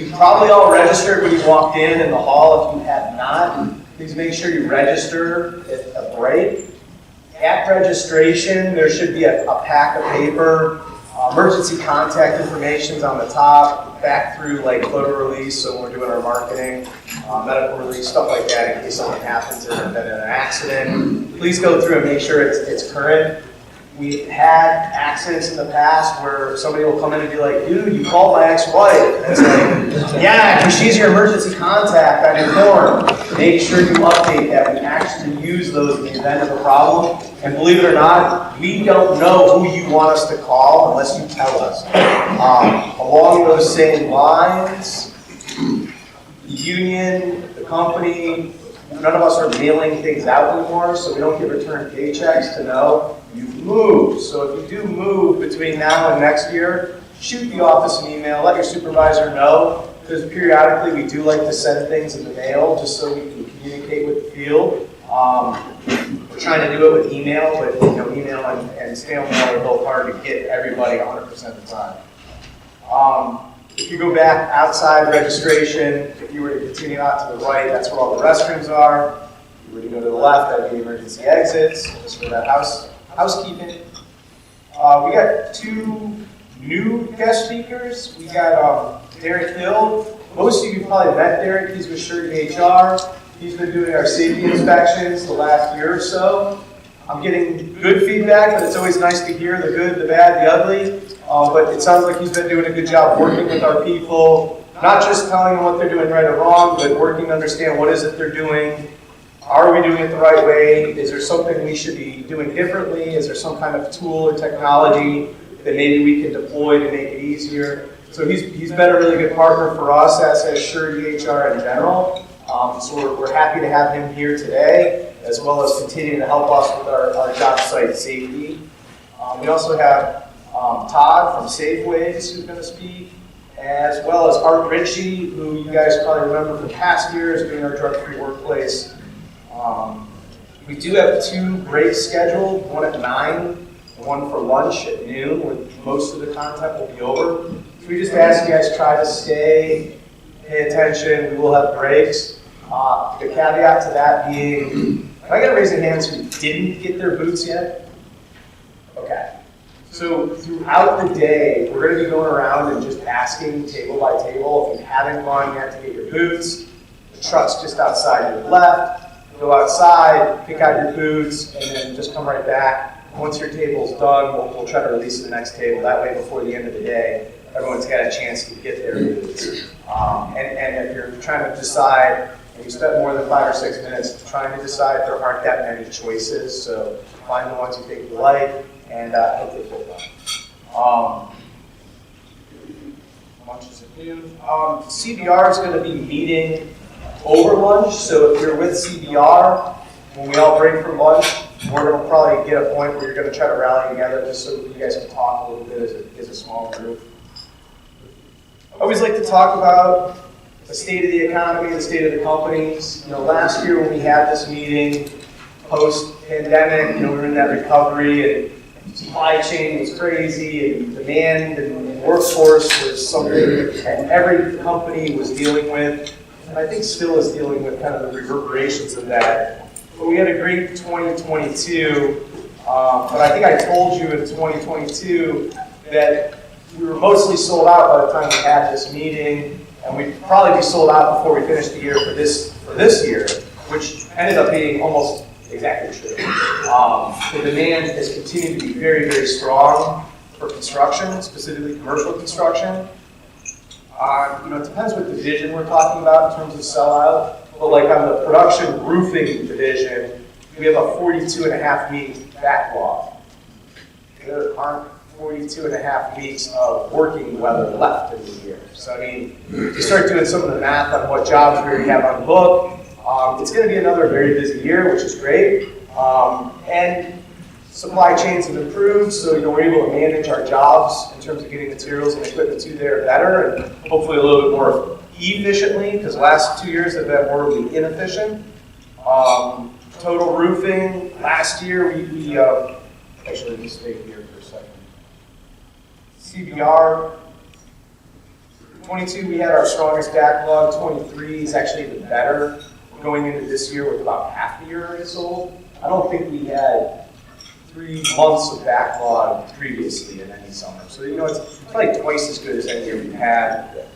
You probably all registered when you walked in the hall. If you have not, please make sure you register at a break. At registration, there should be a pack of paper. Emergency contact information is on the top, back through like photo release, so when we're doing our marketing, medical release, stuff like that in case something happens in an accident. Please go through and make sure it's current. We've had accidents in the past where somebody will come in and be like, dude, you called my ex-wife. And it's like, yeah, because she's your emergency contact on your form. Make sure you update that. We actually use those in the event of a problem. And believe it or not, we don't know who you want us to call unless you tell us. Along those same lines, the union, the company, none of us are mailing things out anymore, so we don't get return paychecks to know you've moved. So if you do move between now and next year, shoot the office an email, let your supervisor know, because periodically we do like to send things in the mail just so we can communicate with the field. We're trying to do it with email, but email and snail mail are both hard to get everybody 100% of the time. If you go back outside registration, if you were to continue out to the right, that's where all the restrooms are. If you were to go to the left, that'd be emergency exits, just for that housekeeping. We got two new guest speakers. We got Derek Hill. Most of you probably met Derek. He's with Surety HR. He's been doing our safety inspections the last year or so. I'm getting good feedback, but it's always nice to hear the good, the bad, the ugly. But it sounds like he's been doing a good job working with our people, not just telling them what they're doing right or wrong, but working to understand what is it they're doing. Are we doing it the right way? Is there something we should be doing differently? Is there some kind of tool or technology that maybe we can deploy to make it easier? So he's been a really good partner for us as Surety HR in general. So we're happy to have him here today, as well as continuing to help us with our job site safety. We also have Todd from Safeways who's going to speak, as well as Art Ritchie, who you guys probably remember from past years doing our drug-free workplace. We do have two breaks scheduled, one at 9 and one for lunch at noon, where most of the content will be over. So we just ask you guys try to stay, pay attention, we will have breaks. The caveat to that being, can I get a raise of hands who didn't get their boots yet? Okay. So throughout the day, we're going to be going around and just asking table by table, if you haven't gone yet to get your boots, the truck's just outside to the left, go outside, pick out your boots, and then just come right back. Once your table's done, we'll try to release the next table. That way, before the end of the day, everyone's got a chance to get their boots. And if you're trying to decide, and you spend more than 5 or 6 minutes trying to decide, there aren't that many choices, so find the ones you think you like, and hopefully get them. Lunch is at noon. CBR is going to be meeting over lunch, so if you're with CBR, when we all break for lunch, we're going to probably get a point where you're going to try to rally together just so you guys can talk a little bit as a small group. I always like to talk about the state of the economy, the state of the companies. Last year when we had this meeting, post-pandemic, we were in that recovery, and supply chain was crazy, and demand and workforce was something that every company was dealing with, and I think still is dealing with kind of the reverberations of that. But we had a great 2022, but I think I told you in 2022 that we were mostly sold out by the time we had this meeting, and we'd probably be sold out before we finished the year for this year, which ended up being almost exactly true. The demand has continued to be very, very strong for construction, specifically commercial construction. It depends what division we're talking about in terms of sellout, but like on the production roofing division, we have a 42.5 week backlog. There aren't 42.5 weeks of working weather left in the year. So you start doing some of the math on what jobs we already have on the book, it's going to be another very busy year, which is great. And supply chains have improved, so we're able to manage our jobs in terms of getting materials and equipment to there better, and hopefully a little bit more efficiently, because the last 2 years have been horribly inefficient. Total roofing, last year we actually, let me stay here for a second. CBR, 22, we had our strongest backlog. 23 is actually even better. We're going into this year with about half the year already sold. I don't think we had 3 months of backlog previously in any summer. So, it's probably twice as good as any year we've had.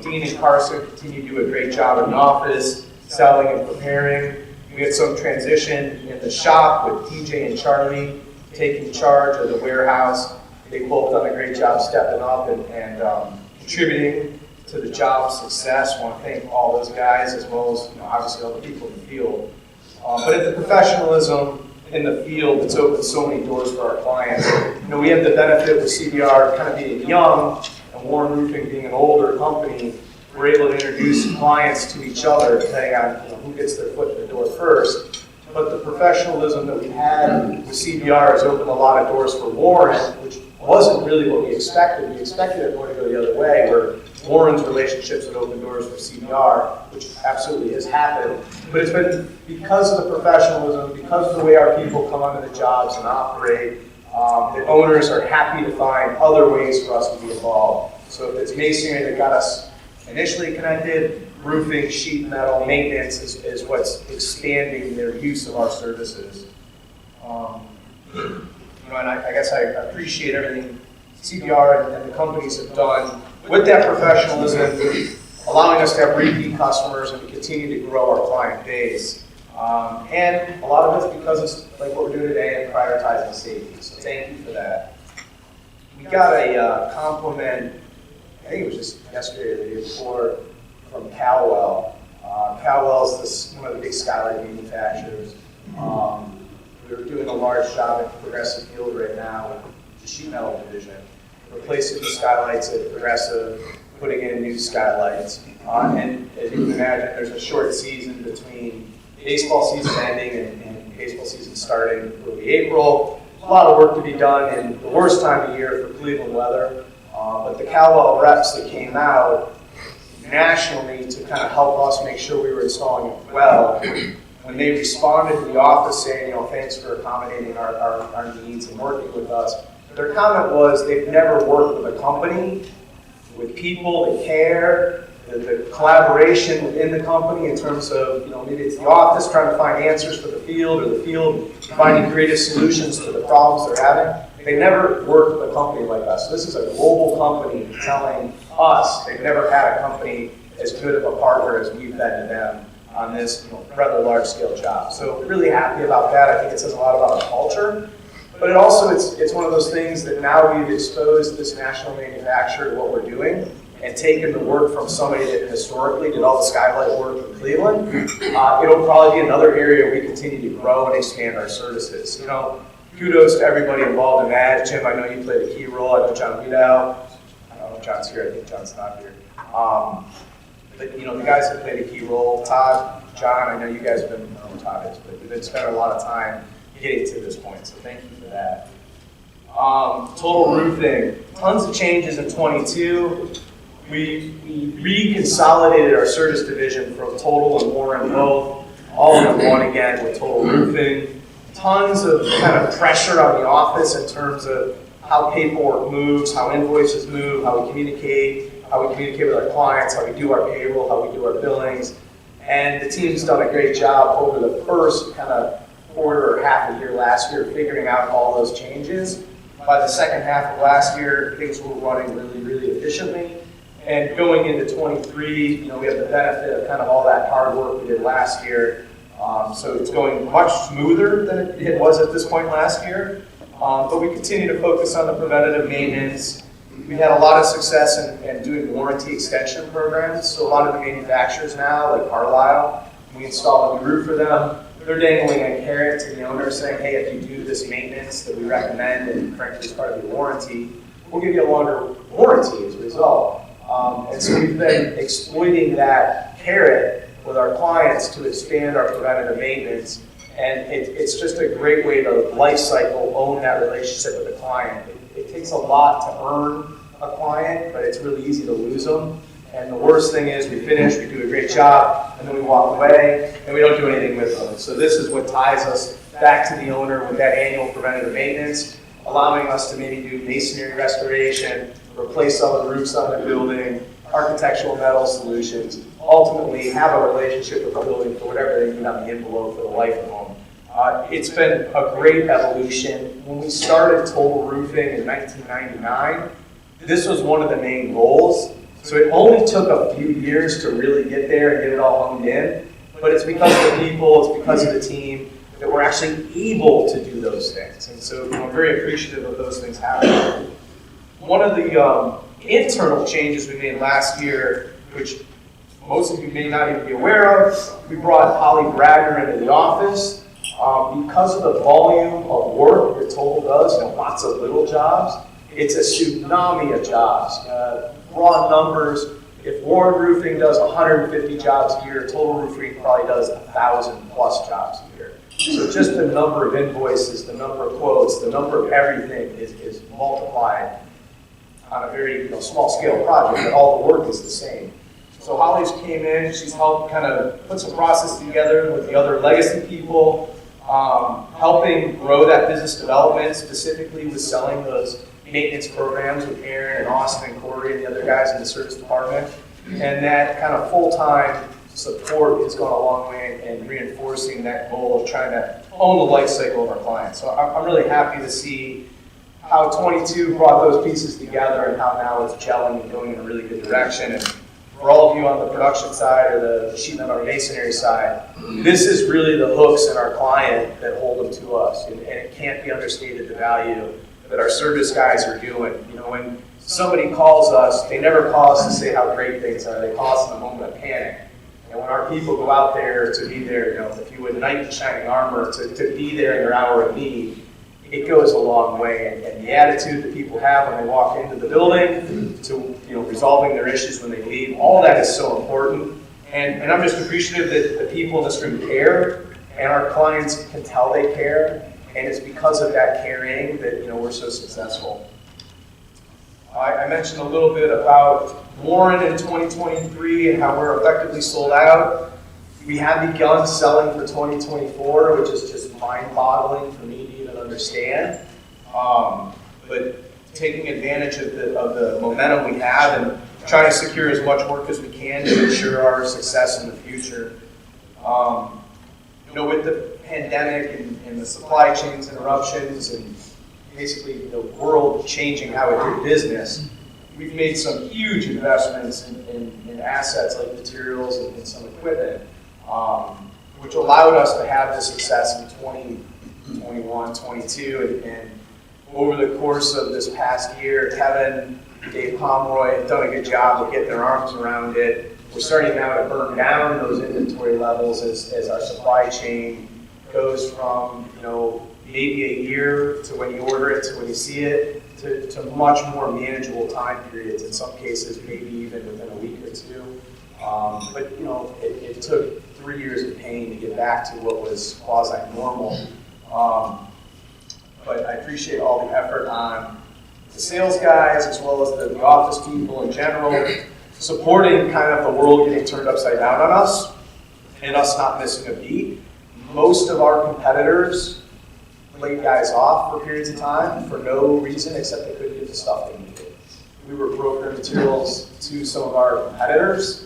Dean and Carson continue to do a great job in the office, selling and preparing. We had some transition in the shop with TJ and Charlie taking charge of the warehouse. They've both done a great job stepping up and contributing to the job success. I want to thank all those guys as well as obviously all the people in the field. But at the professionalism in the field, it's opened so many doors for our clients. We have the benefit with CBR kind of being young and Warren Roofing being an older company. We're able to introduce clients to each other depending on who gets their foot in the door first. But the professionalism that we had with CBR has opened a lot of doors for Warren, which wasn't really what we expected. We expected it more to go the other way, where Warren's relationships would open doors for CBR, which absolutely has happened. But it's been because of the professionalism, because of the way our people come onto the jobs and operate, the owners are happy to find other ways for us to be involved. So if it's masonry that got us initially connected, roofing, sheet metal, maintenance is what's expanding their use of our services. And I guess I appreciate everything CBR and the companies have done with that professionalism, allowing us to have repeat customers and to continue to grow our client base. And a lot of it's because it's like what we're doing today and prioritizing safety. So thank you for that. We got a compliment, I think it was just yesterday or the day before, from Calwell. Calwell is one of the big skylight manufacturers. We're doing a large job at Progressive Field right now with the sheet metal division, replacing the skylights at Progressive, putting in new skylights. And as you can imagine, there's a short season between baseball season ending and baseball season starting early April. A lot of work to be done in the worst time of year for Cleveland weather. But the Calwell reps that came out nationally to kind of help us make sure we were installing it well, when they responded to the office saying, thanks for accommodating our needs and working with us, their comment was they've never worked with a company, with people that care, the collaboration within the company in terms of, maybe it's the office trying to find answers for the field or the field finding creative solutions to the problems they're having. They never worked with a company like us. So this is a global company telling us they've never had a company as good of a partner as we've been to them on this rather large-scale job. So really happy about that. I think it says a lot about our culture. But it's one of those things that now we've exposed this national manufacturer to what we're doing and taken the work from somebody that historically did all the skylight work in Cleveland. It'll probably be another area we continue to grow and expand our services. Kudos to everybody involved in that. Jim, I know you played a key role. I know John Lidow. I don't know if John's here. I think John's not here. But the guys that played a key role. Todd, John, I know you guys have been, I don't know who Todd is, but we've been spending a lot of time getting to this point. So thank you for that. Total roofing. Tons of changes in 22. We reconsolidated our service division from Total and Warren both, all in one again with Total Roofing. Tons of kind of pressure on the office in terms of how paperwork moves, how invoices move, how we communicate with our clients, how we do our payroll, how we do our billings. And the team's done a great job over the first kind of quarter or half a year last year figuring out all those changes. By the second half of last year, things were running really, really efficiently. And going into 23, we have the benefit of kind of all that hard work we did last year. So it's going much smoother than it was at this point last year. But we continue to focus on the preventative maintenance. We had a lot of success in doing warranty extension programs. So a lot of the manufacturers now, like Carlisle, we install a new roof for them. They're dangling a carrot to the owner saying, hey, if you do this maintenance that we recommend and frankly is part of your warranty, we'll give you a longer warranty as a result. And so we've been exploiting that carrot with our clients to expand our preventative maintenance. And it's just a great way to life cycle own that relationship with the client. It takes a lot to earn a client, but it's really easy to lose them. And the worst thing is we finish, we do a great job, and then we walk away, and we don't do anything with them. So this is what ties us back to the owner with that annual preventative maintenance, allowing us to maybe do masonry restoration, replace all the roofs on the building, architectural metal solutions, ultimately have a relationship with the building for whatever they need on the envelope for the life of them. It's been a great evolution. When we started Total Roofing in 1999, this was one of the main goals. So it only took a few years to really get there and get it all honed in, but it's because of the people, it's because of the team that we're actually able to do those things. And so I'm very appreciative of those things happening. One of the internal changes we made last year, which most of you may not even be aware of, we brought Holly Bragner into the office. Because of the volume of work that Total does, lots of little jobs, it's a tsunami of jobs. Raw numbers, if Warren Roofing does 150 jobs a year, Total Roofing probably does 1,000 plus jobs a year. So just the number of invoices, the number of quotes, the number of everything is multiplied on a very small scale project, but all the work is the same. So Holly's came in, she's helped kind of put some process together with the other legacy people, helping grow that business development, specifically with selling those maintenance programs with Aaron and Austin and Corey and the other guys in the service department. And that kind of full-time support has gone a long way in reinforcing that goal of trying to own the life cycle of our clients. So I'm really happy to see how 22 brought those pieces together and how now it's gelling and going in a really good direction. And for all of you on the production side or the sheet metal or masonry side, this is really the hooks in our client that hold them to us. And it can't be understated the value that our service guys are doing. When somebody calls us, they never call us to say how great things are. They call us in a moment of panic. And when our people go out there to be there, if you would, knight in shining armor, to be there in their hour of need, it goes a long way. And the attitude that people have when they walk into the building to resolving their issues when they leave, all that is so important. And I'm just appreciative that the people in this room care, and our clients can tell they care. And it's because of that caring that we're so successful. I mentioned a little bit about Warren in 2023 and how we're effectively sold out. We have begun selling for 2024, which is just mind-boggling for me to even understand. But taking advantage of the momentum we have and trying to secure as much work as we can to ensure our success in the future. With the pandemic and the supply chains interruptions and basically the world changing how we do business, we've made some huge investments in assets like materials and some equipment, which allowed us to have the success in 2021, 22, and over the course of this past year, Kevin, Dave Pomeroy have done a good job of getting their arms around it. We're starting now to burn down those inventory levels as our supply chain goes from maybe a year to when you order it to when you see it to much more manageable time periods. In some cases, maybe even within a week or two. But it took 3 years of pain to get back to what was quasi-normal. But I appreciate all the effort on the sales guys as well as the office people in general, supporting kind of the world getting turned upside down on us and us not missing a beat. Most of our competitors laid guys off for periods of time for no reason except they couldn't get the stuff they needed. We were brokering materials to some of our competitors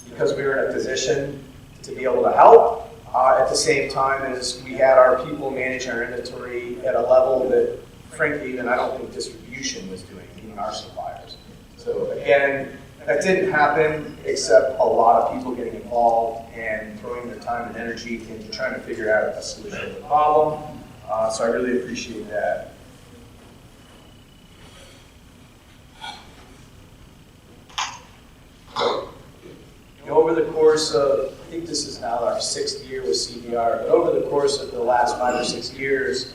because we were in a position to be able to help. At the same time as we had our people managing our inventory at a level that, frankly, even I don't think distribution was doing, meaning our suppliers. So again, that didn't happen except a lot of people getting involved and throwing their time and energy into trying to figure out a solution to the problem. So I really appreciate that. Over the course of, I think this is now our 6th year with CBR, but over the course of the last 5 or 6 years,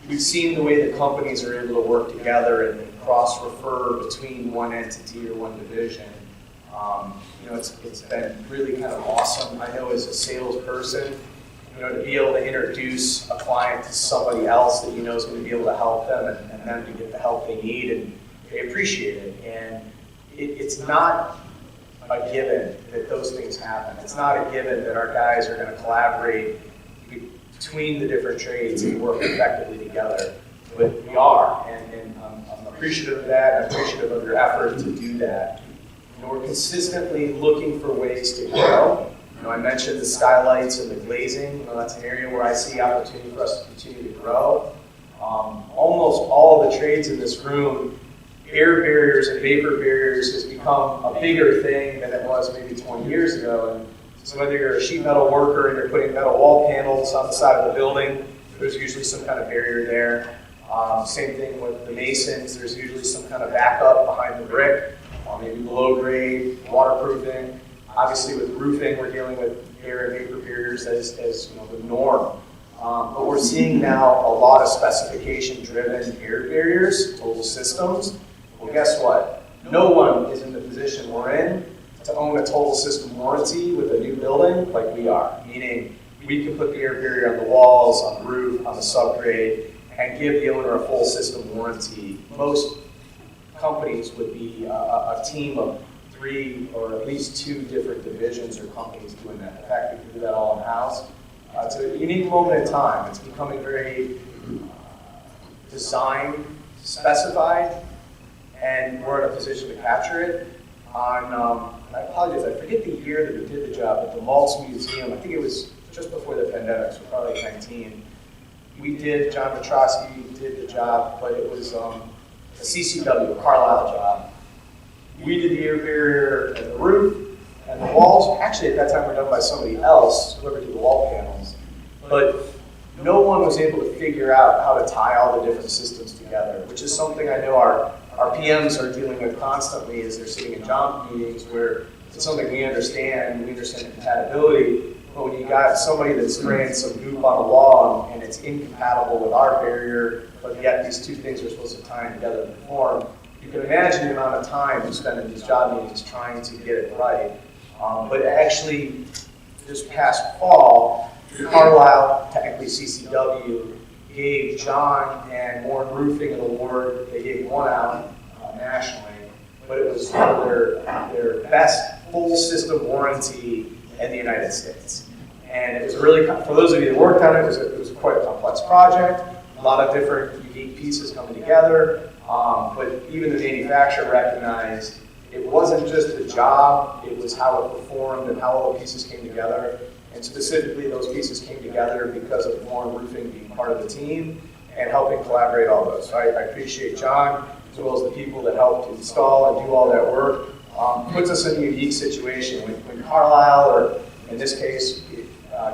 we've seen the way that companies are able to work together and cross-refer between one entity or one division. It's been really kind of awesome. I know as a salesperson, to be able to introduce a client to somebody else that is going to be able to help them and them to get the help they need, and they appreciate it. And it's not a given that those things happen. It's not a given that our guys are going to collaborate between the different trades and work effectively together, but we are, and I'm appreciative of that, and appreciative of your effort to do that. You know, we're consistently looking for ways to grow. You know, I mentioned the skylights and the glazing. You know, that's an area where I see opportunity for us to continue to grow. Almost all of the trades in this room, air barriers and vapor barriers has become a bigger thing than it was maybe 20 years ago. And so whether you're a sheet metal worker and you're putting metal wall panels on the side of the building, there's usually some kind of barrier there. Same thing with the masons, there's usually some kind of backup behind the brick, maybe below grade, waterproofing. Obviously with roofing, we're dealing with air and vapor barriers as you know, the norm. But we're seeing now a lot of specification-driven air barriers, total systems. Well, guess what? No one is in the position we're in to own a total system warranty with a new building like we are. Meaning, we can put the air barrier on the walls, on the roof, on the subgrade, and give the owner a full system warranty. Most companies would be a team of 3 or at least 2 different divisions or companies doing that. In fact, we can do that all in-house. It's a unique moment in time. It's becoming very design specified, and we're in a position to capture it. I apologize, I forget the year that we did the job at the Maltz Museum. I think it was just before the pandemic, so probably 19. We did, John Petrosky did the job, but it was a CCW, a Carlisle job. We did the air barrier and the roof and the walls. Actually, at that time, were done by somebody else, whoever did the wall panels. But no one was able to figure out how to tie all the different systems together, which is something I know our PMs are dealing with constantly as they're sitting in job meetings where it's something we understand the compatibility, but when you got somebody that's spraying some goop on the wall and it's incompatible with our barrier, but yet these two things are supposed to tie together to perform, you can imagine the amount of time you spend in these job meetings trying to get it right. But actually, this past fall, Carlisle, technically CCW, gave John and Warren Roofing an award. They gave one out nationally, but it was for their best full system warranty in the United States. And it was really, for those of you that worked on it, it was quite a complex project, a lot of different unique pieces coming together, but even the manufacturer recognized it wasn't just the job, it was how it performed and how all the pieces came together. And specifically, those pieces came together because of Warren Roofing being part of the team and helping collaborate all those. So I appreciate John, as well as the people that helped install and do all that work. Puts us in a unique situation. When Carlisle, or in this case,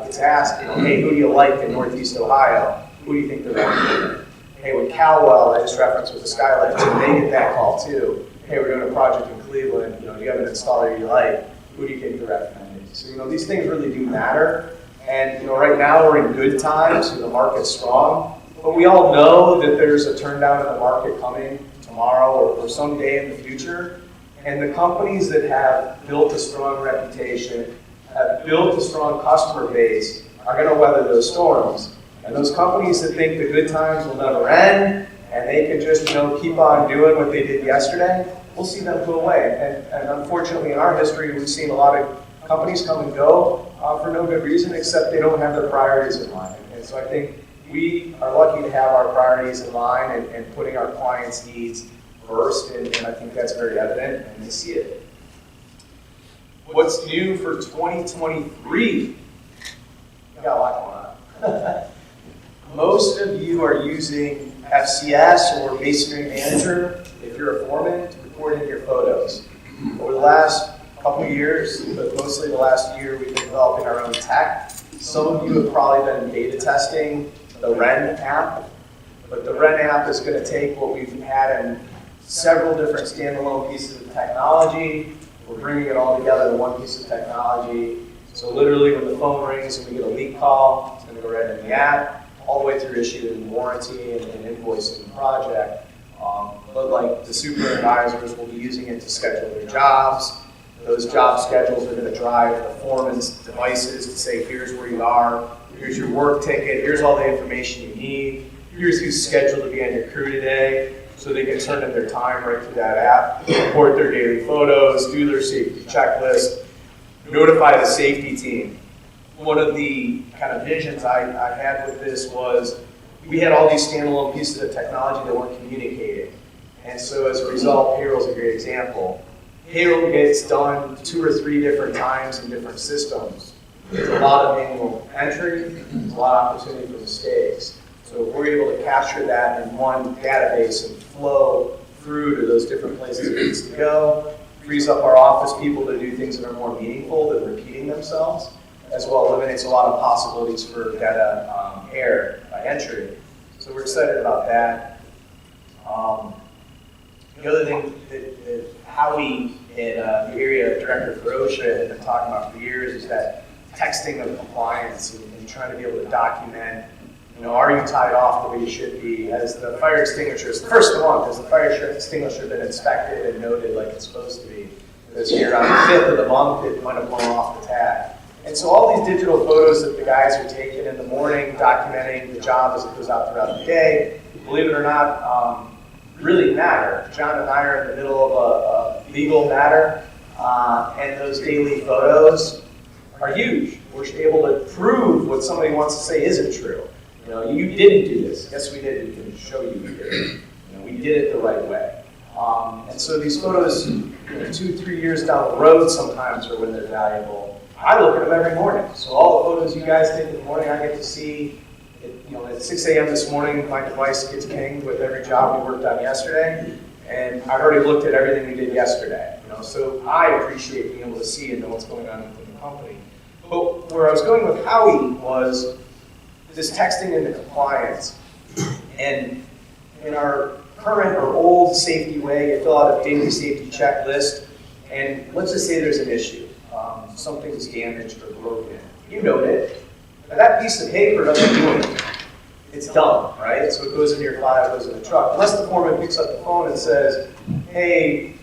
gets asked, hey, who do you like in Northeast Ohio? Who do you think they're recommending? Hey, when Calwell, I just referenced with the skylights, they get that call too. Hey, we're doing a project in Cleveland. Do you have an installer you like? Who do you think they're recommending? So, these things really do matter. And, right now we're in good times, the market's strong. But we all know that there's a turn down in the market coming tomorrow or someday in the future. And the companies that have built a strong reputation, have built a strong customer base, are going to weather those storms. And those companies that think the good times will never end, and they can just, keep on doing what they did yesterday, we'll see them go away. And unfortunately, in our history, we've seen a lot of companies come and go for no good reason, except they don't have their priorities in line. And so I think we are lucky to have our priorities in line and putting our clients' needs first, and I think that's very evident, and they see it. What's new for 2023? We got a lot going on. Most of you are using FCS or Masonry Manager, if you're a foreman, to record in your photos. Over the last couple of years, but mostly the last year, we've been developing our own tech. Some of you have probably been beta testing the Ren app, but the Ren app is going to take what we've had in several different standalone pieces of technology. We're bringing it all together in one piece of technology. So literally when the phone rings and we get a leak call, it's going to go right in the app, all the way through issuing warranty and invoicing the project. But like the supervisors will be using it to schedule their jobs. Those job schedules are going to drive the foreman's devices to say, here's where you are, here's your work ticket, here's all the information you need, here's who's scheduled to be on your crew today, so they can turn in their time right through that app, report their daily photos, do their safety checklist, notify the safety team. One of the kind of visions I had with this was we had all these standalone pieces of technology that weren't communicating. And so as a result, payroll is a great example. Payroll gets done 2 or 3 different times in different systems. There's a lot of manual entry, there's a lot of opportunity for mistakes. So if we're able to capture that in one database and flow through to those different places it needs to go, frees up our office people to do things that are more meaningful than repeating themselves, as well eliminates a lot of possibilities for data error by entry. So we're excited about that. The other thing that Howie, the area director for OSHA, has been talking about for years is that texting of compliance and trying to be able to document, are you tied off the way you should be? Has the fire extinguisher, it's the first of the month, has the fire extinguisher been inspected and noted like it's supposed to be? This year, on the 5th of the month, it might have blown off the tag. And so all these digital photos that the guys are taking in the morning, documenting the job as it goes out throughout the day, believe it or not, really matter. John and I are in the middle of a legal matter, and those daily photos are huge. We're able to prove what somebody wants to say isn't true. You didn't do this. Yes, we did. We can show you we did it. We did it the right way. And so these photos, 2-3 years down the road sometimes are when they're valuable. I look at them every morning. So all the photos you guys take in the morning, I get to see. At 6 a.m. this morning, my device gets pinged with every job we worked on yesterday, and I've already looked at everything we did yesterday. So I appreciate being able to see and know what's going on within the company. But where I was going with Howie was this texting into compliance. And in our current or old safety way, you fill out a daily safety checklist, and let's just say there's an issue. Something's damaged or broken. You note it. Now that piece of paper doesn't do anything. It's done, right? So it goes in your file, it goes in the truck. Unless the foreman picks up the phone and says, hey,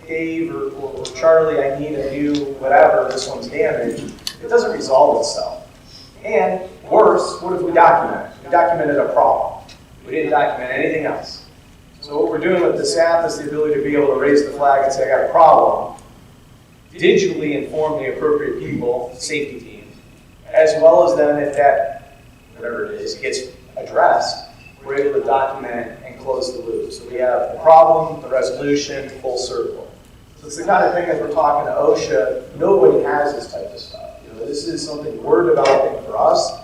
Dave or Charlie, I need a new whatever, this one's damaged, it doesn't resolve itself. And worse, what if we document it? We documented a problem. We didn't document anything else. So what we're doing with this app is the ability to be able to raise the flag and say, I got a problem, digitally inform the appropriate people, safety teams, as well as then if that, whatever it is, gets addressed, we're able to document and close the loop. So we have the problem, the resolution, full circle. So it's the kind of thing that we're talking to OSHA, nobody has this type of stuff. This is something we're developing for us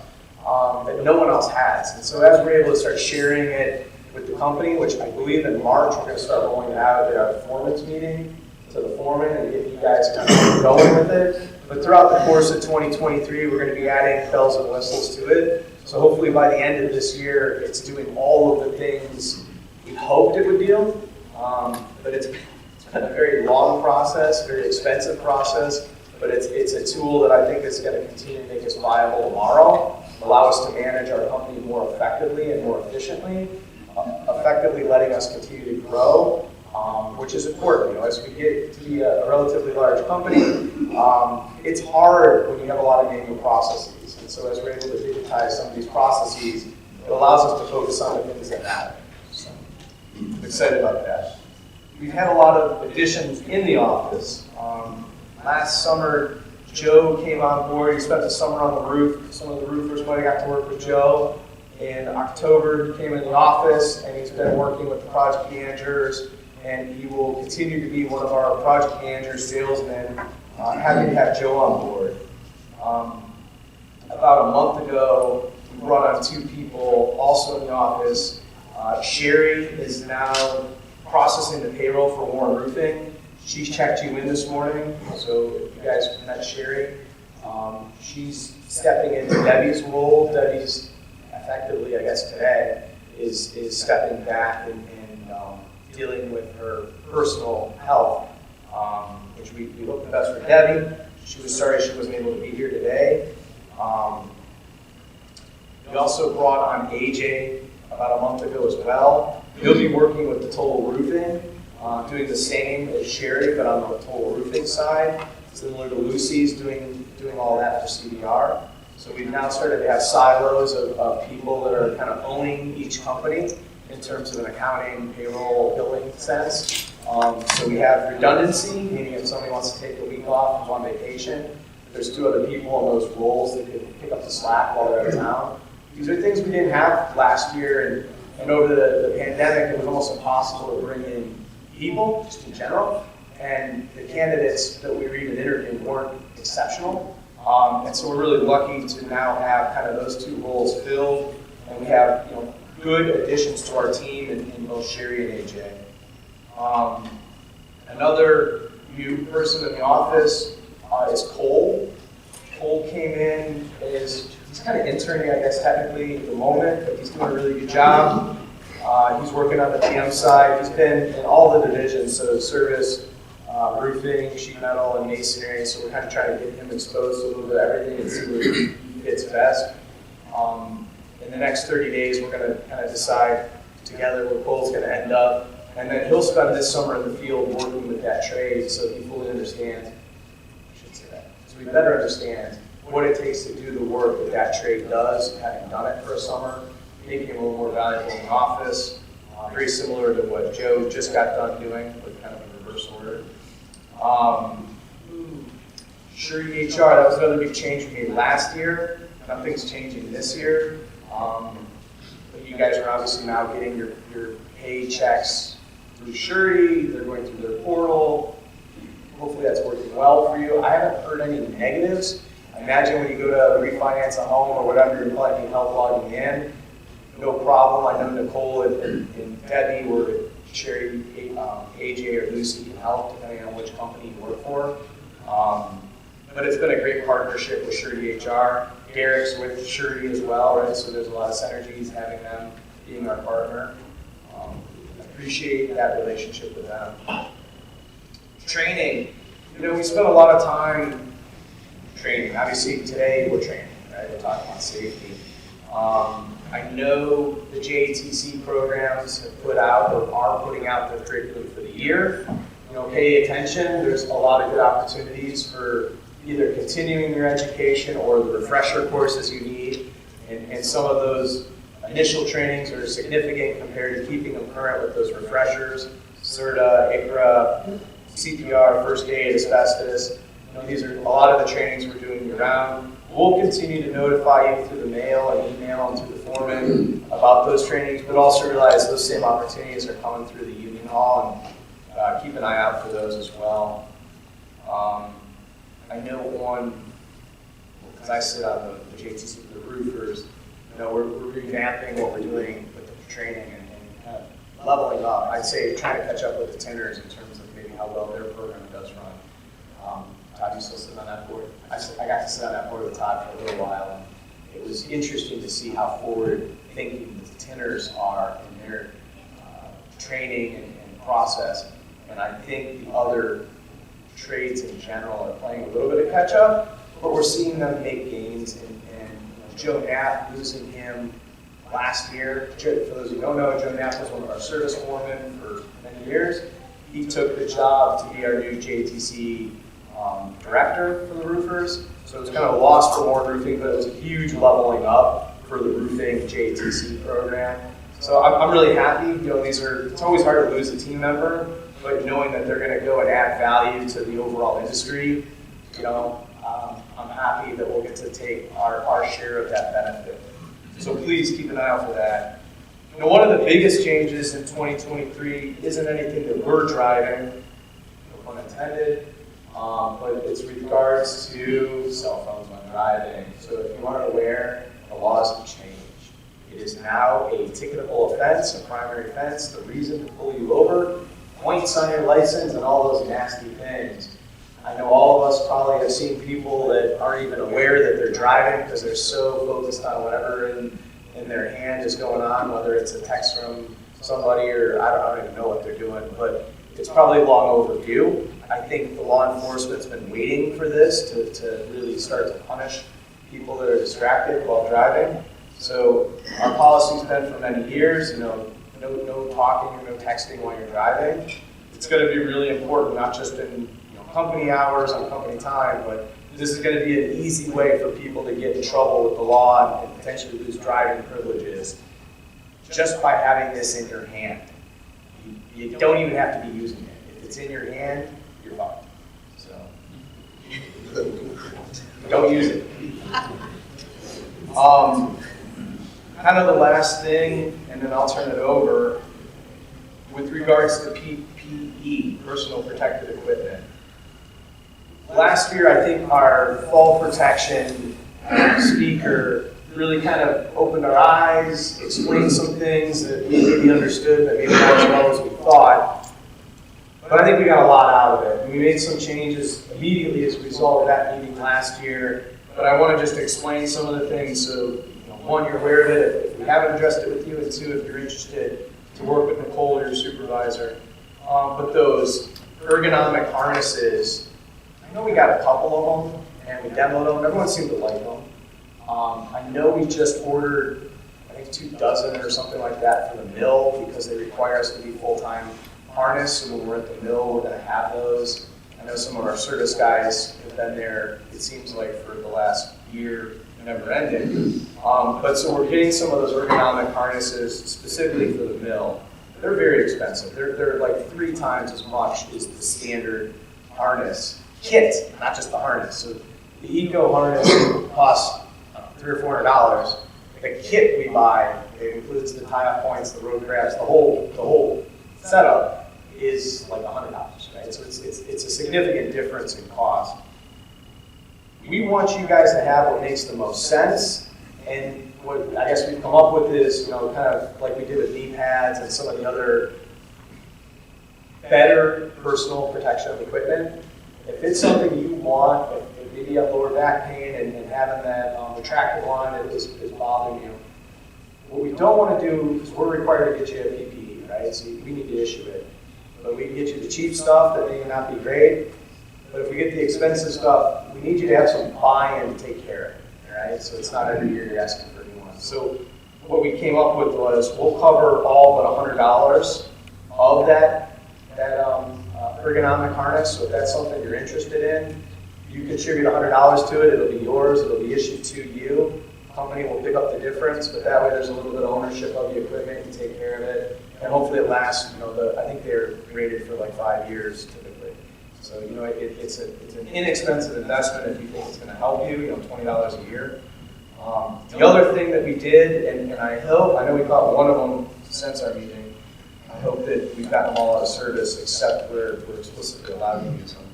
that no one else has. And so as we're able to start sharing it with the company, which I believe in March, we're going to start rolling it out at our performance meeting to the foreman and get you guys kind of going with it. But throughout the course of 2023, we're going to be adding bells and whistles to it. So hopefully by the end of this year, it's doing all of the things we hoped it would do. But it's been a very long process, very expensive process. But it's a tool that I think is going to continue to make us viable tomorrow, allow us to manage our company more effectively and more efficiently, effectively letting us continue to grow, which is important. As we get to be a relatively large company, it's hard when you have a lot of manual processes. And so as we're able to digitize some of these processes, it allows us to focus on the things that matter. So I'm excited about that. We've had a lot of additions in the office. Last summer, Joe came on board. He spent the summer on the roof. Some of the roofers might have got to work with Joe. In October, he came in the office, and he's been working with the project managers, and he will continue to be one of our project managers, salesmen. Happy to have Joe on board. About a month ago, we brought on 2 people also in the office. Sherry is now processing the payroll for Warren Roofing. She's checked you in this morning, so if you guys met Sherry, she's stepping into Debbie's role. Debbie's effectively, I guess today, is stepping back and dealing with her personal health, which we hope the best for Debbie. She was sorry she wasn't able to be here today. We also brought on AJ about a month ago as well. He'll be working with the Total Roofing, doing the same as Sherry, but on the Total Roofing side, similar to Lucy's doing all that for CBR. So we've now started to have silos of people that are kind of owning each company in terms of an accounting, payroll, billing sense. So we have redundancy, meaning if somebody wants to take a week off and go on vacation, there's 2 other people in those roles that could pick up the slack while they're out of town. These are things we didn't have last year, and And over the pandemic, it was almost impossible to bring in people, just in general. And the candidates that we were even interviewing weren't exceptional. And so we're really lucky to now have kind of those two roles filled. And we have, good additions to our team in both Sherry and AJ. Another new person in the office is Cole. Cole came in he's kind of interning, I guess, technically at the moment, but he's doing a really good job. He's working on the PM side. He's been in all the divisions, so service, roofing, sheet metal, and masonry. So we're kind of trying to get him exposed to a little bit of everything and see where he fits best. In the next 30 days, we're going to kind of decide together where Cole's going to end up. And then he'll spend this summer in the field working with that trade so he fully understands, so we better understand what it takes to do the work that that trade does, having done it for a summer, making him a little more valuable in the office, very similar to what Joe just got done doing with kind of a reverse order. Surety HR, that was another big change we made last year. Nothing's changing this year. But you guys are obviously now getting your paychecks through Surety. They're going through their portal. Hopefully that's working well for you. I haven't heard any negatives. I imagine when you go to refinance a home or whatever, you're probably needing help logging in. No problem. I know Nicole and Debbie or Sherry, AJ, or Lucy can help depending on which company you work for. But it's been a great partnership with Surety HR. Derek's with Surety as well, right? So there's a lot of synergies having them being our partner. I appreciate that relationship with them. Training. We spent a lot of time training. Obviously today we're training, right? We're talking about safety. I know the JATC programs have put out or are putting out their curriculum for the year. Pay attention. There's a lot of good opportunities for either continuing your education or the refresher courses you need. And some of those initial trainings are significant compared to keeping them current with those refreshers, CERTA, ICRA, CPR, first aid, asbestos. These are a lot of the trainings we're doing year-round. We'll continue to notify you through the mail and email and through the foreman about those trainings, but also realize those same opportunities are coming through the union hall, and keep an eye out for those as well. I know because I sit on the JTC for the roofers, we're revamping what we're doing with the training and kind of leveling up. I'd say trying to catch up with the Tinners in terms of maybe how well their program does run. Todd, you still sit on that board? I got to sit on that board with Todd for a little while, and it was interesting to see how forward-thinking the Tinners are in their training and process. And I think the other trades in general are playing a little bit of catch-up, but we're seeing them make gains. And Joe Knapp, losing him last year. For those who don't know, Joe Knapp was one of our service foremen for many years. He took the job to be our new JTC director for the roofers. So it's kind of a loss for more roofing, but it was a huge leveling up for the roofing JTC program. So I'm really happy. It's always hard to lose a team member, but knowing that they're going to go and add value to the overall industry, I'm happy that we'll get to take our share of that benefit. So please keep an eye out for that. One of the biggest changes in 2023 isn't anything that we're driving, no pun intended, but it's with regards to cell phones when driving. So if you aren't aware, the laws have changed. It is now a ticketable offense, a primary offense, the reason to pull you over, points on your license, and all those nasty things. I know all of us probably have seen people that aren't even aware that they're driving because they're so focused on whatever in their hand is going on, whether it's a text from somebody or I don't even know what they're doing, but it's probably long overdue. I think the law enforcement's been waiting for this to really start to punish people that are distracted while driving. So our policy's been for many years, no talking or no texting while you're driving. It's going to be really important, not just in company hours on company time, but this is going to be an easy way for people to get in trouble with the law and potentially lose driving privileges just by having this in your hand. You don't even have to be using it. If it's in your hand, you're fine. So don't use it. Kind of the last thing, and then I'll turn it over. With regards to PPE, personal protective equipment. Last year, I think our fall protection speaker really kind of opened our eyes, explained some things that we maybe understood, but maybe not as well as we thought. But I think we got a lot out of it. We made some changes immediately as a result of that meeting last year. But I want to just explain some of the things so, one, you're aware of it if we haven't addressed it with you, and two, if you're interested to work with Nicole or your supervisor. But those ergonomic harnesses, I know we got a couple of them, and we demoed them. Everyone seemed to like them. I know we just ordered, I think 24 or something like that for the mill because they require us to be full-time harness. So when we're at the mill, we're going to have those. I know some of our service guys have been there, it seems like, for the last year, never ending. But so we're getting some of those ergonomic harnesses specifically for the mill. They're very expensive. They're like 3 times as much as the standard harness kit, not just the harness. So the Eco harness costs $300 or $400. The kit we buy, it includes the tie-off points, the road grabs, the whole setup is like $100, right? So it's a significant difference in cost. We want you guys to have what makes the most sense, and what I guess we've come up with is, kind of like we did with knee pads and some of the other better personal protection equipment. If it's something you want, if maybe you have lower back pain and having that retractable one is bothering you, what we don't want to do is we're required to get you a PPE, right? So we need to issue it. But we can get you the cheap stuff that may not be great. But if we get the expensive stuff, we need you to have some buy-in to take care of it, right? So it's not every year you're asking for a new one. So what we came up with was we'll cover all but $100 of that ergonomic harness. So if that's something you're interested in, you contribute $100 to it. It'll be yours. It'll be issued to you. The company will pick up the difference, but that way there's a little bit of ownership of the equipment. You take care of it, and hopefully it lasts. I think they're rated for like 5 years typically. So, it's an inexpensive investment if you think it's going to help you, $20 a year. The other thing that we did, and I know we caught one of them since our meeting, I hope that we've gotten them all out of service except where we're explicitly allowed to use them.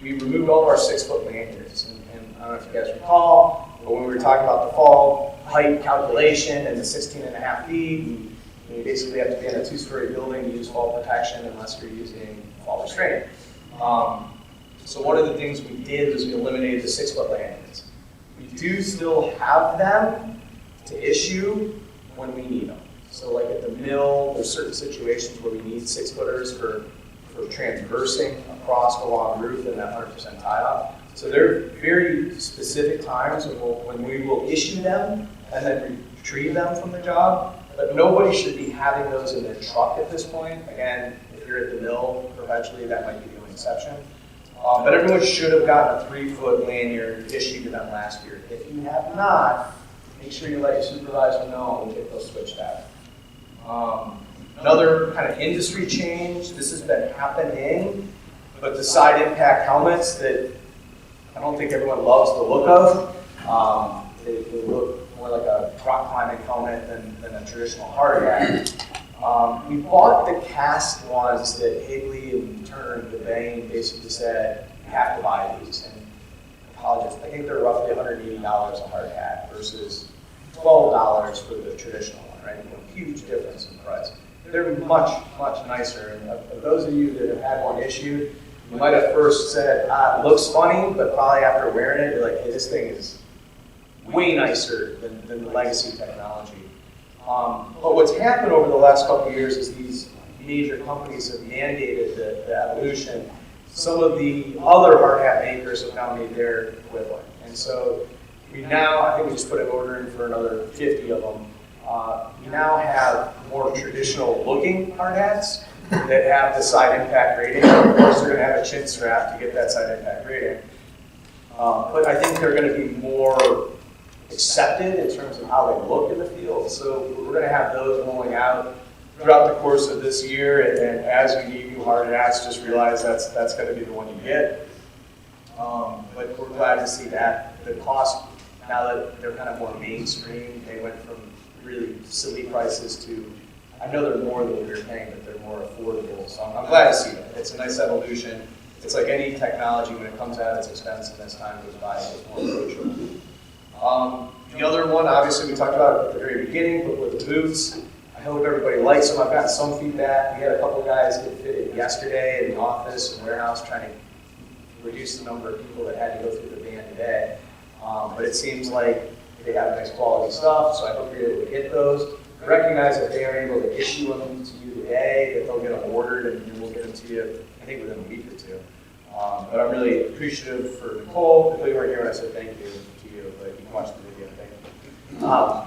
We removed all of our 6-foot lanyards, and I don't know if you guys recall, but when we were talking about the fall height calculation and the 16.5 feet, you basically have to be in a 2-story building to use fall protection unless you're using fall restraint. So one of the things we did was we eliminated the 6-foot lanyards. We do still have them to issue when we need them. So like at the mill, there's certain situations where we need 6-footers for transversing across the long roof and that 100% tie-off. So there are very specific times when we will issue them and then retrieve them from the job, but nobody should be having those in their truck at this point. Again, if you're at the mill perpetually, that might be the only exception. But everyone should have gotten a 3-foot lanyard issued to them last year. If you have not, make sure you let your supervisor know and we'll get those switched out. Another kind of industry change, this has been happening, but the side impact helmets that I don't think everyone loves the look of. They look more like a rock climbing helmet than a traditional hard hat. We bought the cast ones that Higley and Turner and Devane basically said, you have to buy these. And I apologize, I think they're roughly $180 a hard hat versus $12 for the traditional one, right? Huge difference in price. They're much, much nicer. And for those of you that have had one issued, you might have first said, it looks funny, but probably after wearing it, you're like, hey, this thing is way nicer than the legacy technology. But what's happened over the last couple of years is these major companies have mandated the evolution. Some of the other hard hat makers have now made their equivalent. And so we now, I think we just put an order in for another 50 of them. We now have more traditional looking hard hats that have the side impact rating. Of course, they're going to have a chin strap to get that side impact rating. But I think they're going to be more accepted in terms of how they look in the field. So we're going to have those rolling out throughout the course of this year. And as we give you hard hats, just realize that's going to be the one you get. But we're glad to see that. The cost, now that they're kind of more mainstream, they went from really silly prices to I know they're more than what you're paying, but they're more affordable. So I'm glad to see that. It's a nice evolution. It's like any technology, when it comes out, it's expensive as time goes by, it's more approachable. The other one, obviously, we talked about at the very beginning, but with the boots. I hope everybody likes them. I've gotten some feedback. We had a couple of guys get fitted yesterday in the office and warehouse trying to reduce the number of people that had to go through the van today. But it seems like they have nice quality stuff, so I hope you're able to get those. Recognize that they are able to issue them to you today, that they'll get them ordered, and we'll get them to you, I think, within a week or two. But I'm really appreciative for Nicole. Nicole, you weren't here when I said thank you to you, but you can watch the video, thank you.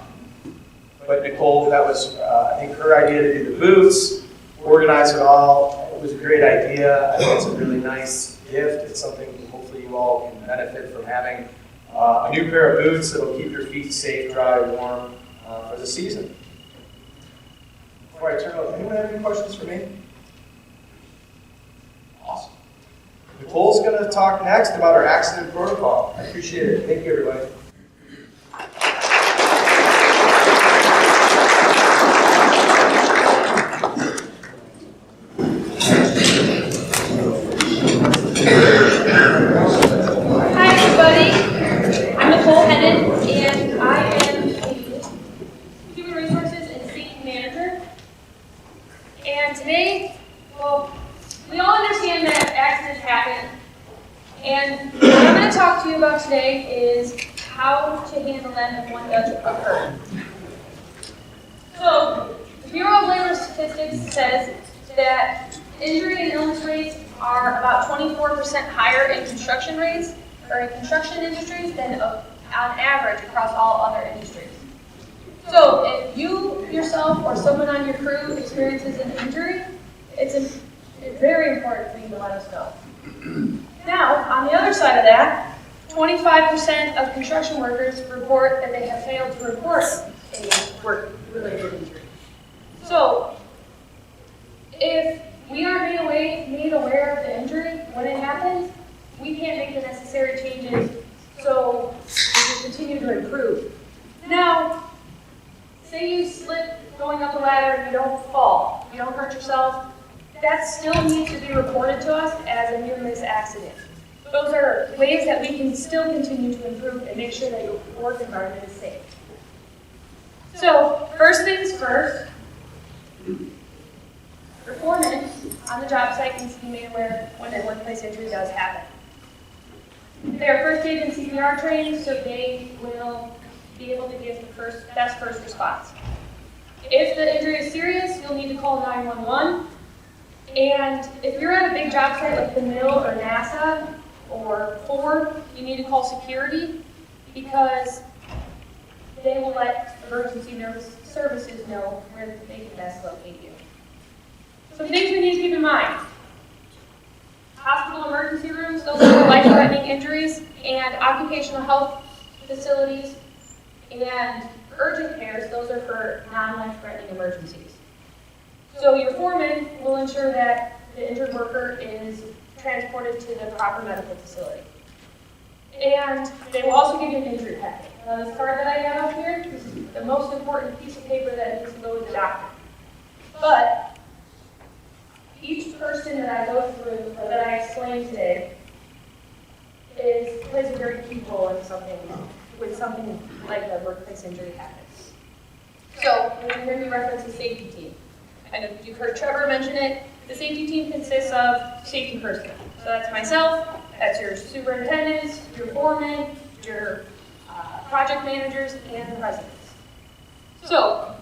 But Nicole, that was, I think, her idea to do the boots, organize it all. It was a great idea. I think it's a really nice gift. It's something hopefully you all can benefit from having. A new pair of boots that will keep your feet safe, dry, warm for the season. Before I turn it over, anyone have any questions for me? Awesome. Nicole's going to talk next about our accident protocol. I appreciate it. Thank you, everybody. Construction industries than on average across all other industries. So if you yourself or someone on your crew experiences an injury, it's very important for you to let us know. Now, on the other side of that, 25% of construction workers report that they have failed to report a work-related injury. So if we aren't made aware of the injury when it happens, we can't make the necessary changes so we can continue to improve. Now, say you slip going up a ladder and you don't fall, you don't hurt yourself, that still needs to be reported to us as a near-miss accident. Those are ways that we can still continue to improve and make sure that your work environment is safe. So, first things first, the foreman on the job site needs to be made aware when a workplace injury does happen. They are first aid and CPR trained, so they will be able to give the best first response. If the injury is serious, you'll need to call 911. And if you're at a big job site like the mill or NASA or Ford, you need to call security because they will let emergency services know where they can best locate you. Some things we need to keep in mind. Hospital emergency rooms, those are for life-threatening injuries, and occupational health facilities, and urgent cares, those are for non-life-threatening emergencies. So your foreman will ensure that the injured worker is transported to the proper medical facility. And they will also give you an injury packet. Now this card that I have up here, this is the most important piece of paper that needs to go with the doctor. But each person that I go through, or that I explain today, plays a very key role in something like a workplace injury happens. So, when you hear me reference the safety team, I know you've heard Trevor mention it. The safety team consists of safety personnel. So that's myself, that's your superintendents, your foremen, your project managers, and the residents. So,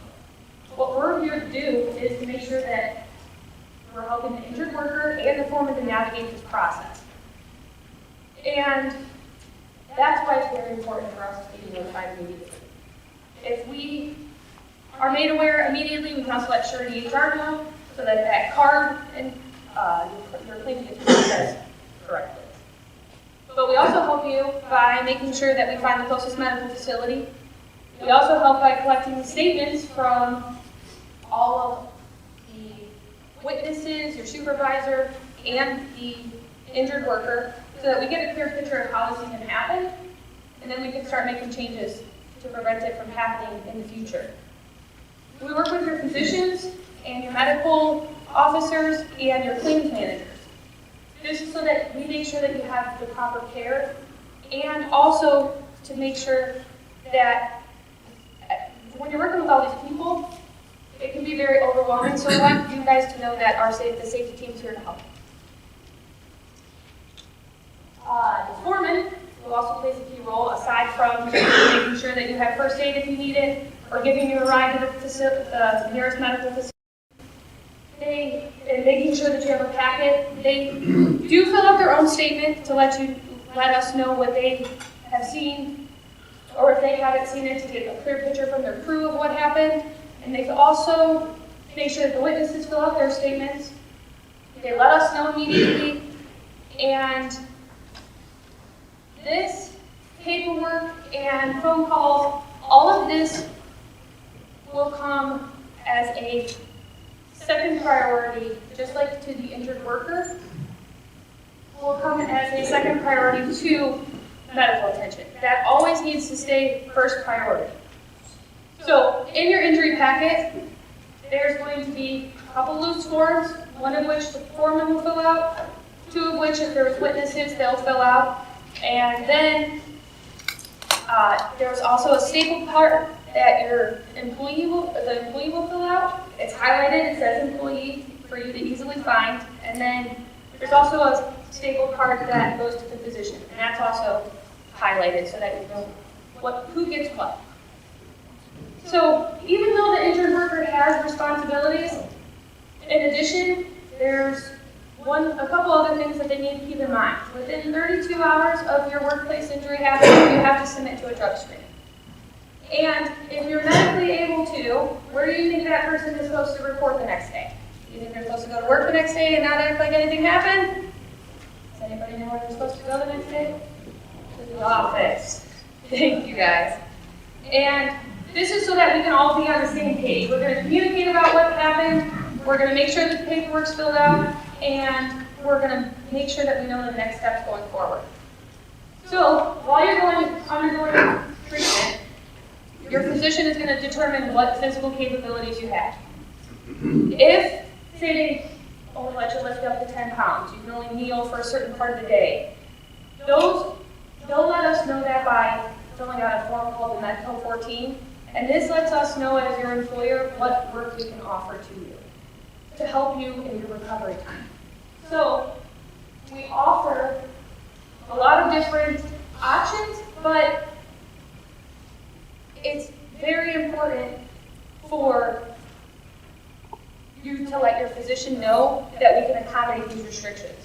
what we're here to do is to make sure that we're helping the injured worker and the foreman to navigate this process. And that's why it's very important for us to be notified immediately. If we are made aware immediately, we can also let Surety HR know so that that card and your claim gets processed correctly. But we also help you by making sure that we find the closest medical facility. We also help by collecting statements from all of witnesses, your supervisor, and the injured worker so that we get a clear picture of how this can happen, and then we can start making changes to prevent it from happening in the future. We work with your physicians and your medical officers and your claims managers. This is so that we make sure that you have the proper care, and also to make sure that when you're working with all these people, it can be very overwhelming, so I want you guys to know that the safety team is here to help. The foreman who also plays a key role, aside from making sure that you have first aid if you need it, or giving you a ride to the nearest medical facility. And making sure that you have a packet. They do fill out their own statement to let us know what they have seen, or if they haven't seen it, to get a clear picture from their crew of what happened. And they also make sure that the witnesses fill out their statements. They let us know immediately. And this paperwork and phone calls, all of this will come as a second priority, just like to the injured worker, will come as a second priority to medical attention. That always needs to stay first priority. So in your injury packet, there's going to be a couple loose forms, one of which the foreman will fill out, two of which, if there's witnesses, they'll fill out. And then there's also a staple part that the employee will fill out. It's highlighted, it says employee for you to easily find. And then there's also a staple part that goes to the physician, and that's also highlighted so that you know who gets what. So even though the injured worker has responsibilities, in addition, there's a couple other things that they need to keep in mind. Within 32 hours of your workplace injury happening, you have to submit to a drug screen. And if you're medically able to, where do you think that person is supposed to report the next day? Do you think they're supposed to go to work the next day and not act like anything happened? Does anybody know where they're supposed to go the next day? To the office. Thank you guys. And this is so that we can all be on the same page. We're going to communicate about what happened. We're going to make sure that the paperwork's filled out, and we're going to make sure that we know the next steps going forward. So while you're undergoing treatment, your physician is going to determine what physical capabilities you have. If, say, they only let you lift up to 10 pounds, you can only kneel for a certain part of the day, they'll let us know that by filling out a form called the Medco 14, and this lets us know as your employer what work we can offer to you to help you in your recovery time. So we offer a lot of different options, but it's very important for you to let your physician know that we can accommodate these restrictions.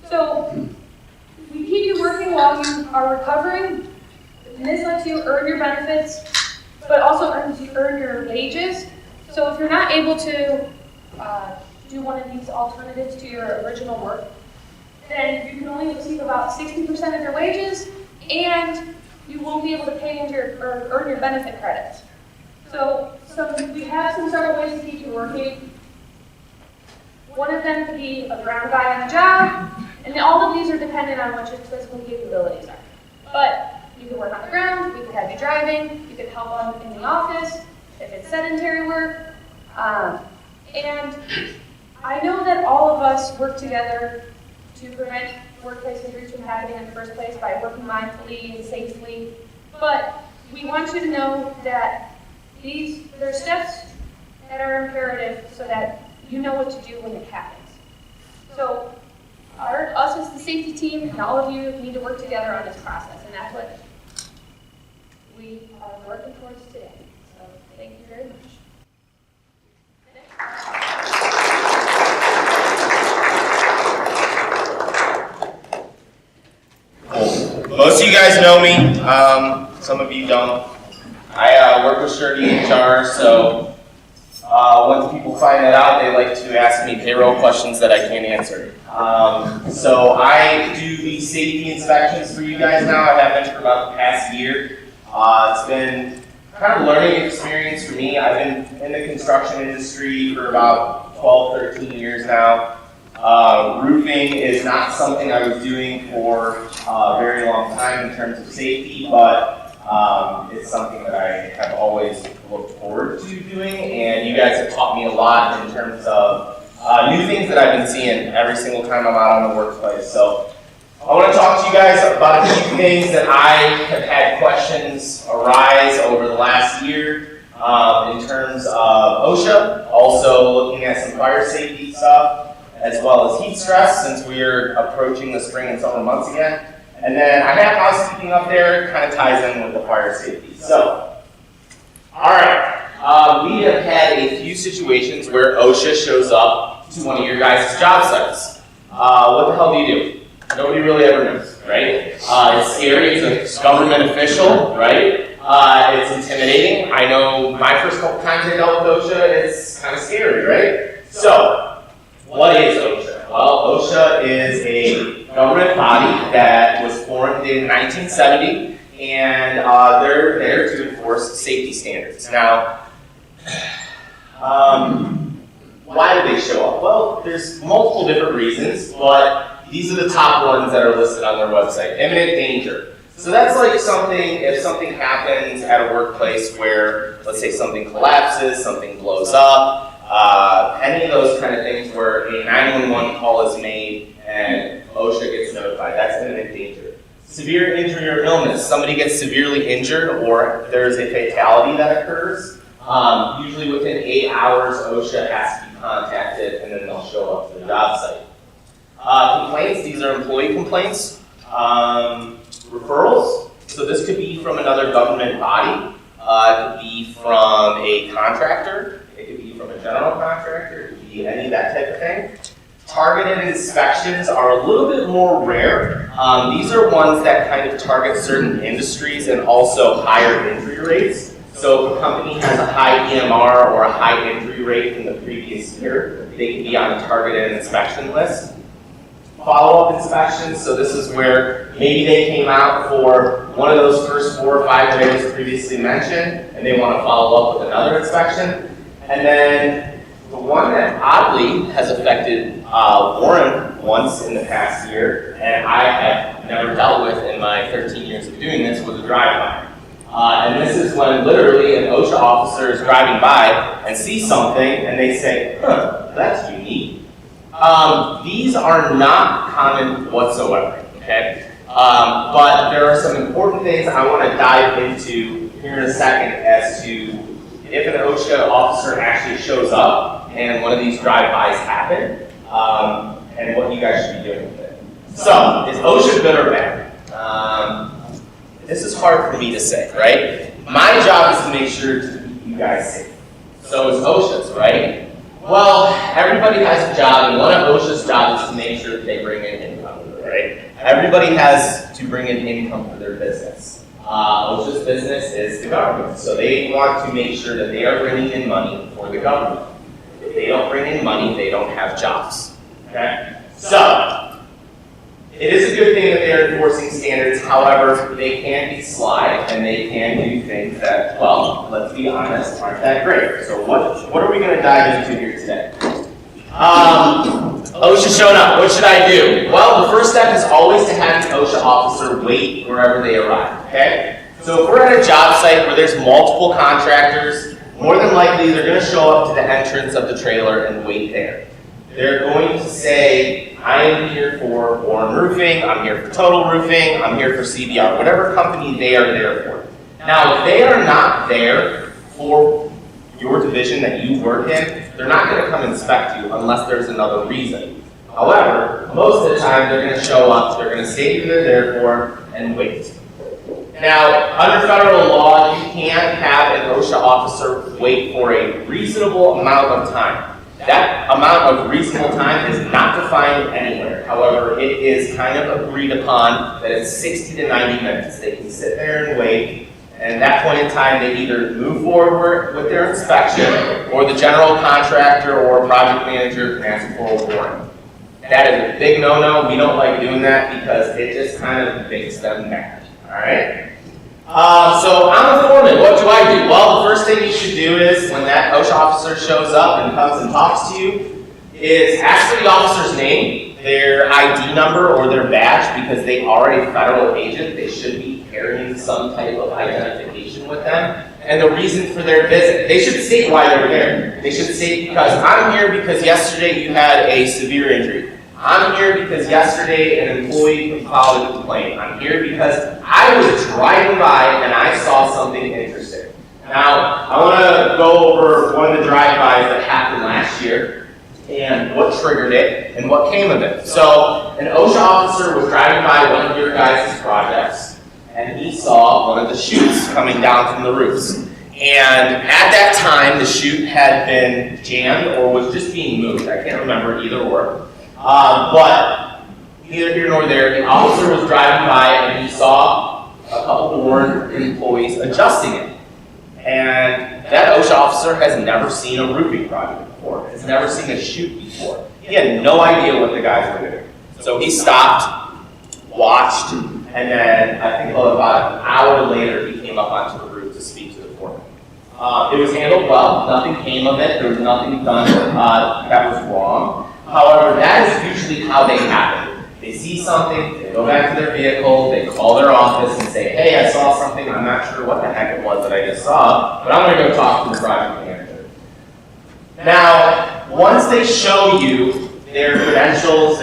So we keep you working while you are recovering, and this lets you earn your benefits, but also earn your wages. So if you're not able to do one of these alternatives to your original work, then you can only receive about 60% of your wages, and you won't be able to pay into or earn your benefit credits. So we have several ways to keep you working. One of them could be a ground guy on the job, and all of these are dependent on what your physical capabilities are. But you can work on the ground, we could have you driving, you could help out in the office if it's sedentary work. And I know that all of us work together to prevent workplace injuries from happening in the first place by working mindfully and safely. But we want you to know that there are steps that are imperative so that you know what to do when it happens. So us as the safety team and all of you need to work together on this process, and that's what we are working towards today. So thank you very much. Most of you guys know me, some of you don't. I work with Surety HR, so once people find that out, they like to ask me payroll questions that I can't answer. So I do the safety inspections for you guys now. I have been for about the past year. It's been kind of a learning experience for me. I've been in the construction industry for about 12, 13 years now. Roofing is not something I was doing for a very long time in terms of safety, but It's something that I have always looked forward to doing, and you guys have taught me a lot in terms of new things that I've been seeing every single time I'm out on the workplace. So I want to talk to you guys about a few things that I have had questions arise over the last year in terms of OSHA, also looking at some fire safety stuff, as well as heat stress, since we are approaching the spring and summer months again. And then I have housekeeping up there, kind of ties in with the fire safety. So, all right, we have had a few situations where OSHA shows up to one of your guys' job sites. What the hell do you do? Nobody really ever knows, right? It's scary, it's a government official, right? It's intimidating. I know my first couple times I dealt with OSHA, it's kind of scary, right? So, what is OSHA? Well, OSHA is a government body that was formed in 1970, and they're there to enforce safety standards. Now, why do they show up? Well, there's multiple different reasons, but these are the top ones that are listed on their website. Imminent danger. So that's like something, if something happens at a workplace where, let's say something collapses, something blows up, any of those kind of things where a 911 call is made and OSHA gets notified, that's imminent danger. Severe injury or illness, somebody gets severely injured or there's a fatality that occurs, usually within 8 hours OSHA has to be contacted and then they'll show up to the job site. Complaints, these are employee complaints. Referrals, so this could be from another government body, it could be from a contractor, it could be from a general contractor, it could be any of that type of thing. Targeted inspections are a little bit more rare. These are ones that kind of target certain industries and also higher injury rates. So if a company has a high EMR or a high injury rate in the previous year, they can be on a targeted inspection list. Follow-up inspections, so this is where maybe they came out for one of those first 4 or 5 that I just previously mentioned, and they want to follow up with another inspection. And then the one that oddly has affected Warren once in the past year, and I have never dealt with in my 13 years of doing this, was a drive-by. And this is when literally an OSHA officer is driving by and sees something, and they say, huh, that's unique. These are not common whatsoever, okay? But there are some important things I want to dive into here in a second as to if an OSHA officer actually shows up and one of these drive-bys happen, and what you guys should be doing with it. So, is OSHA good or bad? This is hard for me to say, right? My job is to make sure to keep you guys safe. So is OSHA's, right? Well, everybody has a job, and one of OSHA's jobs is to make sure that they bring in income, right? Everybody has to bring in income for their business. OSHA's business is the government, so they want to make sure that they are bringing in money for the government. If they don't bring in money, they don't have jobs, okay? So, it is a good thing that they're enforcing standards, however, they can be sly and they can do things that, well, let's be honest, aren't that great. So what are we going to dive into here today? OSHA showing up, what should I do? Well, the first step is always to have the OSHA officer wait wherever they arrive, okay? So if we're at a job site where there's multiple contractors, more than likely they're going to show up to the entrance of the trailer and wait there. They're going to say, I am here for Warren Roofing, I'm here for Total Roofing, I'm here for CBR, whatever company they are there for. Now, if they are not there for your division that you work in, they're not going to come inspect you unless there's another reason. However, most of the time they're going to show up, they're going to say who they're there for, and wait. Now, under federal law, you can't have an OSHA officer wait for a reasonable amount of time. That amount of reasonable time is not defined anywhere. However, it is kind of agreed upon that it's 60 to 90 minutes. They can sit there and wait, and at that point in time, they either move forward with their inspection, or the general contractor or project manager can ask for a warrant. That is a big no-no. We don't like doing that because it just kind of makes them mad. All right? So I'm a foreman. What do I do? Well, the first thing you should do is when that OSHA officer shows up and comes and talks to you is ask for the officer's name, their ID number, or their badge, because they are a federal agent. They should be carrying some type of identification with them. And the reason for their visit, they should state why they're there. They should state, because I'm here because yesterday you had a severe injury. I'm here because yesterday an employee filed a complaint. I'm here because I was driving by and I saw something interesting. Now, I want to go over one of the drive-bys that happened last year and what triggered it and what came of it. So, an OSHA officer was driving by one of your guys' projects and he saw one of the chutes coming down from the roofs. And at that time, the chute had been jammed or was just being moved. I can't remember either or. But neither here nor there, the officer was driving by and he saw a couple of warrant employees adjusting it. And that OSHA officer has never seen a roofing project before, has never seen a chute before. He had no idea what the guys were doing. So he stopped, watched, and then I think about an hour later he came up onto the roof to speak to the foreman. It was handled well, nothing came of it, there was nothing done that was wrong. However, that is usually how they happen. They see something, they go back to their vehicle, they call their office and say, hey, I saw something, I'm not sure what the heck it was that I just saw, but I'm going to go talk to the project manager. Now, once they show you their credentials,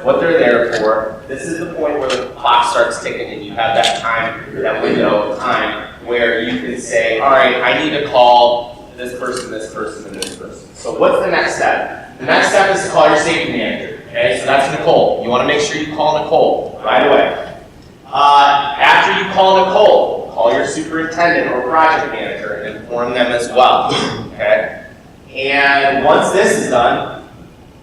what they're there for, this is the point where the clock starts ticking and you have that time, that window of time, where you can say, all right, I need to call this person, and this person. So what's the next step? The next step is to call your safety manager. Okay, so that's Nicole. You want to make sure you call Nicole right away. After you call Nicole, call your superintendent or project manager and inform them as well. Okay? And once this is done,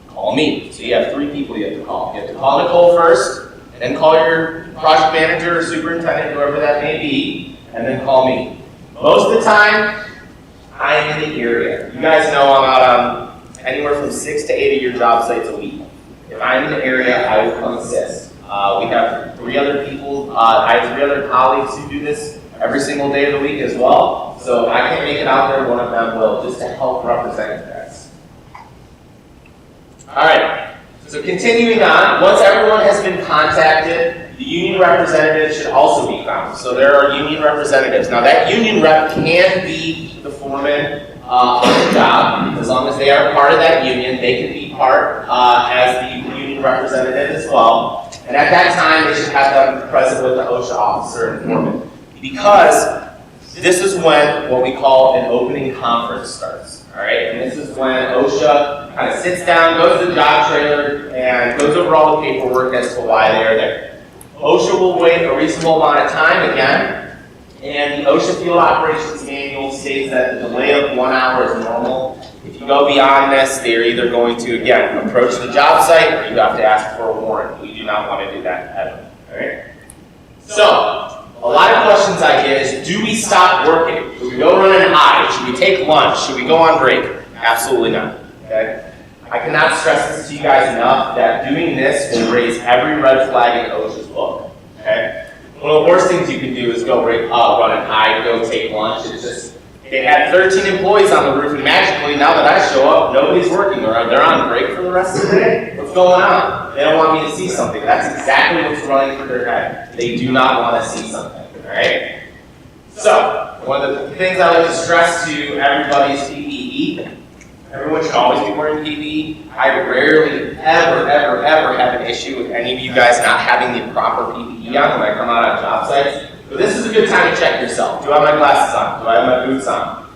call me. So you have 3 people you have to call. You have to call Nicole first, and then call your project manager or superintendent, whoever that may be, and then call me. Most of the time, I am in the area. You guys know I'm out on anywhere from 6 to 8 of your job sites a week. If I'm in the area, I will come assist. We have 3 other people, I have 3 other colleagues who do this every single day of the week as well. So if I can't make it out there, one of them will, just to help represent you guys. Alright, so continuing on, once everyone has been contacted, the union representative should also be found. So there are union representatives. Now that union rep can be the foreman on the job. As long as they are part of that union, they can be part as the union representative as well. And at that time, they should have them present with the OSHA officer and foreman. Because this is when what we call an opening conference starts. All right, and this is when OSHA kind of sits down, goes to the job trailer, and goes over all the paperwork as to why they are there. OSHA will wait a reasonable amount of time again, and the OSHA Field Operations Manual states that the delay of 1 hour is normal. If you go beyond this, they're either going to, again, approach the job site, or you have to ask for a warrant. We do not want to do that ever. All right? So, a lot of questions I get is, do we stop working? Should we go run and hide? Should we take lunch? Should we go on break? Absolutely not. Okay? I cannot stress this to you guys enough that doing this will raise every red flag in OSHA's book. Okay? One of the worst things you can do is go run and hide, go take lunch. It's just, they had 13 employees on the roof, and magically, now that I show up, nobody's working, or they're on break for the rest of the day. What's going on? They don't want me to see something. That's exactly what's running through their head. They do not want to see something. All right? So, one of the things I like to stress to everybody is PPE. Everyone should always be wearing PPE. I rarely, ever have an issue with any of you guys not having the proper PPE on when I come out on job sites. But this is a good time to check yourself. Do I have my glasses on? Do I have my boots on?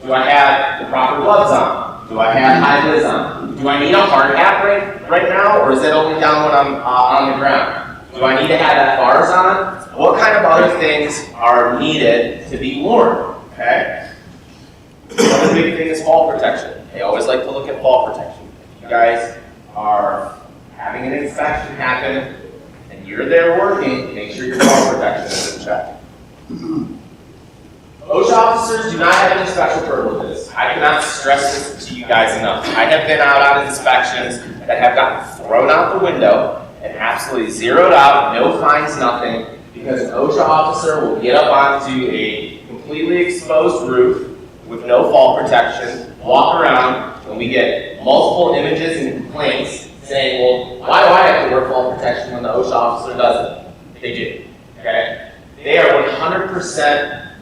Do I have the proper gloves on? Do I have high vis on? Do I need a hard hat right now, or is it only down when I'm on the ground? Do I need to have that bars on? What kind of other things are needed to be worn? Okay. Another big thing is fall protection. They always like to look at fall protection. If you guys are having an inspection happen and you're there working, make sure your fall protection is in check. OSHA officers do not have any special privileges. I cannot stress this to you guys enough. I have been out on inspections that have gotten thrown out the window and absolutely zeroed out, no fines, nothing, because an OSHA officer will get up onto a completely exposed roof with no fall protection, walk around, and we get multiple images and complaints saying, well, why do I have to wear fall protection when the OSHA officer doesn't? They do, okay? they are 100%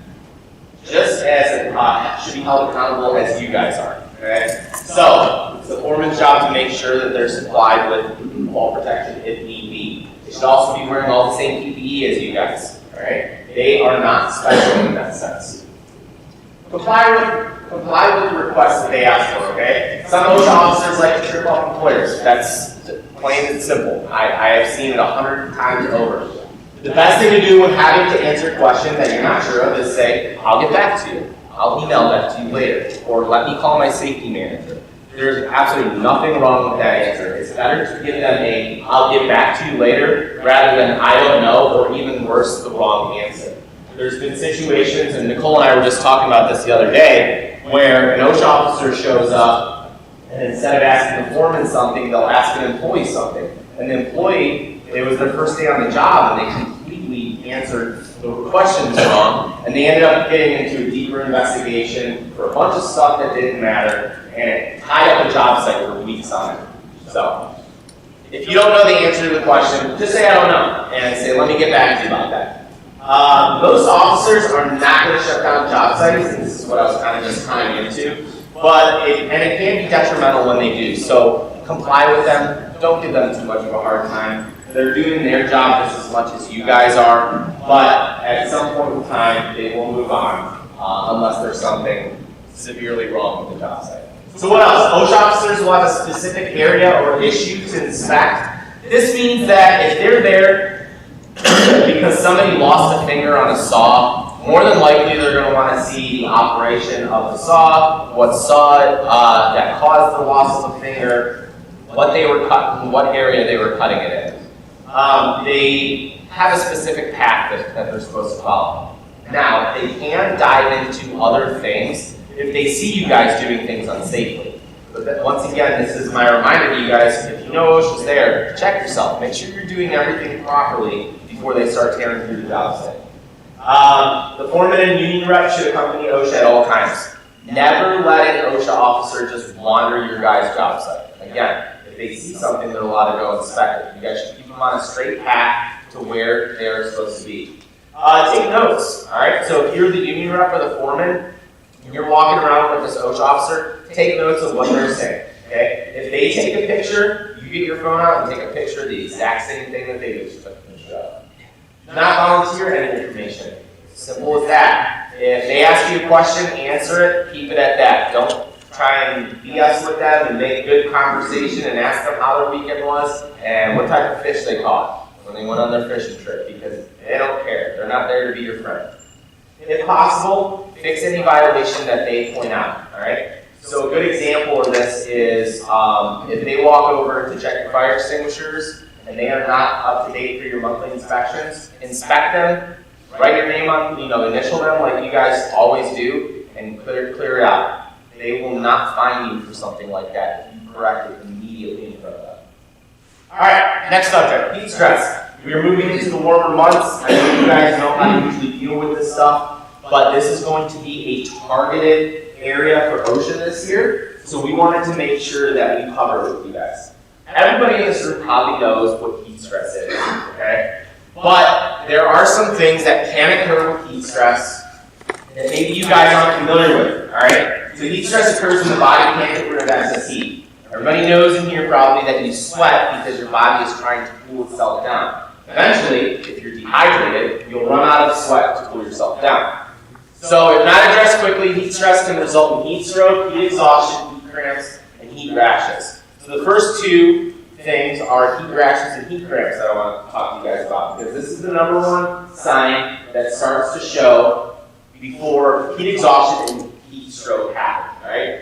just as should be held accountable as you guys are. Okay? So it's the foreman's job to make sure that they're supplied with fall protection if need be. They should also be wearing all the same PPE as you guys. All right? They are not special in that sense. Comply with the requests that they ask for, okay? Some OSHA officers like to trip off employers. That's plain and simple. I have seen it 100 times over. The best thing to do when having to answer a question that you're not sure of is say, I'll get back to you. I'll email that to you later. Or let me call my safety manager. There's absolutely nothing wrong with that answer. It's better to give them a, I'll get back to you later, rather than I don't know, or even worse, the wrong answer. There's been situations, and Nicole and I were just talking about this the other day, where an OSHA officer shows up, and instead of asking the foreman something, they'll ask an employee something. And the employee, it was their first day on the job, and they completely answered the questions wrong, and they ended up getting into a deeper investigation for a bunch of stuff that didn't matter, and it tied up the job site for weeks on it. So, if you don't know the answer to the question, just say I don't know, and say let me get back to you about that. Most officers are not going to shut down job sites, and this is what I was kind of just tying into, but it can be detrimental when they do, so comply with them, don't give them too much of a hard time. They're doing their job just as much as you guys are, but at some point in time, they will move on, unless there's something severely wrong with the job site. So what else? OSHA officers will have a specific area or issue to inspect. This means that if they're there because somebody lost a finger on a saw, more than likely they're going to want to see the operation of the saw, what saw it that caused the loss of the finger, what they were cutting, what area they were cutting it in. They have a specific path that they're supposed to follow. Now, they can dive into other things if they see you guys doing things unsafely. But then, once again, this is my reminder to you guys, if you know OSHA's there, check yourself. Make sure you're doing everything properly before they start tearing through the job site. The foreman and union rep should accompany OSHA at all times. Never let an OSHA officer just wander your guys' job site. Again, if they see something, they're allowed to go inspect it. You guys should keep them on a straight path to where they're supposed to be. Take notes, all right? So if you're the union rep or the foreman, and you're walking around with this OSHA officer, take notes of what they're saying, okay? If they take a picture, you get your phone out and take a picture of the exact same thing that they just took a picture of. Do not volunteer any information. Simple as that. If they ask you a question, answer it, keep it at that. Don't try and BS with them and make good conversation and ask them how their weekend was and what type of fish they caught when they went on their fishing trip, because they don't care. They're not there to be your friend. If possible, fix any violation that they point out, all right? So a good example of this is if they walk over to check your fire extinguishers and they are not up to date for your monthly inspections, inspect them, write your name on, initial them like you guys always do, and clear it out. They will not fine you for something like that if you correct it immediately in front of them. All right, next subject, heat stress. We are moving into the warmer months. I know you guys know how to usually deal with this stuff, but this is going to be a targeted area for OSHA this year, so we wanted to make sure that we cover it with you guys. Everybody in this room probably knows what heat stress is, okay? But there are some things that can occur with heat stress that maybe you guys aren't familiar with, all right? So heat stress occurs when the body can't get rid of excess heat. Everybody knows in here probably that you sweat because your body is trying to cool itself down. Eventually, if you're dehydrated, you'll run out of sweat to cool yourself down. So if not addressed quickly, heat stress can result in heat stroke, heat exhaustion, heat cramps, and heat rashes. So the first two things are heat rashes and heat cramps that I want to talk to you guys about, because this is the number one sign that starts to show before heat exhaustion and heat stroke happen, all right?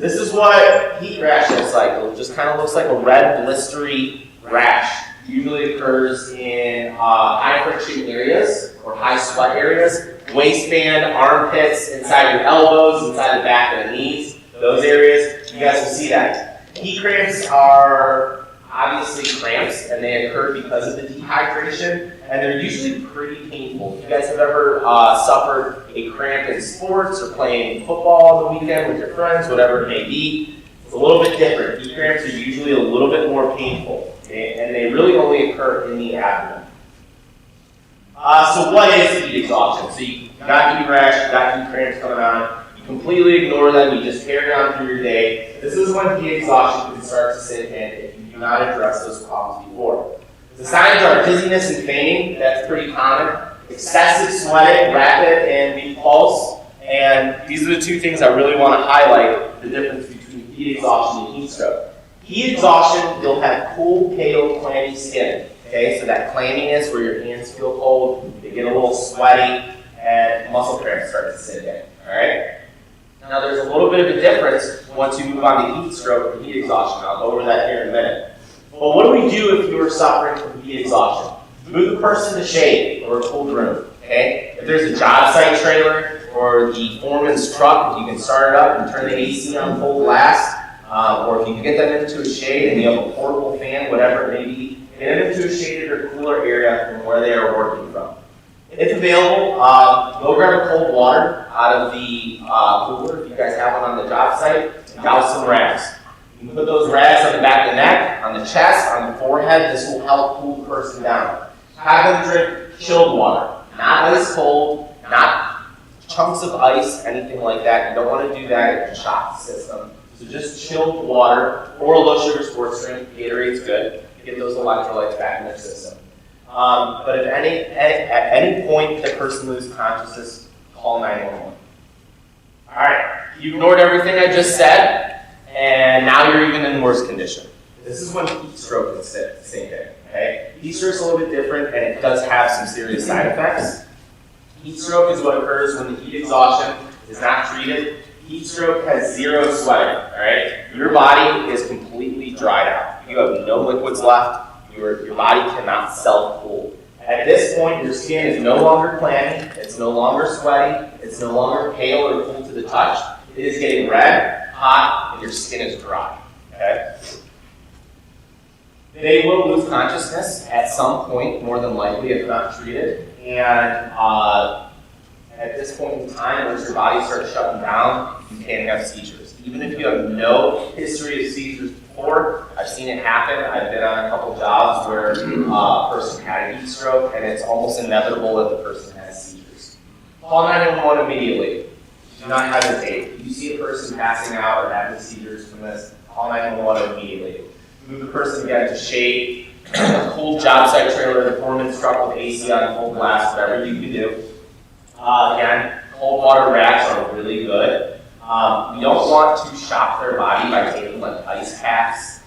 This is what heat rash looks like. It just kind of looks like a red blistery rash. Usually occurs in high friction areas or high sweat areas, waistband, armpits, inside your elbows, inside the back of the knees, those areas, you guys will see that. Heat cramps are obviously cramps, and they occur because of the dehydration, and they're usually pretty painful. If you guys have ever suffered a cramp in sports or playing football on the weekend with your friends, whatever it may be, it's a little bit different. Heat cramps are usually a little bit more painful, and they really only occur in the abdomen. So what is heat exhaustion? So you got heat rash, you got heat cramps coming on, you completely ignore them, you just carry on through your day. This is when heat exhaustion can start to sit in if you do not address those problems before. The signs are dizziness and fainting, that's pretty common. Excessive sweating, rapid and weak pulse. And these are the two things I really want to highlight, the difference between heat exhaustion and heat stroke. Heat exhaustion, you'll have cool, pale, clammy skin. Okay, so that clamminess where your hands feel cold, they get a little sweaty, and muscle cramps start to sit in. Alright? Now there's a little bit of a difference once you move on to heat stroke and heat exhaustion. I'll go over that here in a minute. But what do we do if you are suffering from heat exhaustion? Move the person to shade or a cold room. Okay? If there's a job site trailer or the foreman's truck, if you can start it up and turn the AC on full blast, or if you can get them into a shade and you have a portable fan, whatever it may be, get them into a shaded or cooler area from where they are working from. If available, go grab a cold water out of the cooler if you guys have one on the job site, and douse some rags. You can put those rags on the back of the neck, on the chest, on the forehead. This will help cool the person down. Have them drink chilled water, not ice cold, not chunks of ice, anything like that. You don't want to do that, it can shock the system. So just chilled water or a low sugar sports drink. Gatorade's good. Get those electrolytes back in their system. But if at any point the person loses consciousness, call 911. All right, you ignored everything I just said, and now you're even in worse condition. This is when heat stroke is the same thing. Okay, heat stroke is a little bit different, and it does have some serious side effects. Heat stroke is what occurs when the heat exhaustion is not treated. Heat stroke has zero sweating. All right, your body is completely dried out. You have no liquids left. Your body cannot self-cool. At this point, your skin is no longer clammy, it's no longer sweaty, it's no longer pale or cool to the touch. It is getting red, hot, and your skin is dry. Okay? They will lose consciousness at some point, more than likely, if not treated. And at this point in time, once your body starts shutting down, you can have seizures. Even if you have no history of seizures before, I've seen it happen. I've been on a couple jobs where a person had a heat stroke, and it's almost inevitable that the person has seizures. Call 911 immediately. Do not hesitate. If you see a person passing out or having seizures from this, call 911 immediately. Move the person again to shade, a cool job site trailer, the foreman's truck with AC on full blast, whatever you can do. Again, cold water racks are really good. We don't want to shock their body by taking like ice packs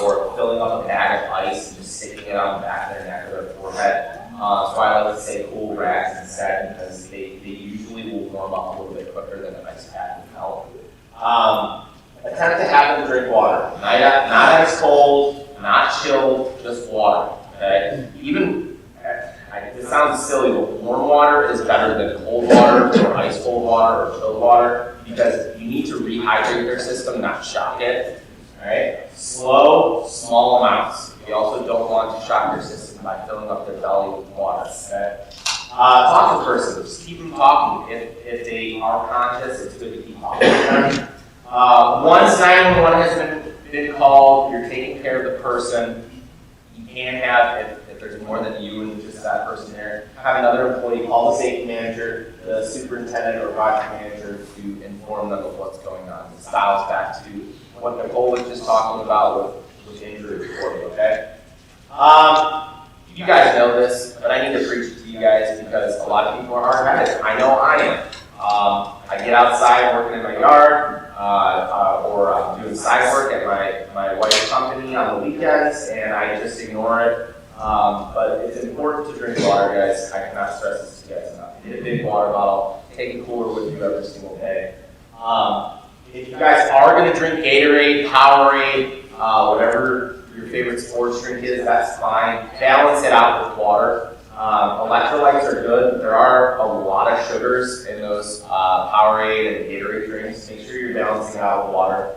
or filling up a bag of ice and just sticking it on the back of their neck or their forehead. So I like to say cool racks instead because they usually will warm up a little bit quicker than an ice pack would help. Attempt to have them drink water. Not ice cold, not chilled, just water. Okay? Even it sounds silly, but warm water is better than cold water or ice cold water or chilled water because you need to rehydrate their system, not shock it. All right? Slow, small amounts. You also don't want to shock their system by filling up their belly with water. Okay? Talk to the person. Just keep them talking. If they are conscious, it's good to keep talking to them. Once 911 has been called, you're taking care of the person. You can have, if there's more than you and just that person there, have another employee call the safety manager, the superintendent or project manager to inform them of what's going on. This dials back to what Nicole was just talking about with injury reporting, okay? You guys know this, but I need to preach it to you guys because a lot of people are hard-headed. I know I am. I get outside working in my yard, or I'm doing side work at my wife's company on the weekends, and I just ignore it. But it's important to drink water, guys. I cannot stress this to you guys enough. Get a big water bottle, take a cooler with you every single day. If you guys are going to drink Gatorade, Powerade, whatever your favorite sports drink is, that's fine. Balance it out with water. Electrolytes are good. There are a lot of sugars in those Powerade and Gatorade drinks. Make sure you're balancing it out with water.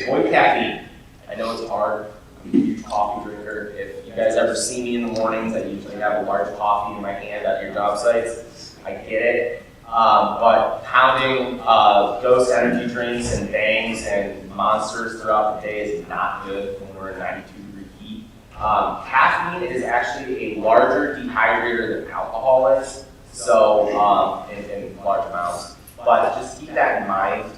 Avoid caffeine. I know it's hard. I'm a huge coffee drinker. If you guys ever see me in the mornings, I usually have a large coffee in my hand at your job sites. I get it. But pounding Ghost energy drinks and Bangs and Monsters throughout the day is not good when we're in 92-degree heat. Caffeine is actually a larger dehydrator than alcohol is, so in large amounts. But just keep that in mind.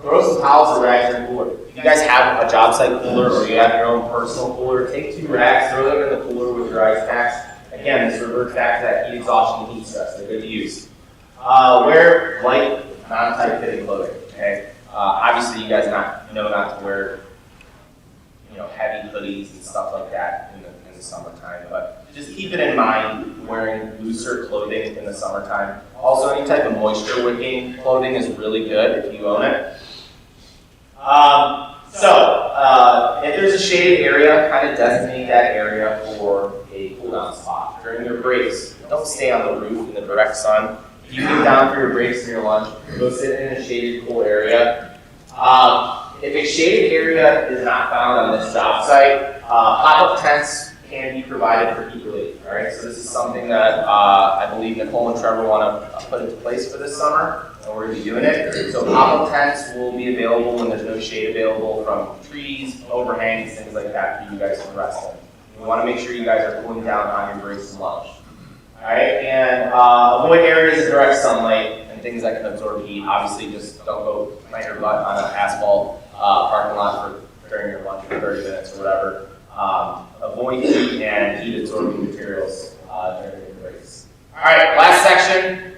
Throw some towels or rags in the cooler. If you guys have a job site cooler or you have your own personal cooler, take 2 rags, throw them in the cooler with your ice packs. Again, this reverts back to that heat exhaustion and heat stress. They're good to use. Wear light, non-tight fitting clothing. Okay. Obviously, you guys know not to wear, heavy hoodies and stuff like that in the summertime. But just keep it in mind wearing looser clothing in the summertime. Also, any type of moisture wicking clothing is really good if you own it. If there's a shaded area, kind of designate that area for a cool down spot. During your breaks, don't stay on the roof in the direct sun. If you get down for your breaks and your lunch, go sit in a shaded, cool area. If a shaded area is not found on this job site, pop-up tents can be provided for heat relief. All right, so this is something that I believe Nicole and Trevor want to put into place for this summer, and we're going to be doing it. So pop-up tents will be available when there's no shade available from trees, overhangs, things like that for you guys to rest in. We want to make sure you guys are cooling down on your breaks and lunch. All right, and avoid areas of direct sunlight and things that can absorb heat. Obviously, just don't go plant your butt on an asphalt parking lot during your lunch for 30 minutes or whatever. Avoid heat and heat absorbing materials during your breaks. All right, last section,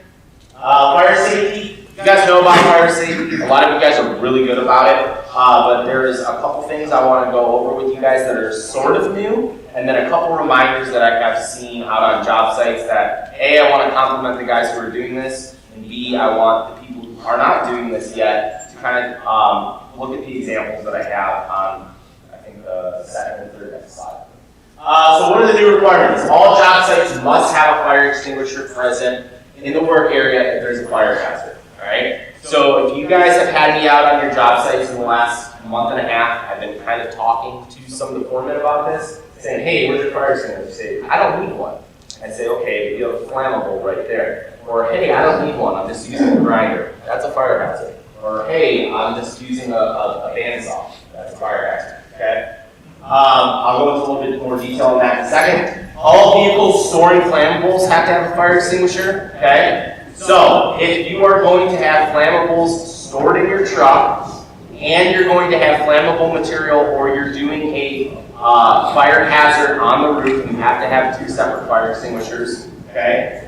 fire safety. You guys know about fire safety. A lot of you guys are really good about it, but there's a couple things I want to go over with you guys that are sort of new, and then a couple reminders that I have seen out on job sites that A, I want to compliment the guys who are doing this, and B, I want the people who are not doing this yet to kind of look at the examples that I have on, I think, the second and third next slide. So what are the new requirements? All job sites must have a fire extinguisher present in the work area if there's a fire hazard. All right. So if you guys have had me out on your job sites in the last month and a half, I've been kind of talking to some of the foremen about this, saying, "Hey, where's your fire extinguisher?" Say, "I don't need one." I say, "Okay, but you have a flammable right there." Or, "Hey, I don't need one. I'm just using a grinder. That's a fire hazard." Or, "Hey, I'm just using a bandsaw. That's a fire hazard." Okay. I'll go into a little bit more detail on that in a second. All vehicles storing flammables have to have a fire extinguisher. Okay. So, if you are going to have flammables stored in your truck, and you're going to have flammable material, or you're doing a fire hazard on the roof, you have to have 2 separate fire extinguishers. Okay.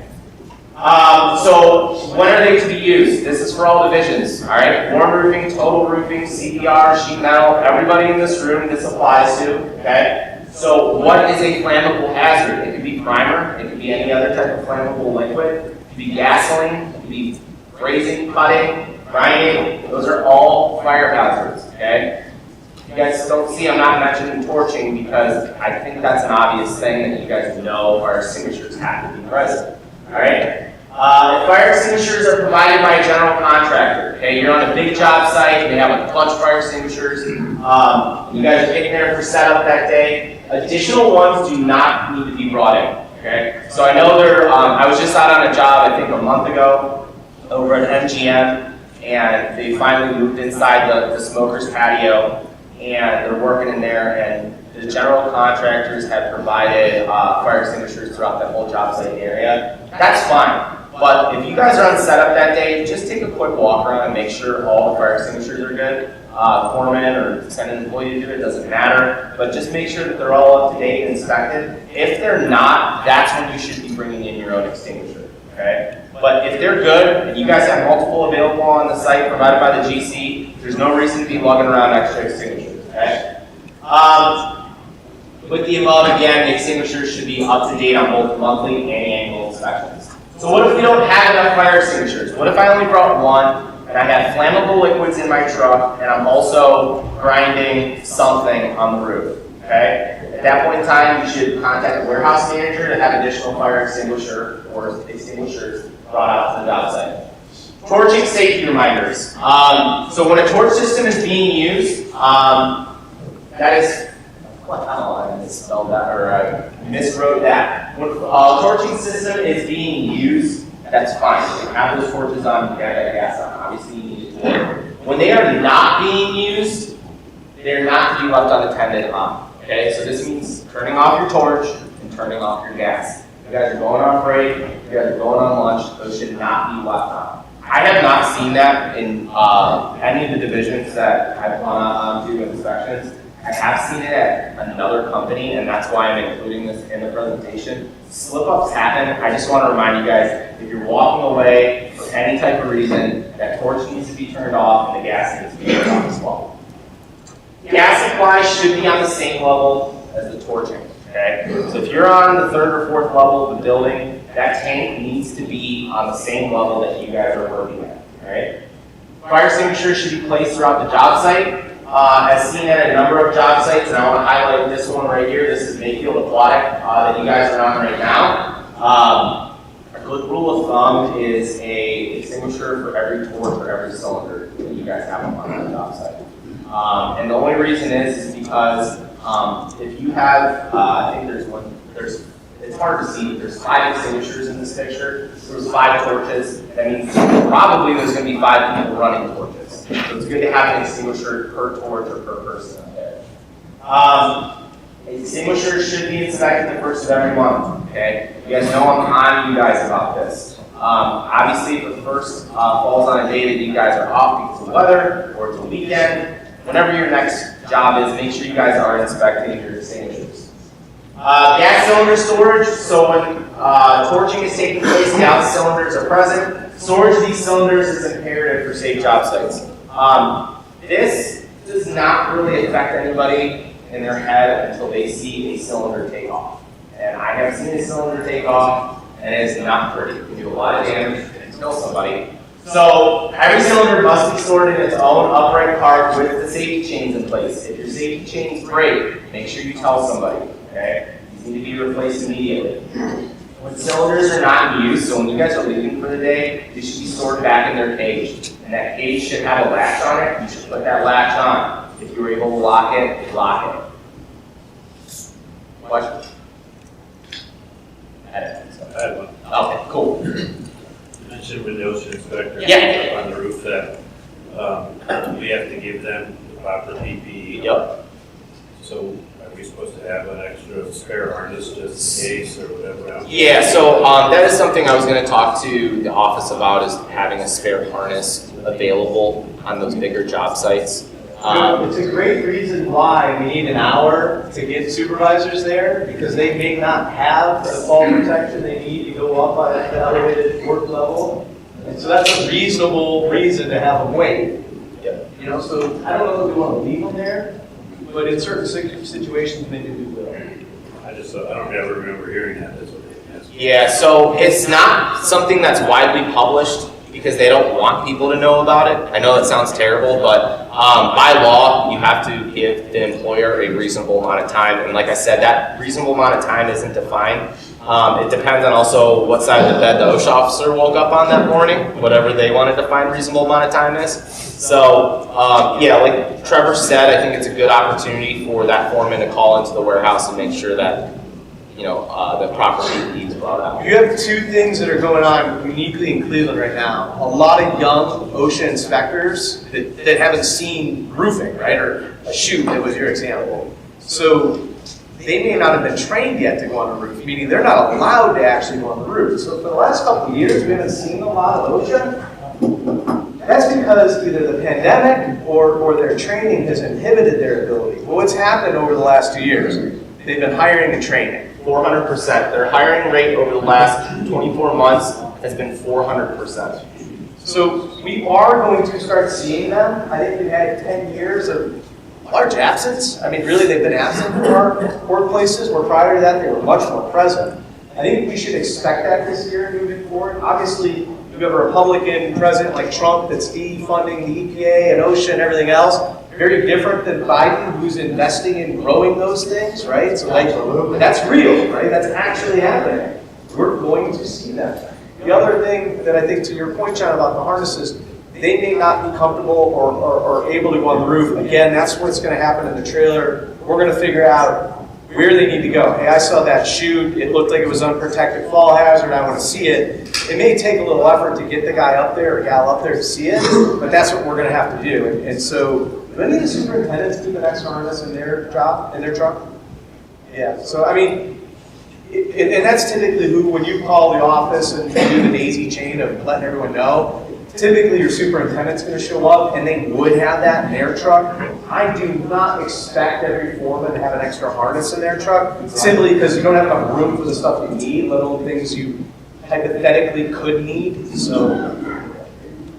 So, when are they to be used? This is for all divisions. All right. Warm roofing, total roofing, CPR, sheet metal. Everybody in this room, this applies to. Okay. So, what is a flammable hazard? It could be primer. It could be any other type of flammable liquid. It could be gasoline. It could be brazing, cutting, grinding. Those are all fire hazards. Okay. You guys don't see I'm not mentioning torching because I think that's an obvious thing that you guys know fire extinguishers have to be present. All right. Fire extinguishers are provided by a general contractor. Okay, you're on a big job site. They have a bunch of fire extinguishers. You guys are getting there for setup that day. Additional ones do not need to be brought in. Okay, so I know they're. I was just out on a job I think a month ago over at MGM, and they finally moved inside the smokers patio, and they're working in there. And the general contractors have provided fire extinguishers throughout that whole job site area. That's fine. But if you guys are on setup that day, just take a quick walk around and make sure all the fire extinguishers are good. Foreman or send an employee to do it, doesn't matter. But just make sure that they're all up to date and inspected. If they're not, that's when you should be bringing in your own extinguisher. Okay? But if they're good, and you guys have multiple available on the site provided by the GC, there's no reason to be lugging around extra extinguishers. Okay? With the above, again, the extinguishers should be up to date on both monthly and annual inspections. So what if we don't have enough fire extinguishers? What if I only brought one, and I have flammable liquids in my truck, and I'm also grinding something on the roof? Okay? At that point in time, you should contact the warehouse manager to have additional fire extinguisher or extinguishers brought out to the job site. Torching safety reminders. So when a torch system is being used, that is. I misspelled that, or I miswrote that. When a torching system is being used, that's fine. You have those torches on, you got that gas on. Obviously, you need to work. When they are not being used, they're not to be left unattended on. Okay, so this means turning off your torch and turning off your gas. You guys are going on break, you guys are going on lunch, those should not be left on. I have not seen that in any of the divisions that I've gone on to inspections. I have seen it at another company, and that's why I'm including this in the presentation. Slip-ups happen. I just want to remind you guys, if you're walking away for any type of reason, that torch needs to be turned off and the gas needs to be turned off as well. Gas supply should be on the same level as the torching, okay? So if you're on the 3rd or 4th level of the building, that tank needs to be on the same level that you guys are working at, all right? Fire extinguishers should be placed throughout the job site. As seen at a number of job sites, and I want to highlight this one right here. This is Mayfield Aquatic that you guys are on right now. A good rule of thumb is a extinguisher for every torch for every cylinder that you guys have on that job site. And the only reason is because if you have, I think it's hard to see, but there's 5 extinguishers in this picture. There's 5 torches. That means probably there's going to be 5 people running torches. So it's good to have an extinguisher per torch or per person up there. Extinguishers should be inspected the 1st of every month, okay? You guys know I'm on you guys about this. Obviously, if the first falls on a day that you guys are off because of the weather or it's a weekend, whenever your next job is, make sure you guys are inspecting your extinguishers. Gas cylinder storage, so when torching is taking place, gas cylinders are present. Storage of these cylinders is imperative for safe job sites. This does not really affect anybody in their head until they see a cylinder take off. And I have seen a cylinder take off, and it is not pretty. It can do a lot of damage and kill somebody. So every cylinder must be stored in its own upright cart with the safety chains in place. If your safety chains break, make sure you tell somebody, okay? These need to be replaced immediately. When cylinders are not in use, so when you guys are leaving for the day, they should be stored back in their cage. And that cage should have a latch on it. You should put that latch on. If you were able to lock it, lock it. Question? I had one. Okay, cool. You mentioned with the ocean inspector Yeah. on the roof that we have to give them the proper PPE. Yep. So are we supposed to have an extra spare harness just in case or whatever else? Yeah, so that is something I was going to talk to the office about, is having a spare harness available on those bigger job sites. It's a great reason why we need an hour to get supervisors there, because they may not have the fall protection they need to go up on the elevated work level. And so that's a reasonable reason to have them wait. Yep. You know, so I don't know if we want to leave them there, but in certain situations, maybe we will. I don't ever remember hearing that. That's what they asked. Yeah, so it's not something that's widely published because they don't want people to know about it. I know that sounds terrible, but by law, you have to give the employer a reasonable amount of time. And like I said, that reasonable amount of time isn't defined. It depends on also what side of the bed the OSHA officer woke up on that morning, whatever they want to define reasonable amount of time is. So, yeah, like Trevor said, I think it's a good opportunity for that foreman to call into the warehouse and make sure that, you know, the proper PPE is brought out. You have 2 things that are going on uniquely in Cleveland right now. A lot of young OSHA inspectors that haven't seen roofing, right, or a chute, that was your example. So they may not have been trained yet to go on the roof, meaning they're not allowed to actually go on the roof. So for the last couple of years, we haven't seen a lot of OSHA. That's because either the pandemic or their training has inhibited their ability. Well, what's happened over the last 2 years? They've been hiring and training. 400%. Their hiring rate over the last 24 months has been 400%. So we are going to start seeing them. I think we've had 10 years of large absence. I mean, really, they've been absent from our workplaces, where prior to that, they were much more present. I think we should expect that this year moving forward. Obviously, we have a Republican president like Trump that's defunding the EPA and OSHA and everything else. Very different than Biden, who's investing in growing those things, right? So like, that's real, right? That's actually happening. We're going to see that. The other thing that I think, to your point, John, about the harnesses, they may not be comfortable or able to go on the roof. Again, that's what's going to happen in the trailer. We're going to figure out where they need to go. Hey, I saw that chute. It looked like it was unprotected fall hazard. I want to see it. It may take a little effort to get the guy up there or gal up there to see it, but that's what we're going to have to do. And so, do any of the superintendents keep an extra harness in their truck? Yeah, so I mean, and that's typically who, when you call the office and do the daisy chain of letting everyone know, typically your superintendent's gonna show up and they would have that in their truck. I do not expect every foreman to have an extra harness in their truck, simply because you don't have enough room for the stuff you need, let alone things you hypothetically could need, so.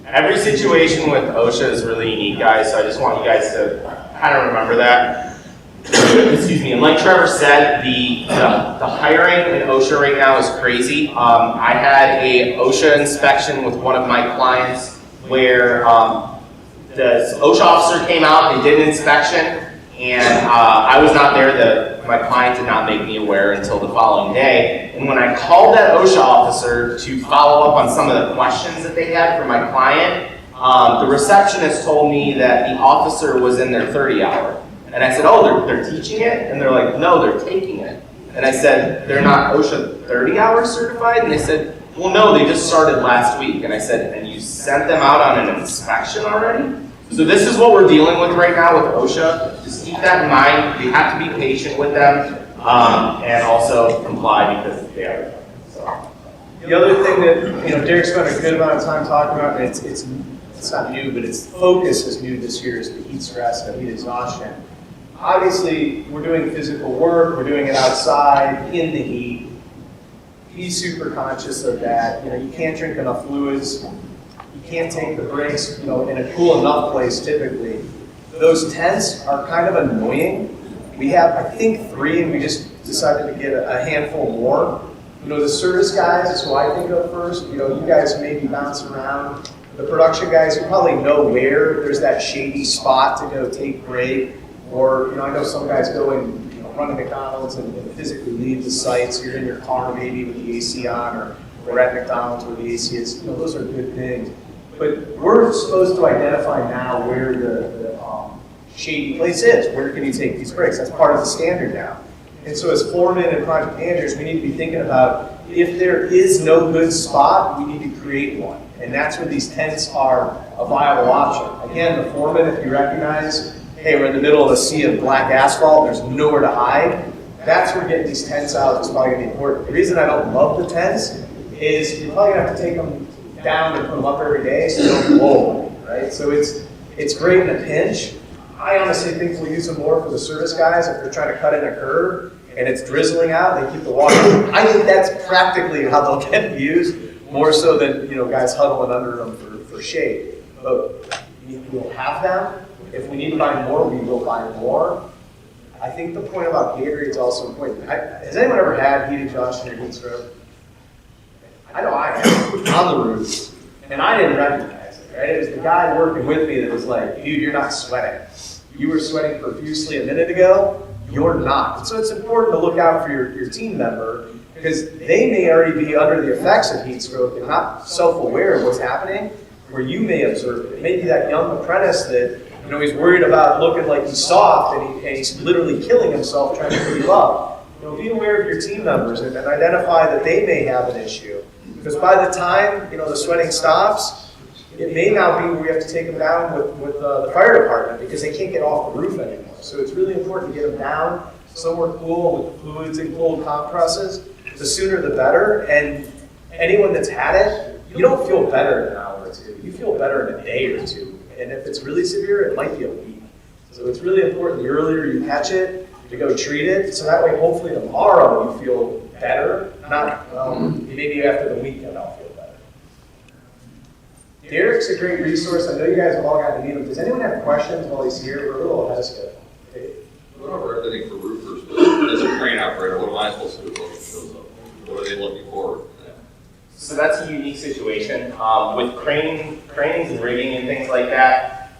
Every situation with OSHA is really unique, guys, so I just want you guys to kind of remember that. Excuse me, and like Trevor said, the hiring in OSHA right now is crazy. I had a OSHA inspection with one of my clients where the OSHA officer came out, they did an inspection, and I was not there. My client did not make me aware until the following day. And when I called that OSHA officer to follow up on some of the questions that they had for my client, the receptionist told me that the officer was in their 30-hour. And I said, oh, they're teaching it? And they're like, no, they're taking it. And I said, they're not OSHA 30-hour certified? And they said, well, no, they just started last week. And I said, and you sent them out on an inspection already? So this is what we're dealing with right now with OSHA. Just keep that in mind. You have to be patient with them and also comply because they are. So. The other thing that, Derek spent a good amount of time talking about, and it's not new, but its focus is new this year, is the heat stress and heat exhaustion. Obviously, we're doing physical work, we're doing it outside, in the heat. Be super conscious of that. You can't drink enough fluids. You can't take the breaks, in a cool enough place typically. Those tents are kind of annoying. We have, I think, 3, and we just decided to get a handful more. The service guys is who I think of first. You guys maybe bounce around. The production guys, you probably know where there's that shady spot to go take break. Or, I know some guys go and run to McDonald's and physically leave the sites. You're in your car maybe with the AC on, or we're at McDonald's where the AC is. Those are good things. But we're supposed to identify now where the shady place is. Where can you take these breaks? That's part of the standard now. And so as foremen and project managers, we need to be thinking about, if there is no good spot, we need to create one. And that's where these tents are a viable option. Again, the foreman, if you recognize, hey, we're in the middle of a sea of black asphalt, there's nowhere to hide, that's where getting these tents out is probably going to be important. The reason I don't love the tents is you're probably going to have to take them down and put them up every day so they don't blow, right? So it's great in a pinch. I honestly think we'll use them more for the service guys if they're trying to cut in a curve and it's drizzling out, they keep the water. I think that's practically how they'll get used, more so than guys huddling under them for shade. But we'll have them. If we need to buy more, we will buy more. I think the point about Gatorade is also important. Has anyone ever had heat exhaustion or heat stroke? I know I have, on the roof, and I didn't recognize it, right? It was the guy working with me that was like, dude, you're not sweating. You were sweating profusely a minute ago, you're not. So it's important to look out for your team member, because they may already be under the effects of heat stroke and not self-aware of what's happening, where you may observe it. It may be that young apprentice that he's worried about looking like he's soft and he's literally killing himself trying to free you up. Be aware of your team members and identify that they may have an issue. Because by the time the sweating stops, it may now be where we have to take them down with the fire department because they can't get off the roof anymore. So it's really important to get them down somewhere cool with fluids and cold compresses. The sooner the better. And anyone that's had it, you don't feel better in an hour or two. You feel better in a day or two. And if it's really severe, it might be a week. So it's really important the earlier you catch it, to go treat it, so that way hopefully tomorrow you feel better, not maybe after the weekend I'll feel better. Derek's a great resource. I know you guys have all got to meet him. Does anyone have questions while he's here? We're a little ahead of schedule. What about everything for roofers? But as a crane operator, what am I supposed to do when it shows up? What are they looking for? So that's a unique situation. With cranes and rigging and things like that,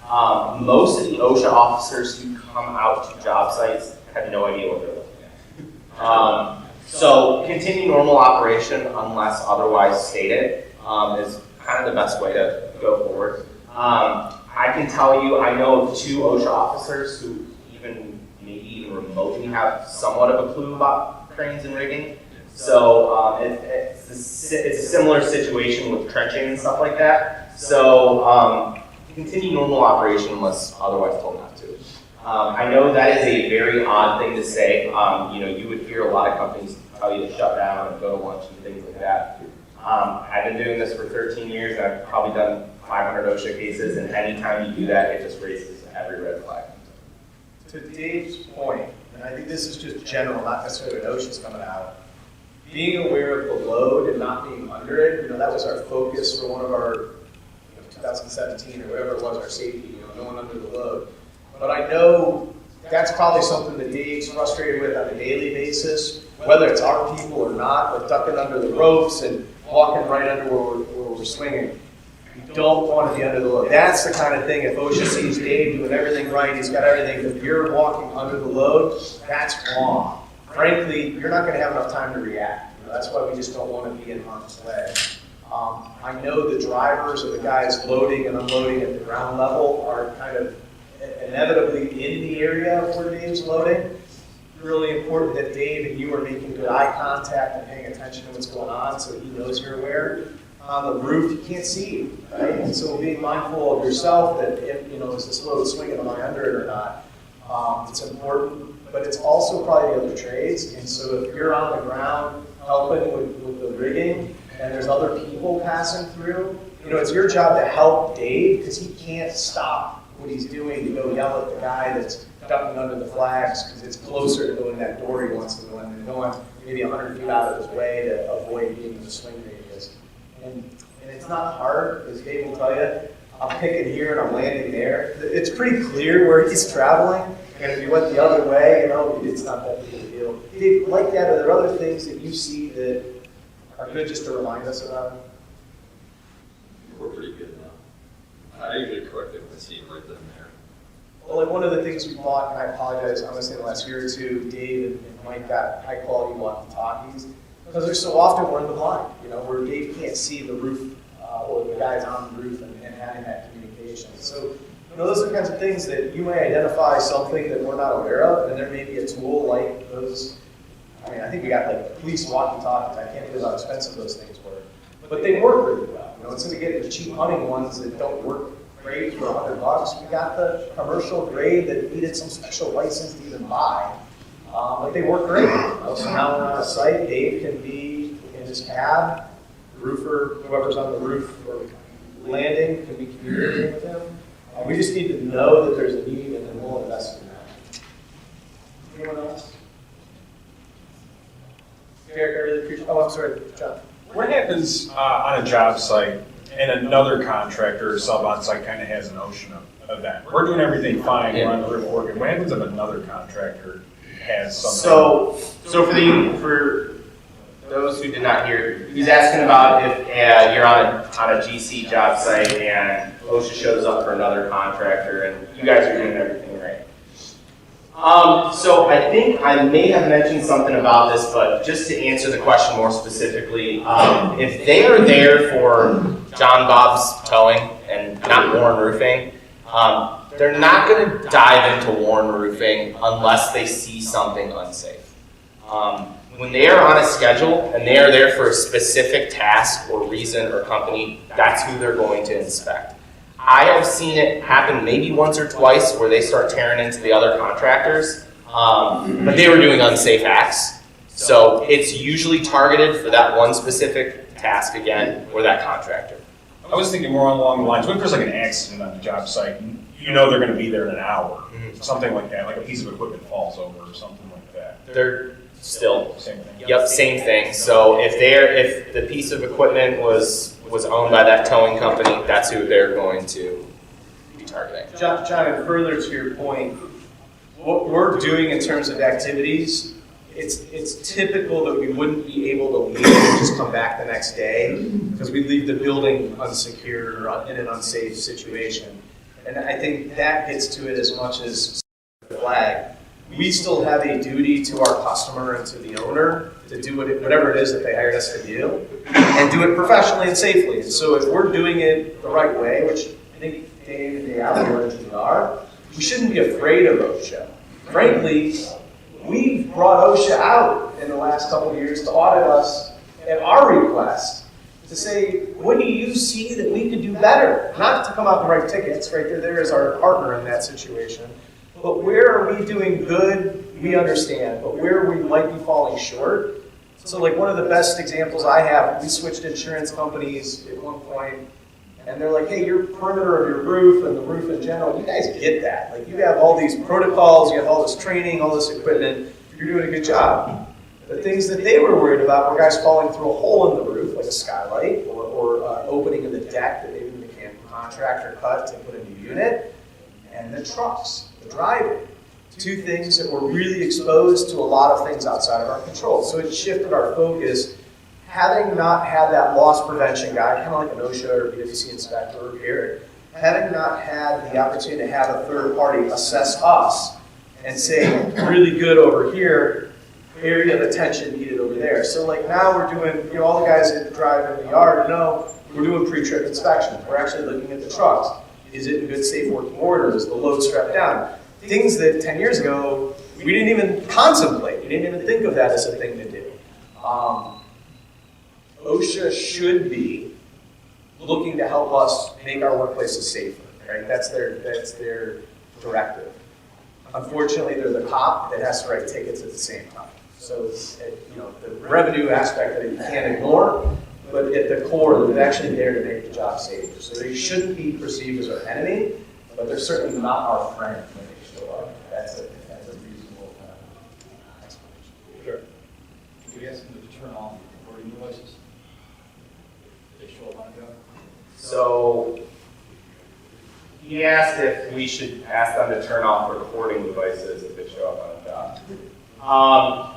most of the OSHA officers who come out to job sites have no idea what they're looking at. So continue normal operation unless otherwise stated is kind of the best way to go forward. I can tell you, I know of 2 OSHA officers who maybe even remotely have somewhat of a clue about cranes and rigging. So it's a similar situation with trenching and stuff like that. So continue normal operation unless otherwise told not to. I know that is a very odd thing to say. You would hear a lot of companies tell you to shut down and go to lunch and things like that. I've been doing this for 13 years, and I've probably done 500 OSHA cases, and anytime you do that, it just raises every red flag. To Dave's point, and I think this is just general, not necessarily when OSHA's coming out, being aware of the load and not being under it, that was our focus for one of our 2017 or whatever it was, our safety, no one under the load. But I know that's probably something that Dave's frustrated with on a daily basis, whether it's our people or not, but ducking under the ropes and walking right under where we're swinging. You don't want to be under the load. That's the kind of thing, if OSHA sees Dave doing everything right, he's got everything, if you're walking under the load, that's wrong. Frankly, you're not going to have enough time to react. That's why we just don't want to be in harm's way. I know the drivers or the guys loading and unloading at the ground level are kind of inevitably in the area where Dave's loading. Really important that Dave and you are making good eye contact and paying attention to what's going on so he knows you're aware. On the roof, you can't see you, right? And so being mindful of yourself that if, is this load swinging, am I under it or not? It's important, but it's also probably the other trades. And so if you're on the ground helping with the rigging and there's other people passing through, it's your job to help Dave because he can't stop what he's doing to go yell at the guy that's ducking under the flags because it's closer to going that door he wants to go in and going maybe 100 feet out of his way to avoid being in the swing radius. And it's not hard, as Dave will tell you. I'm picking here and I'm landing there. It's pretty clear where he's traveling, and if you went the other way, it's not that big of a deal. Dave, like that, are there other things that you see that are good just to remind us about? We're pretty good now. I usually correct it when I see him right then and there. Well, like one of the things we bought, and I apologize, I'm going to say the last year or two, Dave and Mike got high-quality walkie-talkies, because there's so often we're in the blind, where Dave can't see the roof or the guys on the roof and having that communication. So, those are the kinds of things that you may identify something that we're not aware of, and there may be a tool like those. I think we got like police walkie-talkies. I can't believe how expensive those things were, but they work really well. Instead of getting the cheap hunting ones that don't work great for $100, we got the commercial grade that needed some special license to even buy. But they work great. So now we're on a site, Dave can be in his cab, roofer, whoever's on the roof or landing can be communicating with him. We just need to know that there's a need and then we'll invest in that. Anyone else? Eric, I really appreciate. Oh, I'm sorry, John. What happens on a job site and another contractor or sub on site kind of has an OSHA event? We're doing everything fine, we're on the roof working. What happens if another contractor has something? So for those who did not hear, he's asking about if you're on a GC job site and OSHA shows up for another contractor and you guys are doing everything right. So I think I may have mentioned something about this, but just to answer the question more specifically, if they are there for John Bob's Towing and not Warren Roofing, they're not going to dive into Warren Roofing unless they see something unsafe. When they are on a schedule and they are there for a specific task or reason or company, that's who they're going to inspect. I have seen it happen maybe once or twice where they start tearing into the other contractors, but they were doing unsafe acts. So it's usually targeted for that one specific task again, or that contractor. I was thinking more along the lines, what if there's like an accident on the job site and they're going to be there in an hour, something like that, like a piece of equipment falls over or something like that. They're still, Same thing. yep, same thing. So if the piece of equipment was owned by that towing company, that's who they're going to be targeting. John, and further to your point, what we're doing in terms of activities, it's typical that we wouldn't be able to leave and just come back the next day because we leave the building unsecured or in an unsafe situation. And I think that gets to it as much as the flag. We still have a duty to our customer and to the owner to do whatever it is that they hired us to do, and do it professionally and safely. And so if we're doing it the right way, which I think day in and day out we are, we shouldn't be afraid of OSHA. Frankly, we've brought OSHA out in the last couple of years to audit us at our request to say, what do you see that we could do better? Not to come out and write tickets, right? They're there as our partner in that situation. But where are we doing good, we understand, but where we might be falling short. So like one of the best examples I have, we switched insurance companies at one point, and they're like, hey, your perimeter of your roof and the roof in general, you guys get that. Like you have all these protocols, you have all this training, all this equipment, you're doing a good job. The things that they were worried about were guys falling through a hole in the roof, like a skylight, or opening of the deck that maybe the contractor cut to put a new unit, and the trucks, the driving. Two things that were really exposed to a lot of things outside of our control. So it shifted our focus. Having not had that loss prevention guy, kind of like an OSHA or BWC inspector or repair, having not had the opportunity to have a third party assess us and say, really good over here, area of attention needed over there. So like now we're doing, all the guys that drive in the yard know we're doing pre-trip inspections. We're actually looking at the trucks. Is it in good, safe working order? Is the load strapped down? Things that 10 years ago, we didn't even contemplate. We didn't even think of that as a thing to do. OSHA should be looking to help us make our workplaces safer, right? That's their directive. Unfortunately, they're the cop that has to write tickets at the same time. So, the revenue aspect that you can't ignore, but at the core, they're actually there to make the job safer. So they shouldn't be perceived as our enemy, but they're certainly not our friend when they show up. That's a reasonable explanation. Sure. Did we ask them to turn off recording devices? Did they show up on a job? So he asked if we should ask them to turn off recording devices if they show up on a job.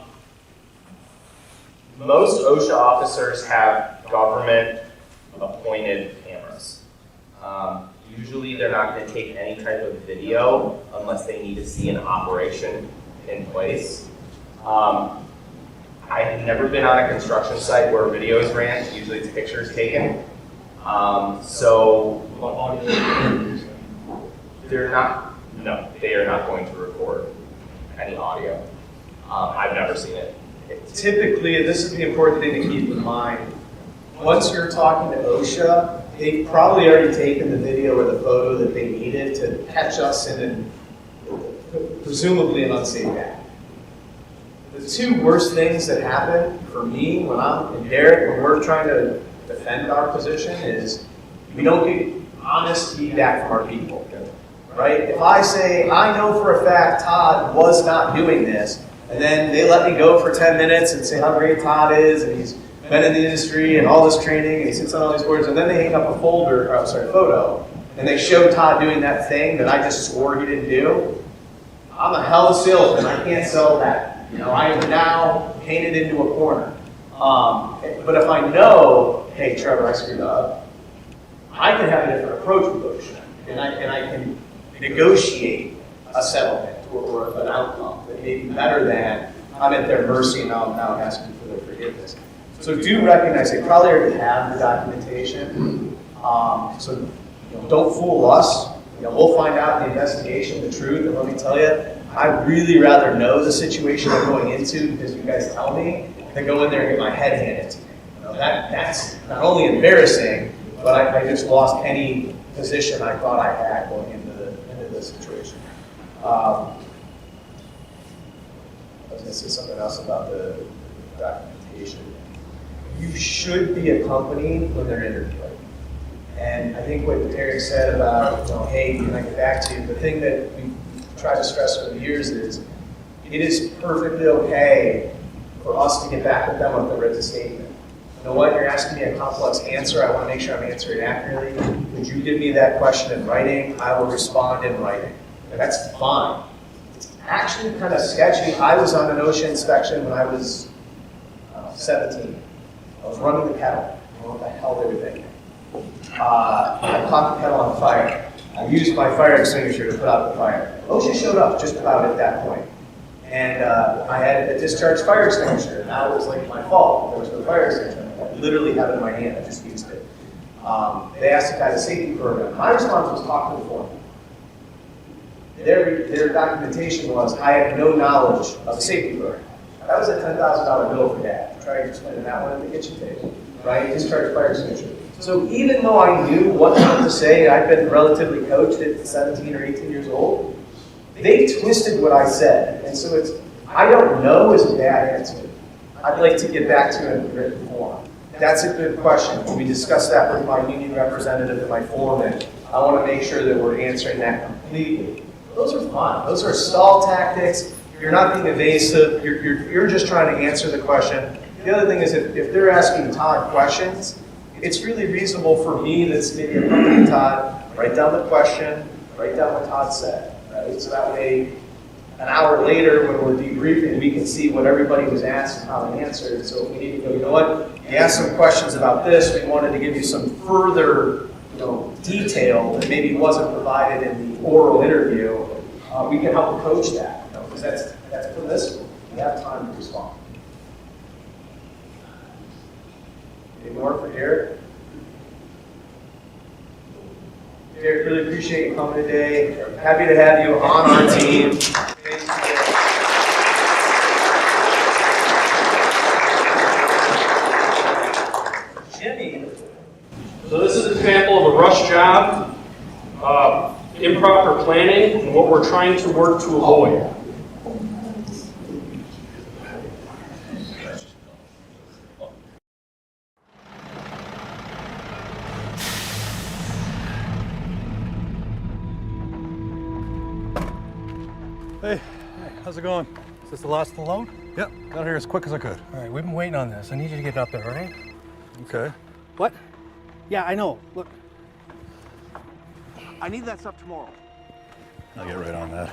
Most OSHA officers have government-appointed cameras. Usually they're not going to take any type of video unless they need to see an operation in place. I have never been on a construction site where video is ran. Usually it's pictures taken. So they're not, no, they are not going to record any audio. I've never seen it. Typically, this is the important thing to keep in mind. Once you're talking to OSHA, they've probably already taken the video or the photo that they needed to catch us in presumably an unsafe act. The two worst things that happen for me when I'm in Derek, when we're trying to defend our position, is we don't get honest feedback from our people. Right? If I say, I know for a fact Todd was not doing this, and then they let me go for 10 minutes and say how great Todd is, and he's been in the industry and all this training, and he sits on all these boards, and then they hang up a photo, and they show Todd doing that thing that I just swore he didn't do, I'm a hell of a salesman. I can't sell that. I am now painted into a corner. But if I know, hey, Trevor, I screwed up, I can have a different approach with OSHA, and I can negotiate a settlement or an outcome that may be better than I'm at their mercy and now I'm asking for their forgiveness. So do recognize they probably already have the documentation. So don't fool us. We'll find out in the investigation the truth. And let me tell you, I'd really rather know the situation I'm going into because you guys tell me than go in there and get my head handed to me. That's not only embarrassing, but I just lost any position I thought I had going into the situation. I was going to say something else about the documentation. You should be accompanied when they're interviewing. And I think what Terry said about, hey, can I get back to you? The thing that we tried to stress over the years is it is perfectly okay for us to get back with them with a written statement. You know what? You're asking me a complex answer. I want to make sure I'm answering accurately. Would you give me that question in writing? I will respond in writing. And that's fine. It's actually kind of sketchy. I was on an OSHA inspection when I was 17. I was running the kettle. I don't know what the hell they were thinking. I caught the kettle on fire. I used my fire extinguisher to put out the fire. OSHA showed up just about at that point. And I had a discharged fire extinguisher. And that was like my fault. There was no fire extinguisher. I literally had it in my hand. I just used it. They asked the guy the safety program. My response was talk to the foreman. Their documentation was, I have no knowledge of the safety program. That was a $10,000 bill for Dad. Try explaining that one at the kitchen table, right? Discharged fire extinguisher. So even though I knew what not to say, I've been relatively coached at 17 or 18 years old, they twisted what I said, and so it's, I don't know is a bad answer. I'd like to get back to it in written form. That's a good question. We discussed that with my union representative and my foreman. I want to make sure that we're answering that completely. Those are fun. Those are stall tactics. You're not being evasive. You're just trying to answer the question. The other thing is if they're asking Todd questions, it's really reasonable for me that's maybe accompanying Todd, write down the question, write down what Todd said, right? So that way, an hour later when we're debriefing, we can see what everybody was asked and how they answered. So if we need to go, you know what, you asked some questions about this, we wanted to give you some further detail that maybe wasn't provided in the oral interview, we can help coach that, because that's permissible. We have time to respond. Any more for Derek? Derek, really appreciate you coming today. Happy to have you on our team. Thanks, Jimmy. So this is an example of a rush job, improper planning, and what we're trying to work to avoid. Hey, how's it going? Is this the last of the load? Yep, got here as quick as I could. All right, we've been waiting on this. I need you to get up there, all right? Okay. What? Yeah, I know. Look. I need that stuff tomorrow. I'll get right on that.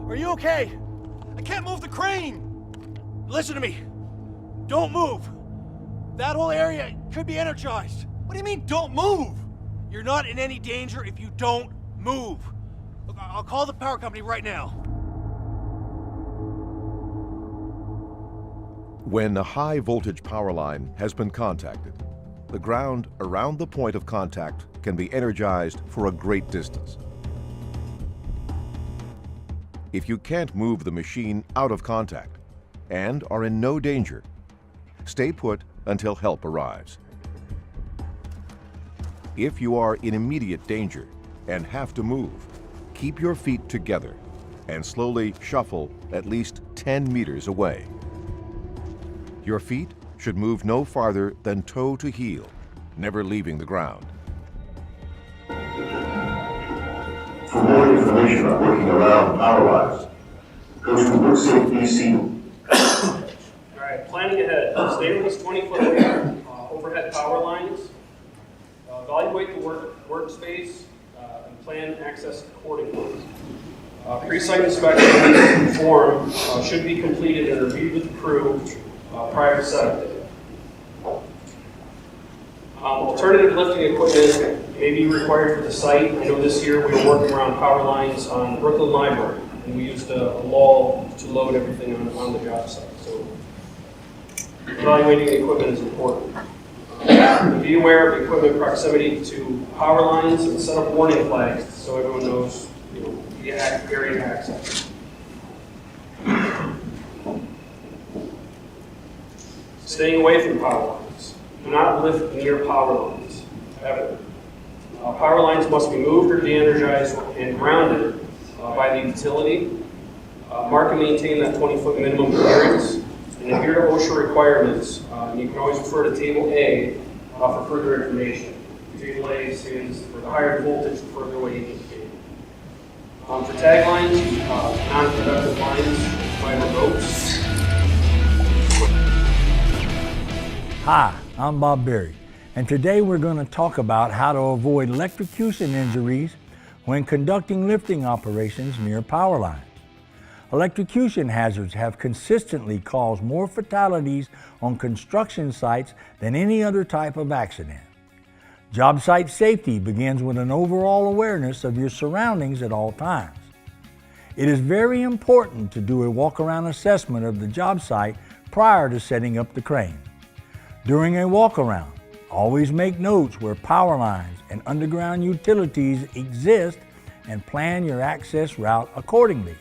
Are you okay? I can't move the crane. Listen to me. Don't move. That whole area could be energized. What do you mean, don't move? You're not in any danger if you don't move. Look, I'll call the power company right now. When a high voltage power line has been contacted, the ground around the point of contact can be energized for a great distance. If you can't move the machine out of contact and are in no danger, stay put until help arrives. If you are in immediate danger and have to move, keep your feet together and slowly shuffle at least 10 meters away. Your feet should move no farther than toe to heel, never leaving the ground. For more information on working around power lines, go to WorkSafe BC. All right, planning ahead. Stay at least 20 foot away overhead power lines. Evaluate the workspace and plan access accordingly. Pre-site inspection form should be completed and reviewed with the crew prior to setup day. Alternative lifting equipment may be required for the site. I know this year we were working around power lines on Brooklyn Library, and we used a lull to load everything on the job site. So evaluating the equipment is important. Be aware of equipment proximity to power lines and set up warning flags so everyone knows, the area of access. Staying away from power lines. Do not lift near power lines, ever. Power lines must be moved or de-energized and grounded by the utility. Mark and maintain that 20-foot minimum clearance and adhere to OSHA requirements. You can always refer to Table A for further information. Table A stands for the higher voltage the further away you can be. For tag lines, non-productive lines, fiber ropes. Hi, I'm Bob Berry, and today we're going to talk about how to avoid electrocution injuries when conducting lifting operations near power lines. Electrocution hazards have consistently caused more fatalities on construction sites than any other type of accident. Job site safety begins with an overall awareness of your surroundings at all times. It is very important to do a walk-around assessment of the job site prior to setting up the crane. During a walk-around, always make notes where power lines and underground utilities exist and plan your access route accordingly.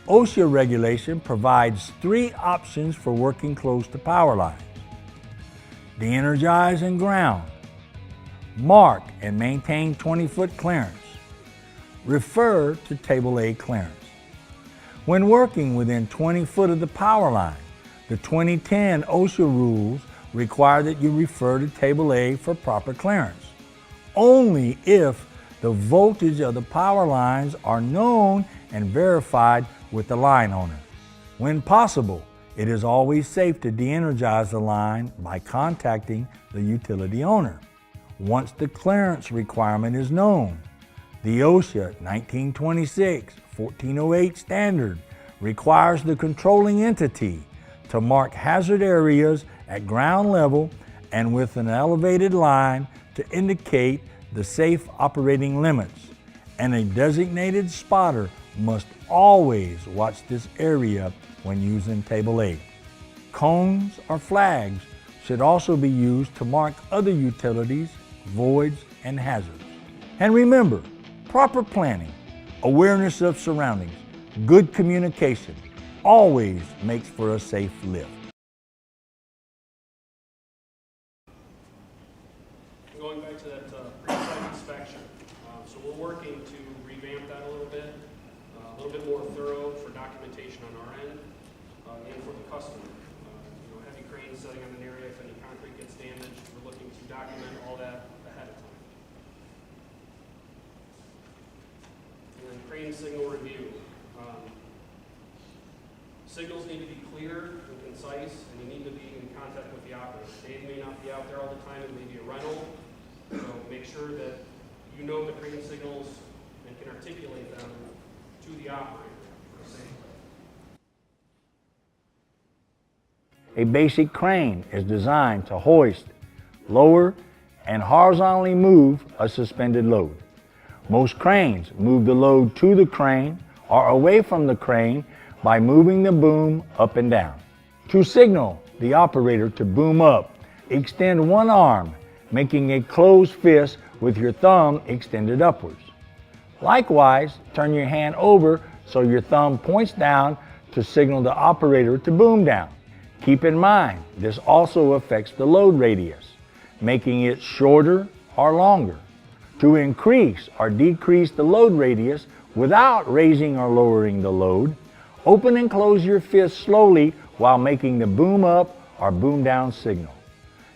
OSHA regulation provides 3 options for working close to power lines: de-energize and ground, mark and maintain 20-foot clearance, refer to Table A clearance. When working within 20 foot of the power line, the 2010 OSHA rules require that you refer to Table A for proper clearance, only if the voltage of the power lines are known and verified with the line owner. When possible, it is always safe to de-energize the line by contacting the utility owner. Once the clearance requirement is known, the OSHA 1926-1408 standard requires the controlling entity to mark hazard areas at ground level and with an elevated line to indicate the safe operating limits, and a designated spotter must always watch this area when using Table A. Cones or flags should also be used to mark other utilities, voids, and hazards. And remember, proper planning, awareness of surroundings, good communication always makes for a safe lift. Going back to that pre-site inspection, so we're working to revamp that a little bit more thorough for documentation on our end and for the customer. Heavy cranes setting on an area, if any concrete gets damaged, we're looking to document all that ahead of time. And then crane signal review. Signals need to be clear and concise, and you need to be in contact with the operator. Dave may not be out there all the time, it may be a rental, so make sure that you know the crane signals and can articulate them to the operator for a safe way. A basic crane is designed to hoist, lower, and horizontally move a suspended load. Most cranes move the load to the crane or away from the crane by moving the boom up and down. To signal the operator to boom up, extend one arm, making a closed fist with your thumb extended upwards. Likewise, turn your hand over so your thumb points down to signal the operator to boom down. Keep in mind, this also affects the load radius, making it shorter or longer. To increase or decrease the load radius without raising or lowering the load, open and close your fist slowly while making the boom up or boom down signal.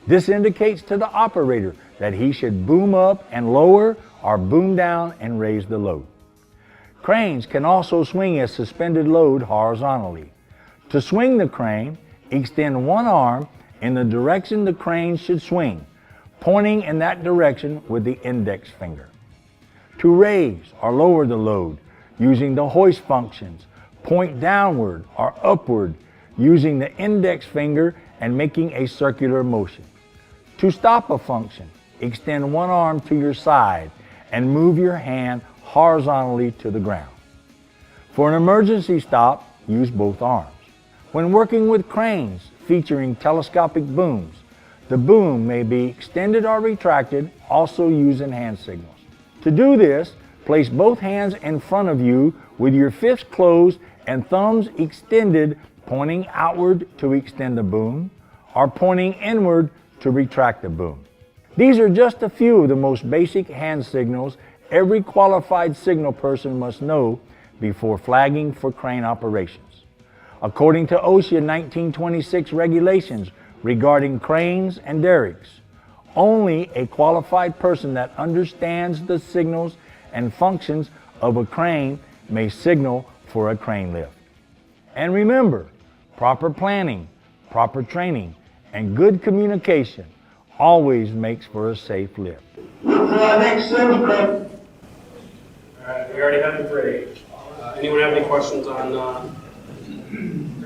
This indicates to the operator that he should boom up and lower or boom down and raise the load. Cranes can also swing a suspended load horizontally. To swing the crane, extend one arm in the direction the crane should swing, pointing in that direction with the index finger. To raise or lower the load, using the hoist functions, point downward or upward using the index finger and making a circular motion. To stop a function, extend one arm to your side and move your hand horizontally to the ground. For an emergency stop, use both arms. When working with cranes featuring telescopic booms, the boom may be extended or retracted, also using hand signals. To do this, place both hands in front of you with your fists closed and thumbs extended, pointing outward to extend the boom, or pointing inward to retract the boom. These are just a few of the most basic hand signals every qualified signal person must know before flagging for crane operations. According to OSHA 1926 regulations regarding cranes and derricks, only a qualified person that understands the signals and functions of a crane may signal for a crane lift. And remember, proper planning, proper training, and good communication always makes for a safe lift. Alright, we already have the parade. Anyone have any questions on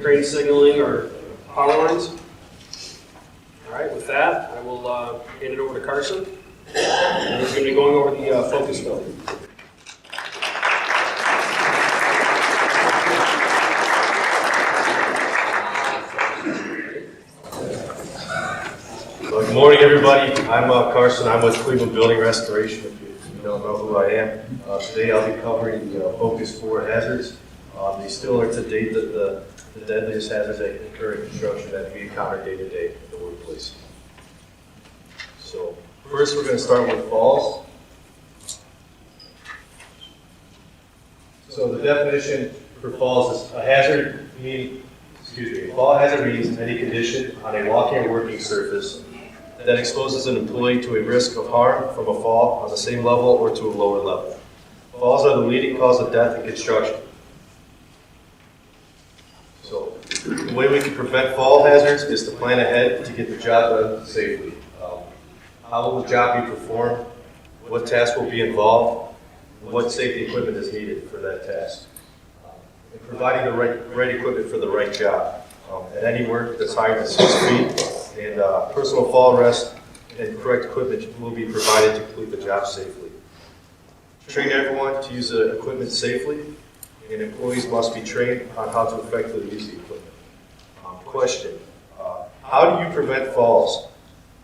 crane signaling or power lines? Alright, with that, I will hand it over to Carson. He's going to be going over the focus building. Good morning, everybody. I'm Carson. I'm with Cleveland Building Restoration. If you don't know who I am, today I'll be covering the Focus 4 hazards. They still are to date the deadliest hazards that occur in construction that we encounter day to day in the workplace. So first, we're going to start with falls. So the definition for falls is a hazard a fall hazard means any condition on a walking or working surface that exposes an employee to a risk of harm from a fall on the same level or to a lower level. Falls are the leading cause of death in construction. So the way we can prevent fall hazards is to plan ahead to get the job done safely. How will the job be performed? What tasks will be involved? What safety equipment is needed for that task? And providing the right equipment for the right job. At any work that's higher than 6 feet, and personal fall rest and correct equipment will be provided to complete the job safely. Train everyone to use the equipment safely, and employees must be trained on how to effectively use the equipment. Question, how do you prevent falls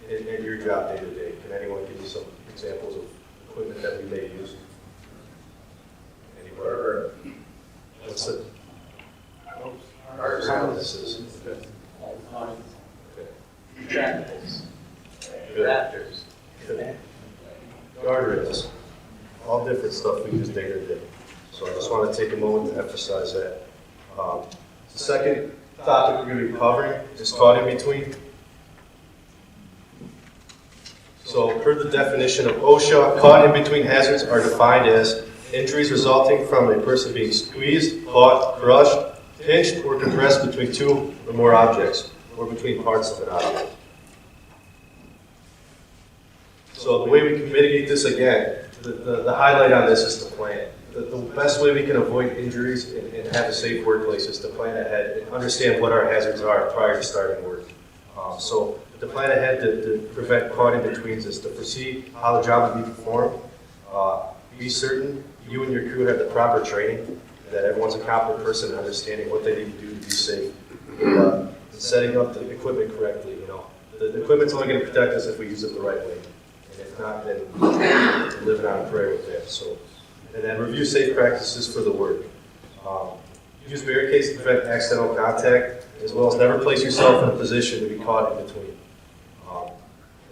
in your job day to day? Can anyone give me some examples of equipment that we may use? Anywhere? What's it? This is Tractors. good. Raptors. Good. Guardrails, all different stuff we use day to day. So I just want to take a moment to emphasize that. The second topic we're going to be covering is caught in between. So per the definition of OSHA, caught in between hazards are defined as injuries resulting from a person being squeezed, caught, crushed, pinched, or compressed between two or more objects, or between parts of an object. So the way we can mitigate this again, the highlight on this is to plan. The best way we can avoid injuries and have a safe workplace is to plan ahead and understand what our hazards are prior to starting work. So to plan ahead to prevent caught in betweens is to foresee how the job will be performed. Be certain you and your crew have the proper training, that everyone's a competent person understanding what they need to do to be safe, and setting up the equipment correctly. The equipment's only going to protect us if we use it the right way, and if not, then we're living on a prayer with that. So, and then review safe practices for the work. Use barricades to prevent accidental contact, as well as never place yourself in a position to be caught in between.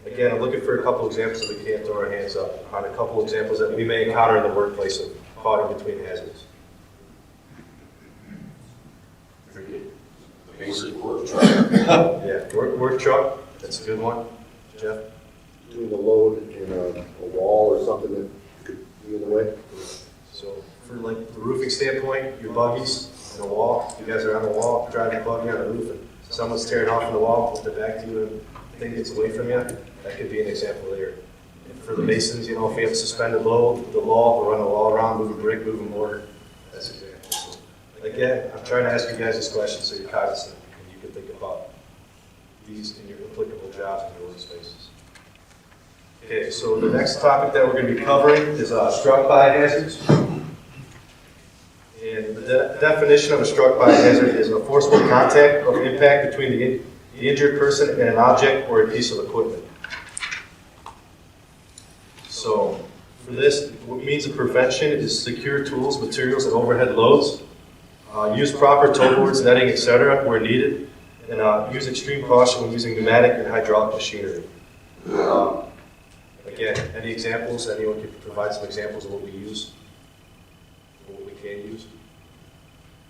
Again, I'm looking for a couple examples that we can't throw our hands up on, a couple examples that we may encounter in the workplace of caught in between hazards. Basic work truck. Yeah, work truck, that's a good one. Jeff? Doing the load in a wall or something that could be in the way. So for like the roofing standpoint, your buggies and the wall, you guys are on the wall, driving a buggy on the roof, and someone's tearing off from the wall, pulls it back to you, and the thing gets away from you, that could be an example there. And for the masons, if you have a suspended load, the wall, run the wall around, move a brick, move a mortar, that's an example. So, again, I'm trying to ask you guys this question so you're cognizant and you can think about these in your applicable jobs and your workspaces. Okay, so the next topic that we're going to be covering is struck by hazards. And the definition of a struck by hazard is a forcible contact or impact between the injured person and an object or a piece of equipment. So for this, what means of prevention is secure tools, materials, and overhead loads. Use proper toe boards, netting, etc. where needed, and use extreme caution when using pneumatic and hydraulic machinery. Again, any examples? Anyone can provide some examples of what we use, what we can use?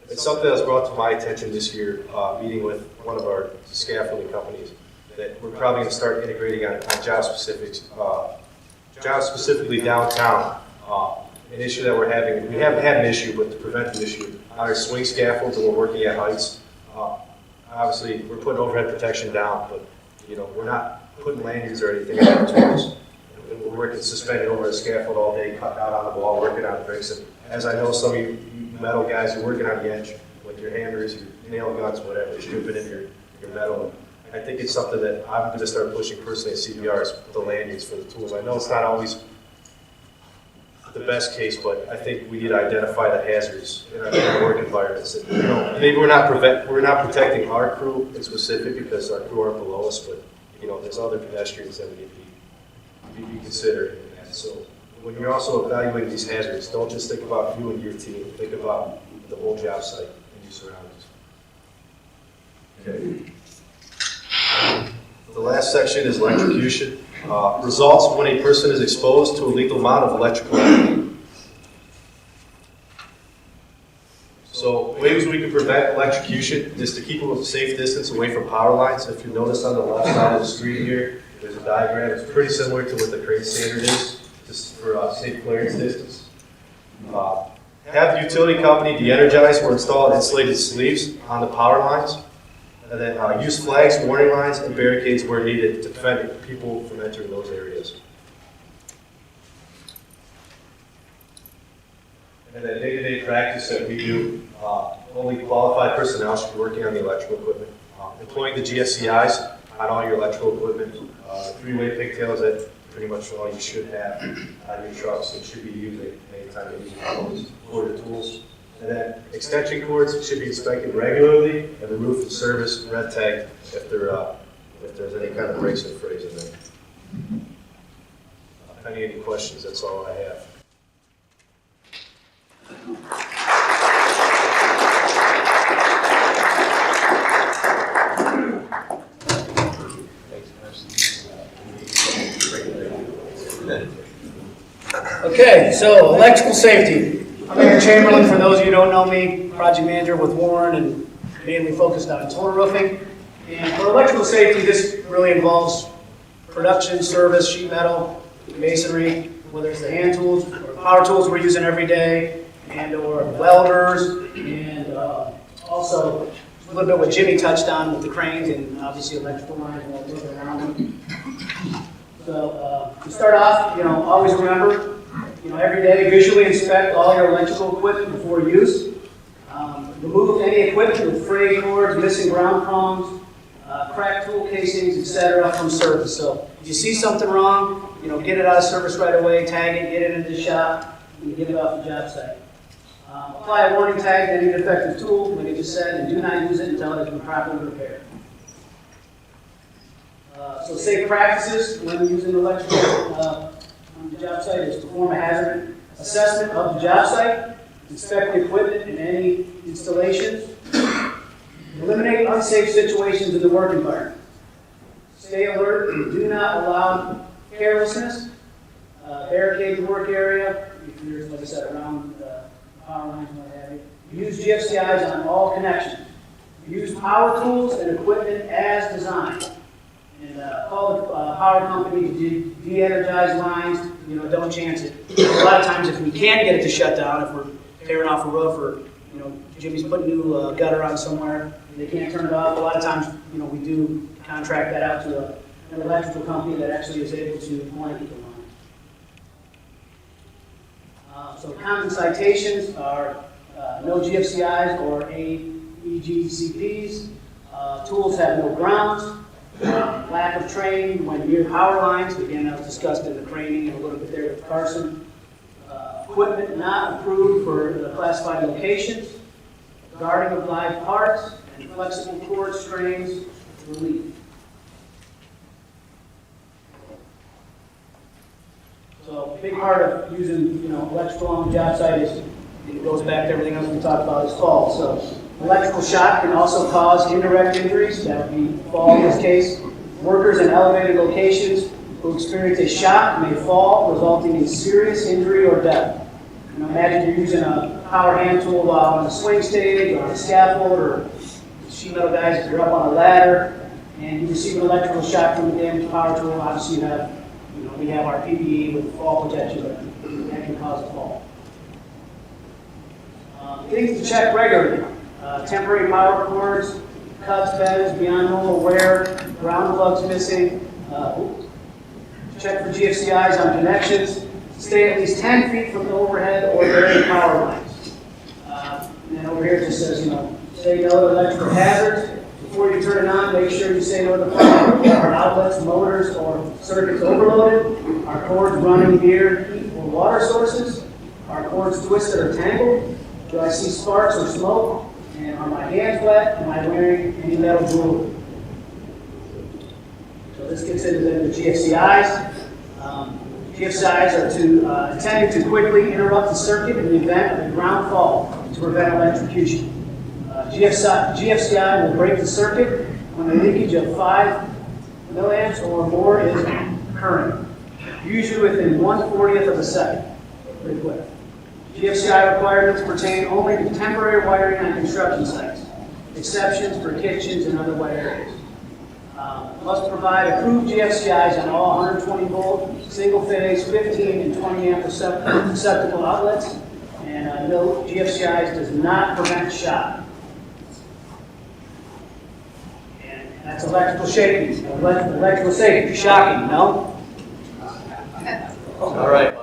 It's something that was brought to my attention this year, meeting with one of our scaffolding companies, that we're probably going to start integrating on job specifics, jobs specifically downtown. An issue that we're having, we haven't had an issue, but to prevent the issue, on our swing scaffolds and we're working at heights, obviously we're putting overhead protection down, but we're not putting lanyards or anything on our tools. We're working suspended over a scaffold all day, cutting out on the wall, working on bricks. And as I know, some of you metal guys are working on the edge with your hammers, your nail guns, whatever, you're stripping in your metal. I think it's something that I'm going to start pushing personally at CBRs, the lanyards for the tools. I know it's not always the best case, but I think we need to identify the hazards in our work environments. And, maybe we're not protecting our crew in specific because our crew aren't below us, but there's other pedestrians that we need to be considered in that. So when you're also evaluating these hazards, don't just think about you and your team, think about the whole job site and your surroundings. Okay. The last section is electrocution. Results when a person is exposed to a lethal amount of electrical activity. So ways we can prevent electrocution is to keep a safe distance away from power lines. If you notice on the left side of the screen here, there's a diagram. It's pretty similar to what the crane standard is, just for safe clearance distance. Have the utility company de-energize or install insulated sleeves on the power lines. And then use flags, warning lines, and barricades where needed to prevent people from entering those areas. And then day-to-day practice that we do, only qualified personnel should be working on the electrical equipment. Employing the GFCIs on all your electrical equipment. Three-way pigtails that pretty much all you should have on your trucks and should be using anytime you're using the tools. And then extension cords should be inspected regularly and removed from service, red tagged if there's any kind of breaks and frays in there. Any questions, that's all I have. Okay, so electrical safety. I'm Aaron Chamberlain, for those of you who don't know me, project manager with Warren and mainly focused on total roofing. And for electrical safety, this really involves production, service, sheet metal, masonry, whether it's the hand tools or power tools we're using every day, and or welders, and also a little bit what Jimmy touched on with the cranes and obviously electrical lines and what goes around them. So to start off, always remember, every day visually inspect all your electrical equipment before use. Remove any equipment with frayed cords, missing ground prongs, cracked tool casings, etc. from service. So if you see something wrong, get it out of service right away, tag it, get it into the shop, and get it off the job site. Apply a warning tag to any defective tool, like I just said, and do not use it until it has been properly repaired. So safe practices when using electrical on the job site is perform a hazard assessment of the job site, inspect the equipment and any installations, eliminate unsafe situations in the work environment, stay alert and do not allow carelessness, barricade the work area, if you're, like I said, around power lines and what have you. Use GFCIs on all connections. Use power tools and equipment as designed. And call the power company to de-energize lines. Don't chance it. A lot of times, if we can't get it to shut down, if we're tearing off a roof or Jimmy's putting new gutter on somewhere, and they can't turn it off. A lot of times, we do contract that out to an electrical company that actually is able to blanket the line. So common citations are no GFCIs or AEGCPs. Tools have no grounds. Lack of training when near power lines. Again, that was discussed in the craning and a little bit there with Carson. Equipment not approved for classified locations. Guarding of live parts and flexible cord strings relief. So a big part of using electrical on the job site is, it goes back to everything else we talked about, is fall. So electrical shock can also cause indirect injuries. That would be fall in this case. Workers in elevated locations who experience a shock may fall, resulting in serious injury or death. Imagine you're using a power hand tool while on a swing stage or on a scaffold, or sheet metal guys, if you're up on a ladder and you receive an electrical shock from a damaged power tool. Obviously, we have our PPE with fall protection that can cause a fall. Things to check regularly. Temporary power cords, cuts, bends, beyond normal wear, ground plugs missing. Check for GFCIs on connections. Stay at least 10 feet from the overhead or buried power lines. And then over here it just says, say no to electrical hazards. Before you turn it on, make sure you say no to our outlets, motors, or circuits overloaded. Our cords running near heat or water sources. Our cords twisted or tangled. Do I see sparks or smoke? And are my hands wet? Am I wearing any metal jewelry? So this this gets into the GFCIs. GFCIs are intended to quickly interrupt the circuit in the event of a ground fault to prevent electrocution. GFCI will break the circuit when a leakage of 5 milliamps or more is occurring, usually within 1/40th of a second. Pretty quick. GFCI requirements pertain only to temporary wiring on construction sites, exceptions for kitchens and other wet areas. Must provide approved GFCIs on all 120 volt, single phase, 15 and 20 amp receptacle outlets, and no GFCIs does not prevent shock. And that's electrical safety. Electrical safety, shocking, no? All right.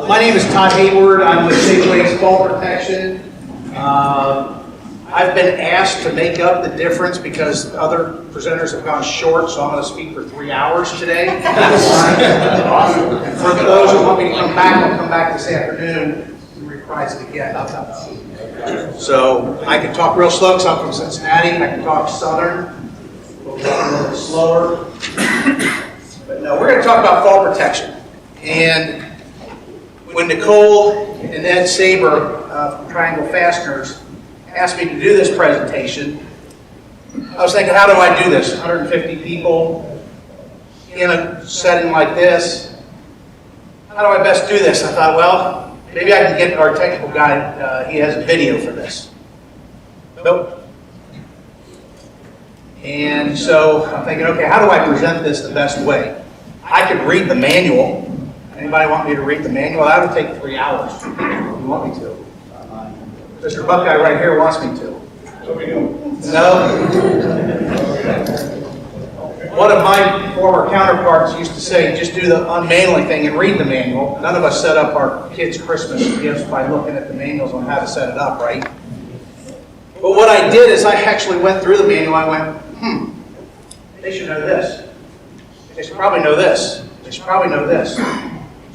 My name is Todd Hayward. I'm with Safe Ways Fall Protection. I've been asked to make up the difference because other presenters have gone short, so I'm going to speak for 3 hours today. And for those who want me to come back, I'll come back this afternoon and reprise it again. So I can talk real slow because I'm from Cincinnati. I can talk Southern, a little bit slower. But no, we're going to talk about fall protection. And when Nicole and Ed Saber from Triangle Fasteners asked me to do this presentation, I was thinking, how do I do this? 150 people in a setting like this. How do I best do this? I thought, well, maybe I can get our technical guy, he has a video for this. Nope. And so I'm thinking, okay, how do I present this the best way? I could read the manual. Anybody want me to read the manual? That would take 3 hours. If you want me to. Mr. Buckeye right here wants me to. No? One of my former counterparts used to say, just do the unmanly thing and read the manual. None of us set up our kids' Christmas gifts by looking at the manuals on how to set it up, right? But what I did is I actually went through the manual. I went, they should know this. They should probably know this. They should probably know this.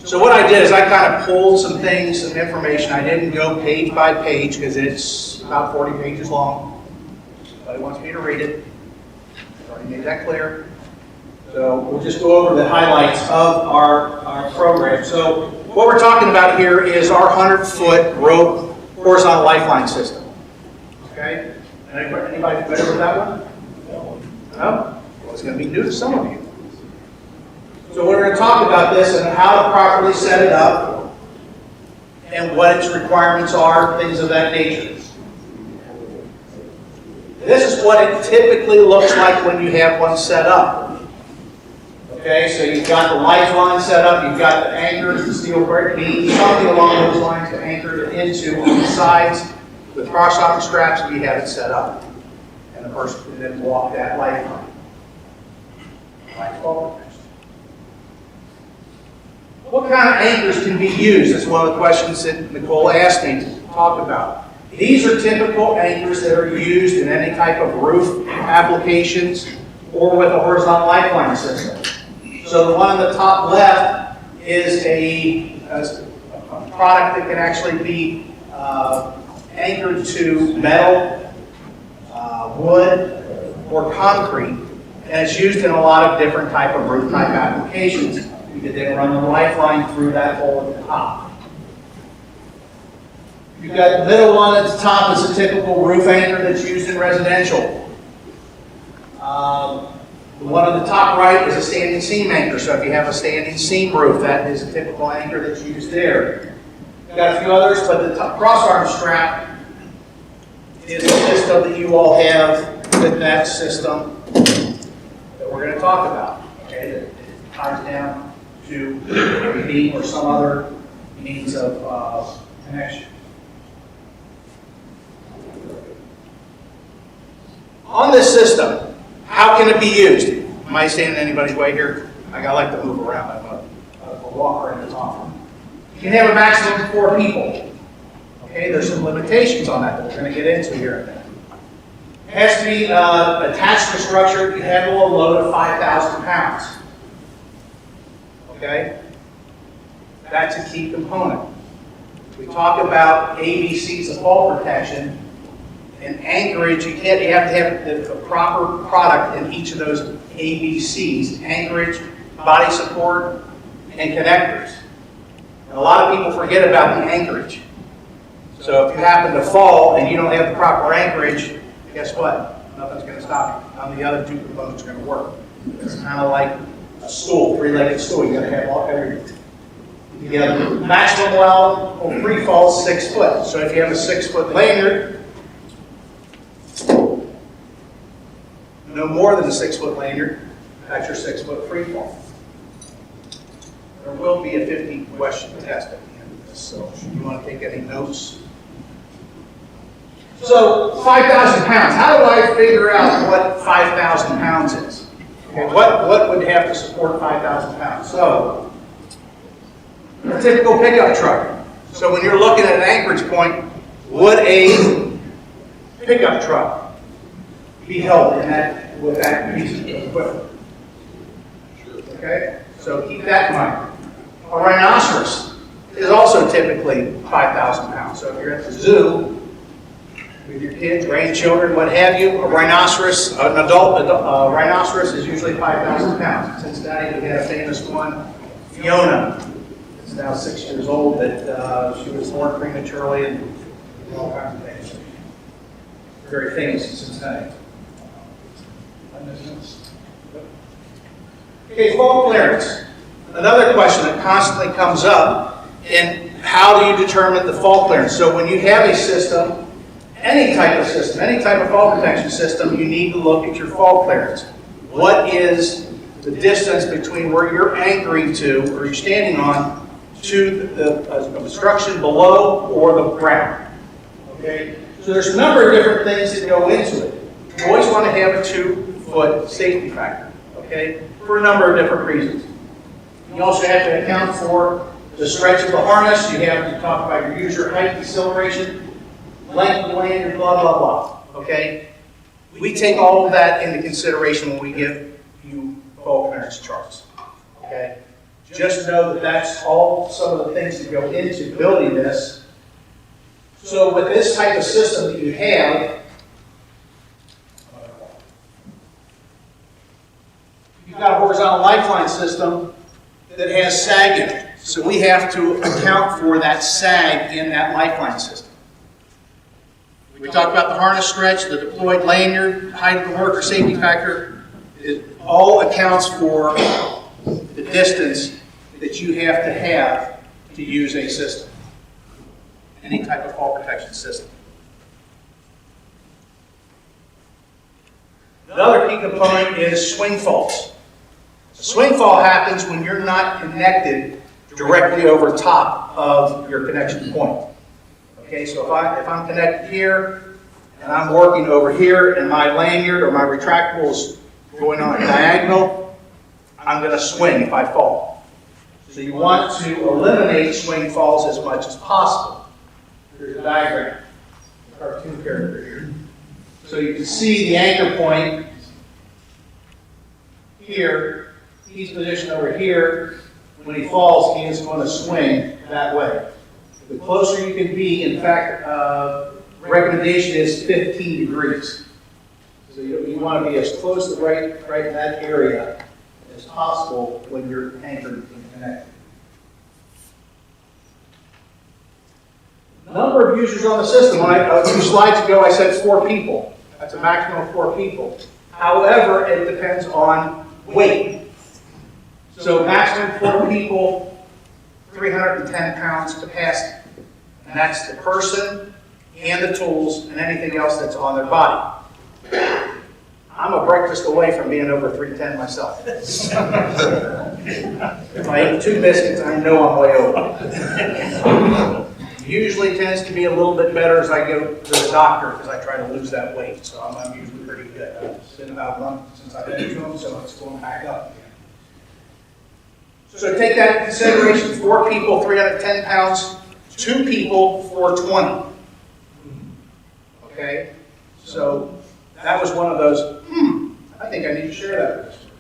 So what I did is I kind of pulled some things, some information. I didn't go page by page because it's about 40 pages long. But he wants me to read it. I've already made that clear. So we'll just go over the highlights of our program. So what we're talking about here is our 100-foot rope horizontal lifeline system. Okay? Anybody familiar with that one? No? Well, it's going to be new to some of you. So we're going to talk about this and how to properly set it up and what its requirements are, things of that nature. This is what it typically looks like when you have one set up. Okay, so you've got the lifeline set up, you've got the anchors, the steel brake beams, something along those lines to anchor it into on the sides with cross-arm straps, and you have it set up. And the person can then walk that lifeline. Like forward. What kind of anchors can be used? That's one of the questions that Nicole asked me to talk about. These are typical anchors that are used in any type of roof applications or with a horizontal lifeline system. So the one on the top left is a product that can actually be anchored to metal, wood, or concrete, and it's used in a lot of different type of roof type applications. You could then run the lifeline through that hole at the top. You've got the middle one at the top is a typical roof anchor that's used in residential. The one on the top right is a standing seam anchor. So if you have a standing seam roof, that is a typical anchor that's used there. You've got a few others, but the cross-arm strap is a system that you all have with that system that we're going to talk about. Okay, that ties down to a beam or some other means of connection. On this system, how can it be used? Am I standing in anybody's way here? I like to move around. I'm a walker in the top. You can have a maximum of 4 people. Okay, there's some limitations on that we're going to get into here in a minute. It has to be attached to a structure to handle a load of 5,000 pounds. Okay? That's a key component. We talk about ABCs of fall protection. And anchorage, you have to have the proper product in each of those ABCs, anchorage, body support, and connectors. And a lot of people forget about the anchorage. So if you happen to fall and you don't have the proper anchorage, guess what? Nothing's going to stop you. None of the other two components are going to work. It's kind of like a stool, three-legged stool. You got to have everything together. Maximum allowable free fall is 6 foot. So if you have a 6-foot lanyard, no more than a 6-foot lanyard, that's your 6-foot free fall. There will be a 50-question test at the end of this, so if you want to take any notes. So 5,000 pounds. How do I figure out what 5,000 pounds is? Okay, what would have to support 5,000 pounds? So a typical pickup truck. So when you're looking at an anchorage point, would a pickup truck be held in that with that piece of equipment? Okay, so keep that in mind. A rhinoceros is also typically 5,000 pounds. So if you're at the zoo with your kids, grandchildren, what have you, a rhinoceros, an adult rhinoceros is usually 5,000 pounds. In Cincinnati, we had a famous one, Fiona. It's now 6 years old, that she was born prematurely and all kinds of things. Very famous in Cincinnati. Okay, fall clearance. Another question that constantly comes up, and how do you determine the fall clearance? So when you have a system, any type of system, any type of fall protection system, you need to look at your fall clearance. What is the distance between where you're anchoring to, or you're standing on, to the obstruction below or the ground? Okay? So there's a number of different things that go into it. You always want to have a 2-foot safety factor, okay, for a number of different reasons. You also have to account for the stretch of the harness. You have to talk about your user height, deceleration, length of the lanyard, blah, blah, blah, okay? We take all of that into consideration when we give you fall clearance charts, okay? Just know that that's all some of the things that go into building this. So with this type of system that you have, you've got a horizontal lifeline system that has sag in it. So we have to account for that sag in that lifeline system. We talked about the harness stretch, the deployed lanyard, height of the worker, safety factor. It all accounts for the distance that you have to use a system. Any type of fall protection system. Another key component is swing faults. A swing fall happens when you're not connected directly over top of your connection point. Okay, so if I'm connected here and I'm working over here and my lanyard or my retractable is going on a diagonal, I'm going to swing if I fall. So you want to eliminate swing falls as much as possible. Here's a diagram, a cartoon character here. So you can see the anchor point here. He's positioned over here. When he falls, he is going to swing that way. The closer you can be, in fact, recommendation is 15 degrees. So you want to be as close to right in that area as possible when you're anchored and connected. Number of users on the system. A few slides ago, I said 4 people. That's a maximum of 4 people. However, it depends on weight. So maximum 4 people, 310 pounds capacity. And that's the person and the tools and anything else that's on their body. I'm a breakfast away from being over 310 myself. If I eat 2 biscuits, I know I'm way over. Usually tends to be a little bit better as I go to the doctor because I try to lose that weight. So I'm usually pretty good. It's been about a month since I've been to them, so it's going back up again. So take that into consideration. 4 people, 310 pounds. 2 people, 420. Okay? So that was one of those, I think I need to share that with you.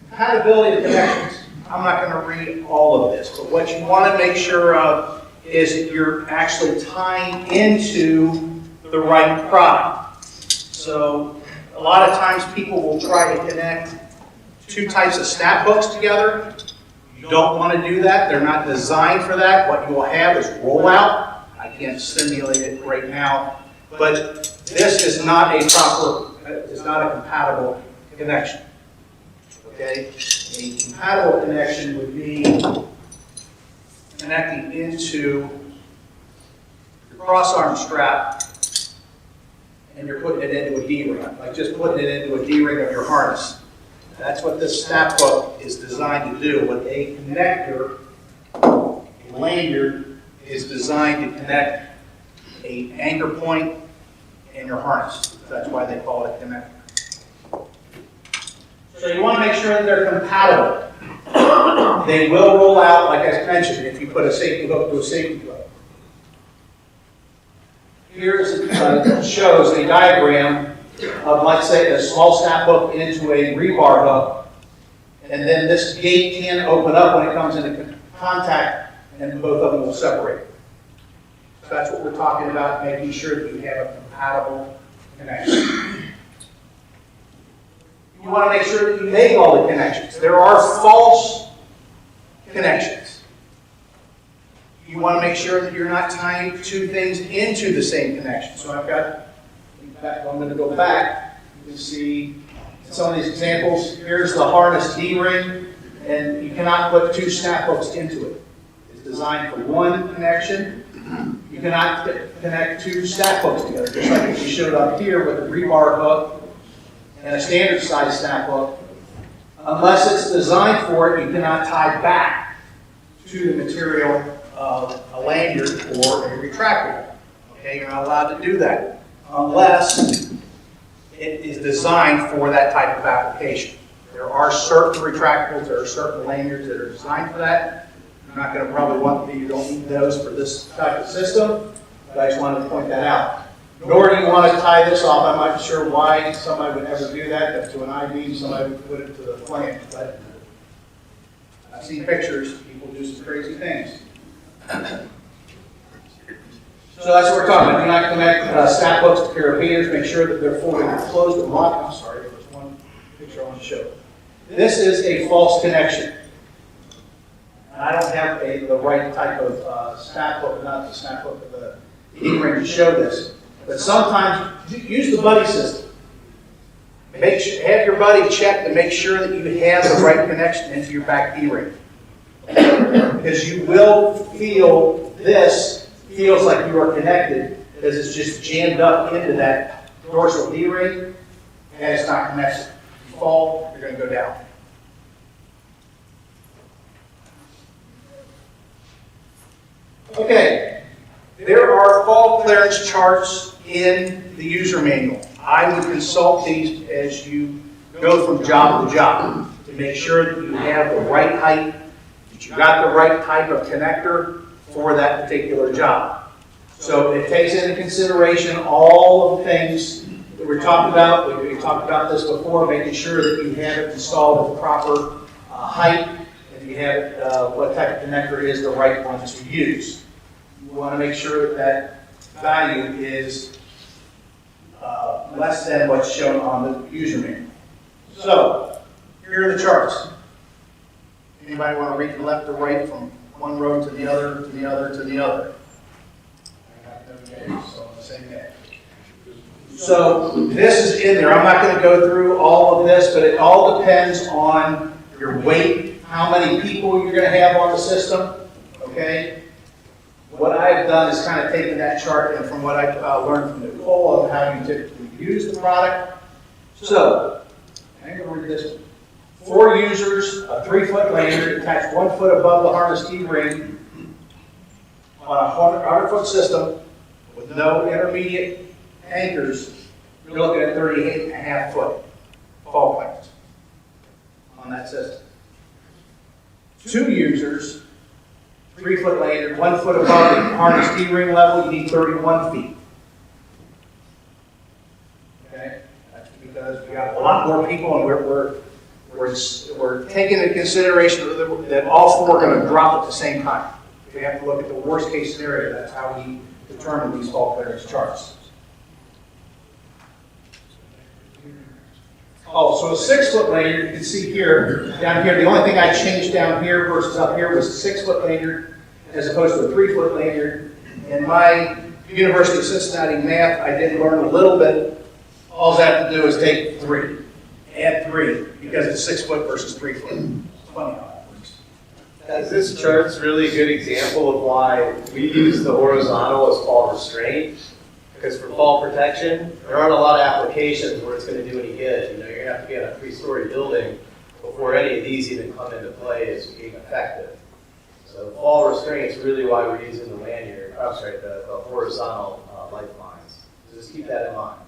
Compatibility of connections. I'm not going to read all of this, but what you want to make sure of is that you're actually tying into the right product. So a lot of times people will try to connect two types of snap hooks together. You don't want to do that. They're not designed for that. What you will have is rollout. I can't simulate it right now, but this is not a compatible connection. Okay? A compatible connection would be connecting into your cross-arm strap and you're putting it into a D-ring, like just putting it into a D-ring of your harness. That's what this snap hook is designed to do. What a connector, a lanyard, is designed to connect an anchor point in your harness. That's why they call it a connector. So you want to make sure that they're compatible. They will roll out, like I mentioned, if you put a safety hook to a safety hook. Here shows a diagram of, let's say, a small snap hook into a rebar hook, and then this gate can open up when it comes into contact, and both of them will separate. So that's what we're talking about, making sure that you have a compatible connection. You want to make sure that you make all the connections. There are false connections. You want to make sure that you're not tying two things into the same connection. So I'm going to go back. You can see some of these examples. Here's the harness D-ring, and you cannot put two snap hooks into it. It's designed for one connection. You cannot connect two snap hooks together, just like we showed up here with a rebar hook and a standard size snap hook. Unless it's designed for it, you cannot tie back to the material of a lanyard or a retractable. Okay, you're not allowed to do that unless it is designed for that type of application. There are certain retractables, there are certain lanyards that are designed for that. You're not going to probably want to, you don't need those for this type of system, but I just wanted to point that out. Nor do you want to tie this off. I'm not sure why somebody would ever do that. That's to an I-beam, somebody would put it to the flange. But I've seen pictures, people do some crazy things. So that's what we're talking about. Do not connect snap hooks to carabiners. Make sure that they're fully closed and locked. I'm sorry, there's one picture I want to show. This is a false connection. And I don't have the right type of snap hook, not the snap hook of the D-ring to show this. But sometimes use the buddy system. Have your buddy check to make sure that you have the right connection into your back D-ring. Because you will feel this feels like you are connected because it's just jammed up into that dorsal D-ring and it's not connected. If you fall, you're going to go down. Okay, there are fall clearance charts in the user manual. I would consult these as you go from job to job to make sure that you have the right height, that you got the right type of connector for that particular job. So it takes into consideration all of the things that we're talking about. We talked about this before, making sure that you have it installed at the proper height, and you have what type of connector is the right one to use. You want to make sure that that value is less than what's shown on the user manual. So, here are the charts. Anybody want to read from left to right from one row to the other, to the other, to the other? Okay, so the same day. So this is in there. I'm not going to go through all of this, but it all depends on your weight, how many people you're going to have on the system. Okay. What I've done is kind of taken that chart and from what I learned from Nicole of how you typically use the product. So, I'm going to read this one. 4 users, a 3-foot lanyard attached 1 foot above the harness D-ring on a 100-foot system with no intermediate anchors. You're looking at 38.5 foot fall clearance on that system. 2 users, 3-foot lanyard, 1 foot above the harness D-ring level, you need 31 feet. Okay? That's because we got a lot more people and we're We're taking into consideration that all four are going to drop at the same time. We have to look at the worst case scenario. That's how we determine these fault clearance charts. Oh, so a 6 foot lanyard, you can see here, down here, the only thing I changed down here versus up here was a 6 foot lanyard as opposed to a 3 foot lanyard. In my University of Cincinnati math, I did learn a little bit. All I have to do is take 3, add 3, because it's 6 foot versus 3 foot. It's funny how that works. This chart's really a good example of why we use the horizontal as fall restraint. Because for fall protection, there aren't a lot of applications where it's going to do any good. You know, you're going to have to be on a 3-story building before any of these even come into play as being effective. So fall restraint is really why we're using the lanyard, the horizontal lifelines. So just keep that in mind.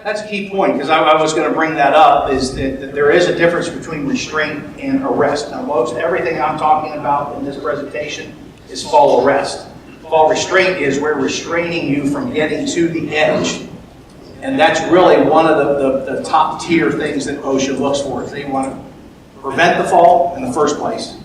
That's a key point, because I was going to bring that up, is that there is a difference between restraint and arrest. Now, most everything I'm talking about in this presentation is fall arrest. Fall restraint is we're restraining you from getting to the edge. And that's really one of the top tier things that OSHA looks for. Is they want to prevent the fall in the first place.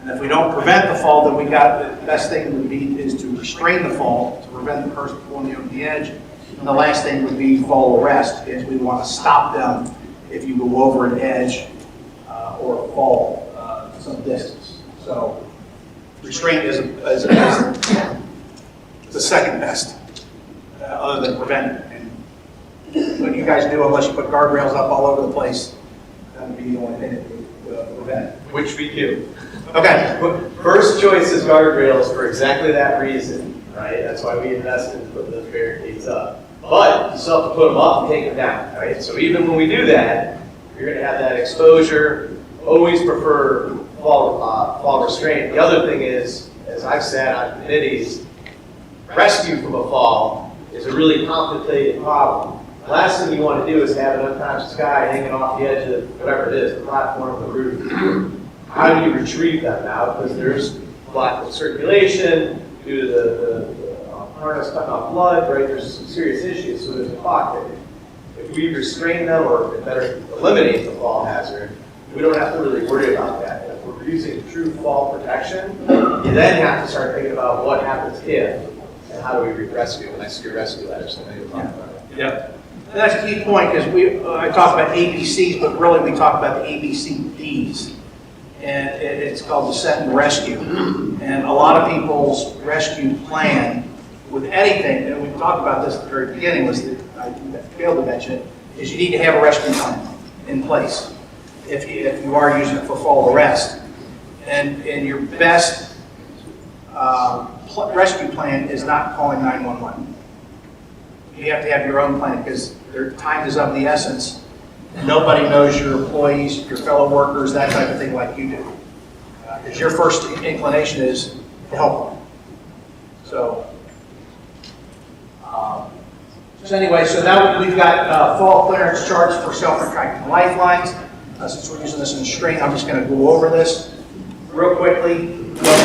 And if we don't prevent the fall, then the best thing would be is to restrain the fall, to prevent the person falling over the edge. And the last thing would be fall arrest, is we want to stop them if you go over an edge or fall some distance. So restraint is the second best, other than preventing. And what you guys do, unless you put guardrails up all over the place, that would be the only thing that would prevent. Which we do. Okay. First choice is guardrails for exactly that reason, right? That's why we invested in putting those barricades up. But you still have to put them up and take them down, right? So even when we do that, you're going to have that exposure. Always prefer fall restraint. The other thing is, as I've sat on committees, rescue from a fall is a really complicated problem. The last thing you want to do is have an unconscious guy hanging off the edge of whatever it is, the platform, the roof. How do you retrieve them now? Because there's lack of circulation due to the harness cutting off blood, right? There's some serious issues, so there's a clock there. If we restrain them, or better, eliminate the fall hazard, we don't have to really worry about that. If we're using true fall protection, you then have to start thinking about what happens if, and how do we rescue. When I see your rescue letters, so maybe we'll talk about it. Yep. And that's a key point, because I talk about ABCs, but really we talk about the ABCDs. And it's called descent and rescue. And a lot of people's rescue plan with anything, and we talked about this at the very beginning, was that I failed to mention it, is you need to have a rescue plan in place if you are using it for fall arrest. And your best rescue plan is not calling 911. You have to have your own plan, because their time is of the essence. Nobody knows your employees, your fellow workers, that type of thing like you do. Because your first inclination is to help them. So anyway, so now we've got fall clearance charts for self-retracting lifelines. Since we're using this in string, I'm just going to go over this real quickly.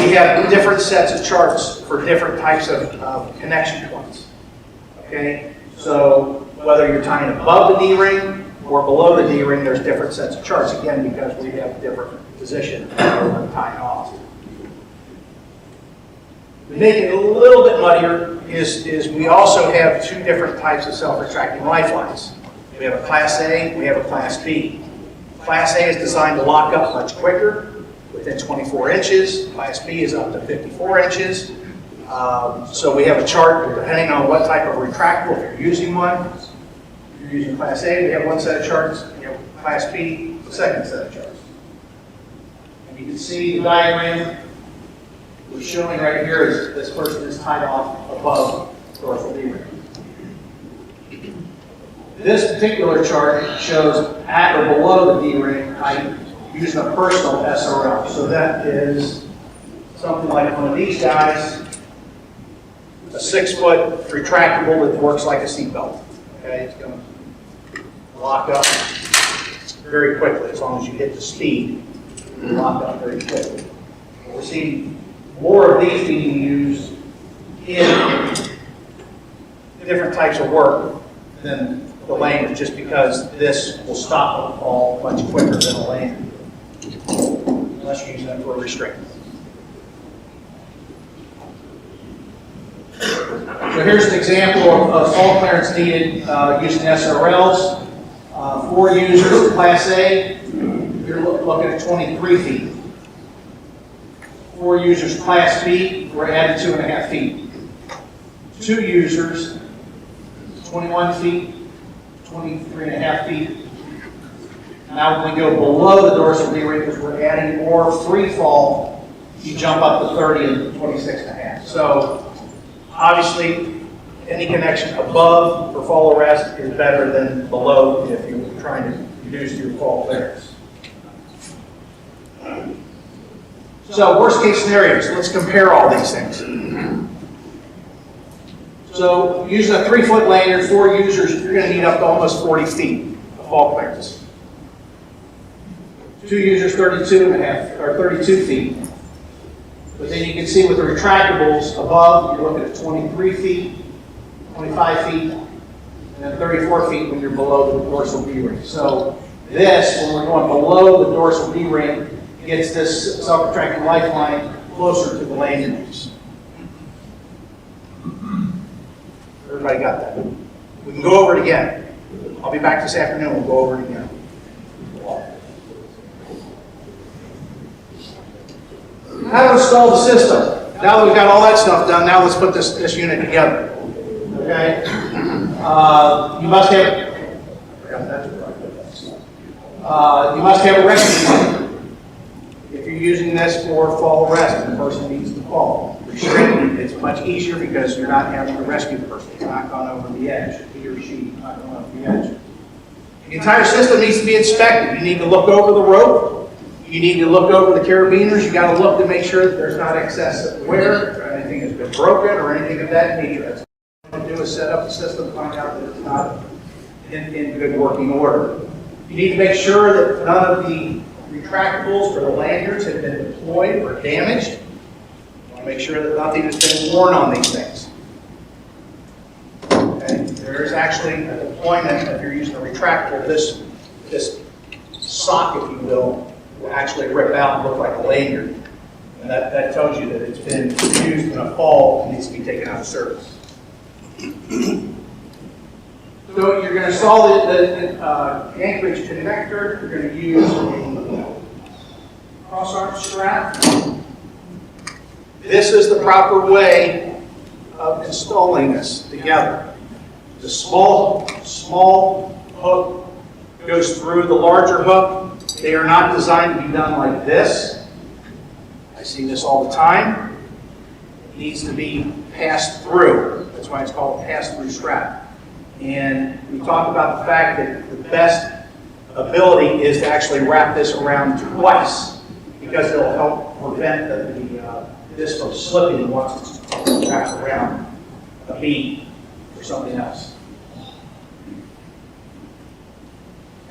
We have different sets of charts for different types of connection points. Okay, so whether you're tying above the D-ring or below the D-ring, there's different sets of charts, again, because we have different positions where we're tying off. To make it a little bit muddier is we also have two different types of self-retracting lifelines. We have a Class A, we have a Class B. Class A is designed to lock up much quicker, within 24 inches. Class B is up to 54 inches. So we have a chart depending on what type of retractable, if you're using one. If you're using Class A, we have one set of charts. You have Class B, the second set of charts. And you can see the diagram we're showing right here is this person is tied off above dorsal D-ring. This particular chart shows at or below the D-ring height using a personal SRL. So that is something like one of these guys, a 6-foot retractable that works like a seatbelt. Okay, it's going to lock up very quickly as long as you hit the speed. It'll lock up very quickly. We're seeing more of these being used in different types of work than the lanyard, just because this will stop the fall much quicker than a lanyard, unless you use them for a restraint. So here's an example of fall clearance needed using SRLs. 4 users, Class A, you're looking at 23 feet. 4 users, Class B, we're adding 2.5 feet. 2 users, 21 feet, 23.5 feet. Now when we go below the dorsal knee ring, because we're adding more free fall, you jump up to 30 and 26.5. So obviously, any connection above for fall arrest is better than below if you're trying to reduce your fall clearance. So worst case scenarios, let's compare all these things. So using a 3-foot lanyard, 4 users, you're going to need up to almost 40 feet of fall clearance. 2 users, 32.5 or 32 feet. But then you can see with the retractables above, you're looking at 23 feet, 25 feet, and then 34 feet when you're below the dorsal D-ring. So this, when we're going below the dorsal D-ring, gets this self-retracting lifeline closer to the lanyards. Everybody got that? We can go over it again. I'll be back this afternoon, we'll go over it again. How to install the system. Now that we've got all that stuff done, now let's put this unit together. Okay? You must have a rescue unit. If you're using this for fall arrest and the person needs to fall. Restraining, it's much easier because you're not having to rescue the person. It's not gone over the edge. He or she not going over the edge. The entire system needs to be inspected. You need to look over the rope. You need to look over the carabiners. You got to look to make sure that there's not excess wear, or anything has been broken, or anything of that nature. That's what you do is set up the system, find out that it's not in good working order. You need to make sure that none of the retractables or the lanyards have been deployed or damaged. You want to make sure that nothing has been worn on these things. Okay. There is actually a deployment, if you're using a retractable, this sock, if you will actually rip out and look like a lanyard. And that tells you that it's been used in a fall and needs to be taken out of service. So you're going to install the anchorage connector. You're going to use a cross-arm strap. This is the proper way of installing this together. The small hook goes through the larger hook. They are not designed to be done like this. I see this all the time. It needs to be passed through. That's why it's called a pass-through strap. And we talked about the fact that the best ability is to actually wrap this around twice because it'll help prevent this from slipping once it's wrapped around a bead or something else.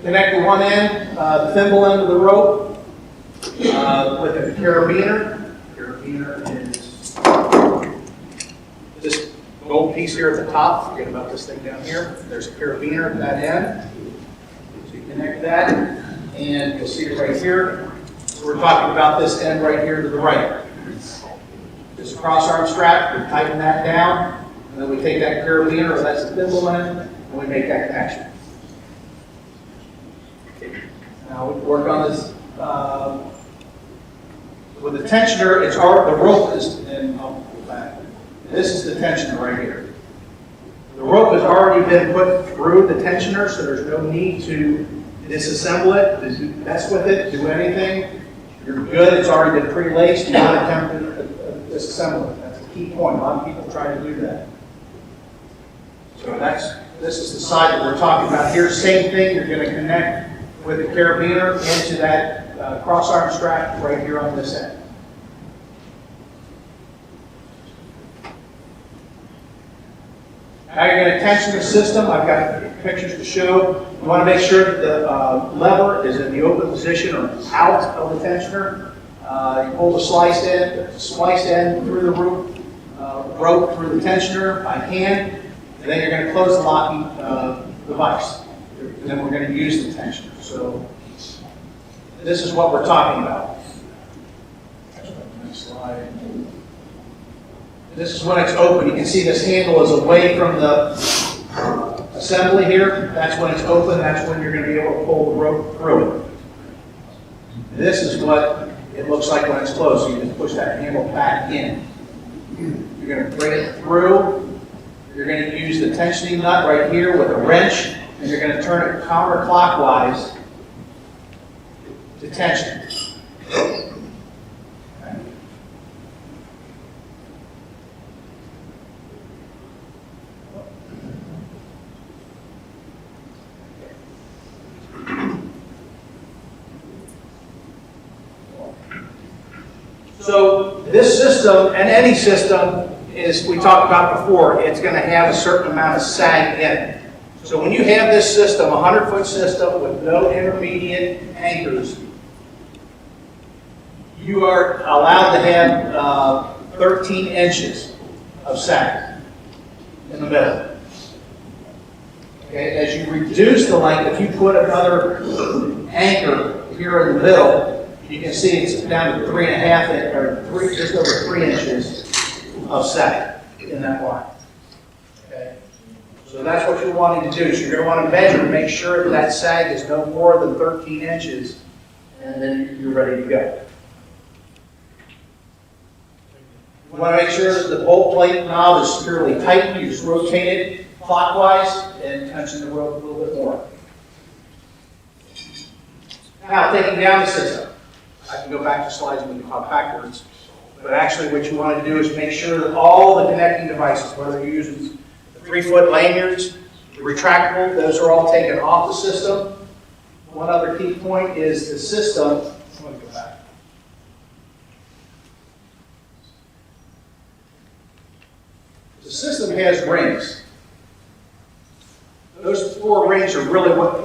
Connect the one end, the thimble end of the rope with a carabiner. Carabiner is this gold piece here at the top. Forget about this thing down here. There's a carabiner at that end. So you connect that, and you'll see it right here. So we're talking about this end right here to the right. This cross-arm strap, we tighten that down, and then we take that carabiner, or that's the thimble end, and we make that connection. Now we work on this with the tensioner. It's the rope is, and I'll go back. This is the tensioner right here. The rope has already been put through the tensioner, so there's no need to disassemble it, mess with it, do anything. You're good. It's already been pre-laced. You're not attempting to disassemble it. That's the key point. A lot of people try to do that. So this is the side that we're talking about here. Same thing. You're going to connect with the carabiner into that cross-arm strap right here on this end. Now you're going to tension the system. I've got pictures to show. You want to make sure that the lever is in the open position or out of the tensioner. You pull the spliced end through the rope through the tensioner by hand, and then you're going to close the locking device. And then we're going to use the tensioner. So this is what we're talking about. Next slide. This is when it's open. You can see this handle is away from the assembly here. That's when it's open. That's when you're going to be able to pull the rope through it. This is what it looks like when it's closed. So you can push that handle back in. You're going to bring it through. You're going to use the tensioning nut right here with a wrench, and you're going to turn it counterclockwise to tension. Okay. So this system, and any system, is we talked about before, it's going to have a certain amount of sag in it. So when you have this system, a 100-foot system with no intermediate anchors, you are allowed to have 13 inches of sag in the middle. Okay, as you reduce the length, if you put another anchor here in the middle, you can see it's down to 3.5 or just over 3 inches of sag in that line. Okay, so that's what you're wanting to do. So you're going to want to measure to make sure that that sag is no more than 13 inches, and then you're ready to go. You want to make sure that the bolt plate knob is securely tightened. You just rotate it clockwise and tension the rope a little bit more. Now, taking down the system. I can go back to slides and we can hop backwards. But actually what you want to do is make sure that all the connecting devices, whether you're using the 3-foot lanyards, the retractable, those are all taken off the system. One other key point is the system. Let me go back. The system has rings. Those 4 rings are really what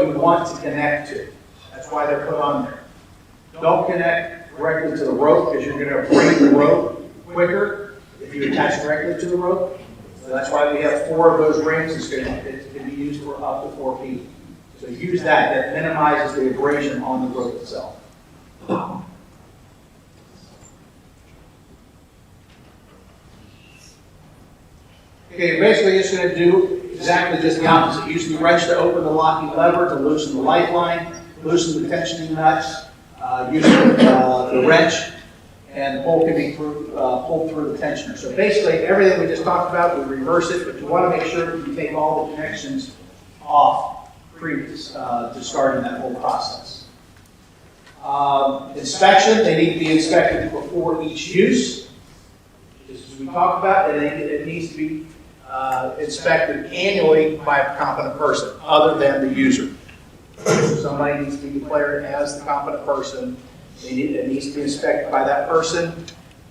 you want to connect to. That's why they're put on there. Don't connect directly to the rope because you're going to break the rope quicker if you attach directly to the rope. So that's why we have 4 of those rings. It can be used for up to 4 people. So use that. That minimizes the abrasion on the rope itself. Okay, basically it's going to do exactly just the opposite. Use the wrench to open the locking lever to loosen the lifeline, loosen the tensioning nuts, use the wrench, and the bolt can be pulled through the tensioner. So basically everything we just talked about, we reverse it, but you want to make sure that you take all the connections off previous to starting that whole process. Inspection, they need to be inspected before each use. Just as we talked about, it needs to be inspected annually by a competent person other than the user. Somebody needs to be declared as the competent person. It needs to be inspected by that person,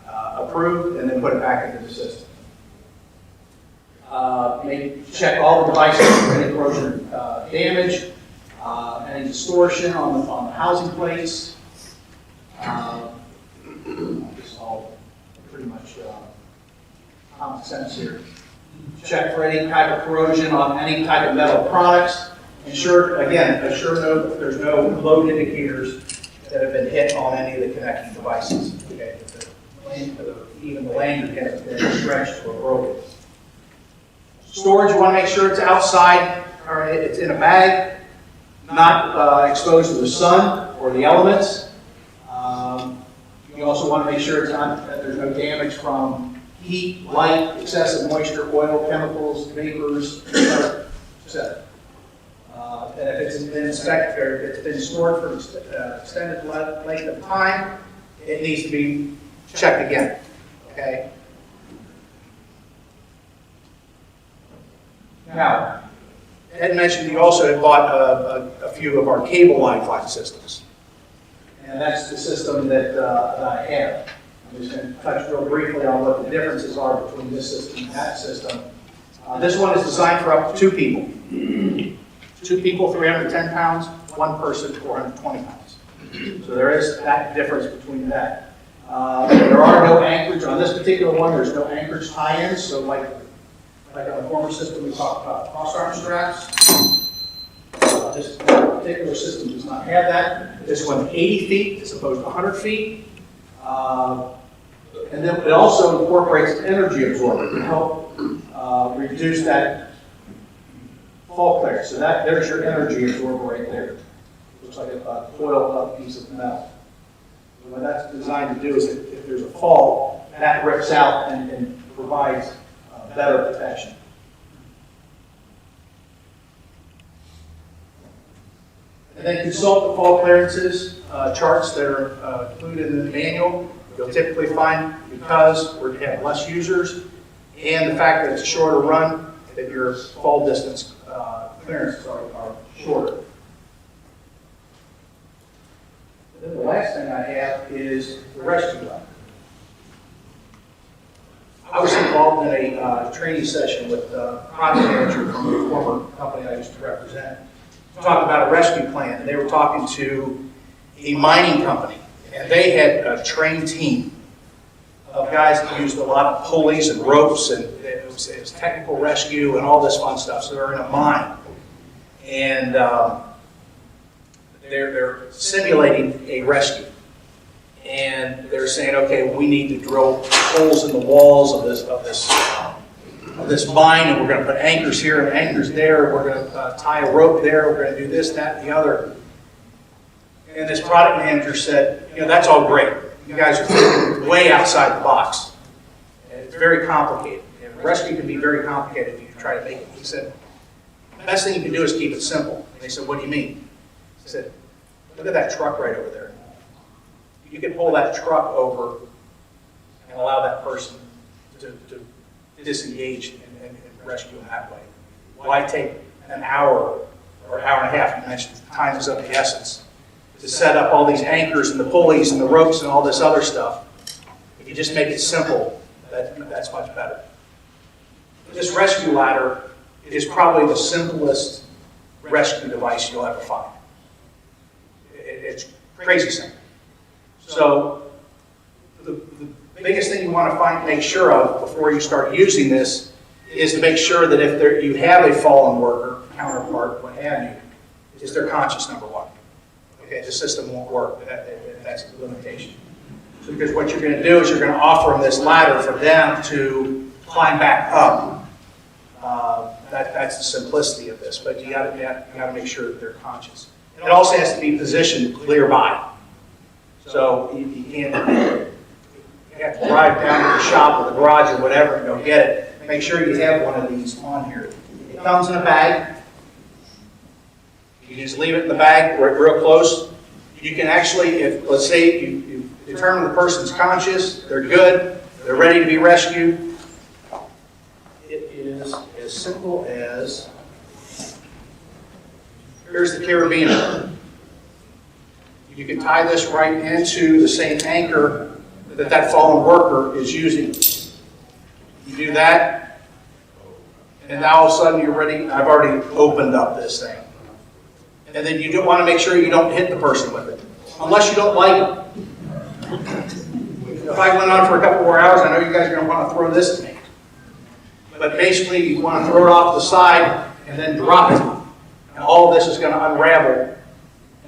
approved, and then put it back into the system. Check all the devices for any corrosion damage, any distortion on the housing plates. This is all pretty much common sense here. Check for any type of corrosion on any type of metal products. Assure there's no load indicators that have been hit on any of the connecting devices. Okay, even the lanyard hasn't been stretched or broken. Storage, you want to make sure it's outside, or it's in a bag, not exposed to the sun or the elements. You also want to make sure that there's no damage from heat, light, excessive moisture, oil, chemicals, vapors, etc. And if it's been inspected or if it's been stored for extended length of time, it needs to be checked again. Okay. Now, Ed mentioned he also had bought a few of our cable line flat systems, and that's the system that I have. I'm just going to touch real briefly on what the differences are between this system and that system. This one is designed for up to 2 people. 2 people, 310 pounds, 1 person, 420 pounds. So there is that difference between that. There are no anchorage on this particular one. There's no anchorage tie-ins. So like Like on the former system, we talked about cross-arm straps. This particular system does not have that. This one's 80 feet as opposed to 100 feet. And then it also incorporates an energy absorber to help reduce that fault clearance. So there's your energy absorber right there. Looks like a coiled up piece of metal. So what that's designed to do is if there's a fault, that rips out and provides better protection. And then consult the fault clearances charts that are included in the manual. You'll typically find, because we're going to have less users and the fact that it's a shorter run, that your fall distance clearances are shorter. And then the last thing I have is the rescue ladder. I was involved in a training session with the project manager from the former company I used to represent. We talked about a rescue plan, and they were talking to a mining company, and they had a trained team of guys that used a lot of pulleys and ropes, and it was technical rescue and all this fun stuff. So they're in a mine, and they're simulating a rescue. And they're saying, okay, we need to drill holes in the walls of this mine, and we're going to put anchors here and anchors there. We're going to tie a rope there. We're going to do this, that, and the other. And this product manager said, you know, that's all great. You guys are thinking way outside the box. And it's very complicated. And rescue can be very complicated if you try to make it. He said, the best thing you can do is keep it simple. And they said, what do you mean? He said, look at that truck right over there. You can pull that truck over and allow that person to disengage and rescue them that way. Why take an hour or hour and a half, you mentioned time is of the essence, to set up all these anchors and the pulleys and the ropes and all this other stuff? If you just make it simple, that's much better. This rescue ladder is probably the simplest rescue device you'll ever find. It's crazy simple. So the biggest thing you want to make sure of before you start using this is to make sure that if you have a fallen worker, counterpart, what have you, is they're conscious, number one. Okay, the system won't work. That's the limitation. So because what you're going to do is you're going to offer them this ladder for them to climb back up. That's the simplicity of this, but you got to make sure that they're conscious. It also has to be positioned clear by. So you can't, you have to drive down to the shop or the garage or whatever and go get it. Make sure you have one of these on here. It comes in a bag. You can just leave it in the bag real close. You can actually, if let's say you determine the person's conscious, they're good, they're ready to be rescued. It is as simple as, here's the carabiner. You can tie this right into the same anchor that fallen worker is using. You do that, and now all of a sudden you're ready. I've already opened up this thing. And then you want to make sure you don't hit the person with it, unless you don't like them. If I went on for a couple more hours, I know you guys are going to want to throw this at me. But basically, you want to throw it off the side and then drop it. And all of this is going to unravel.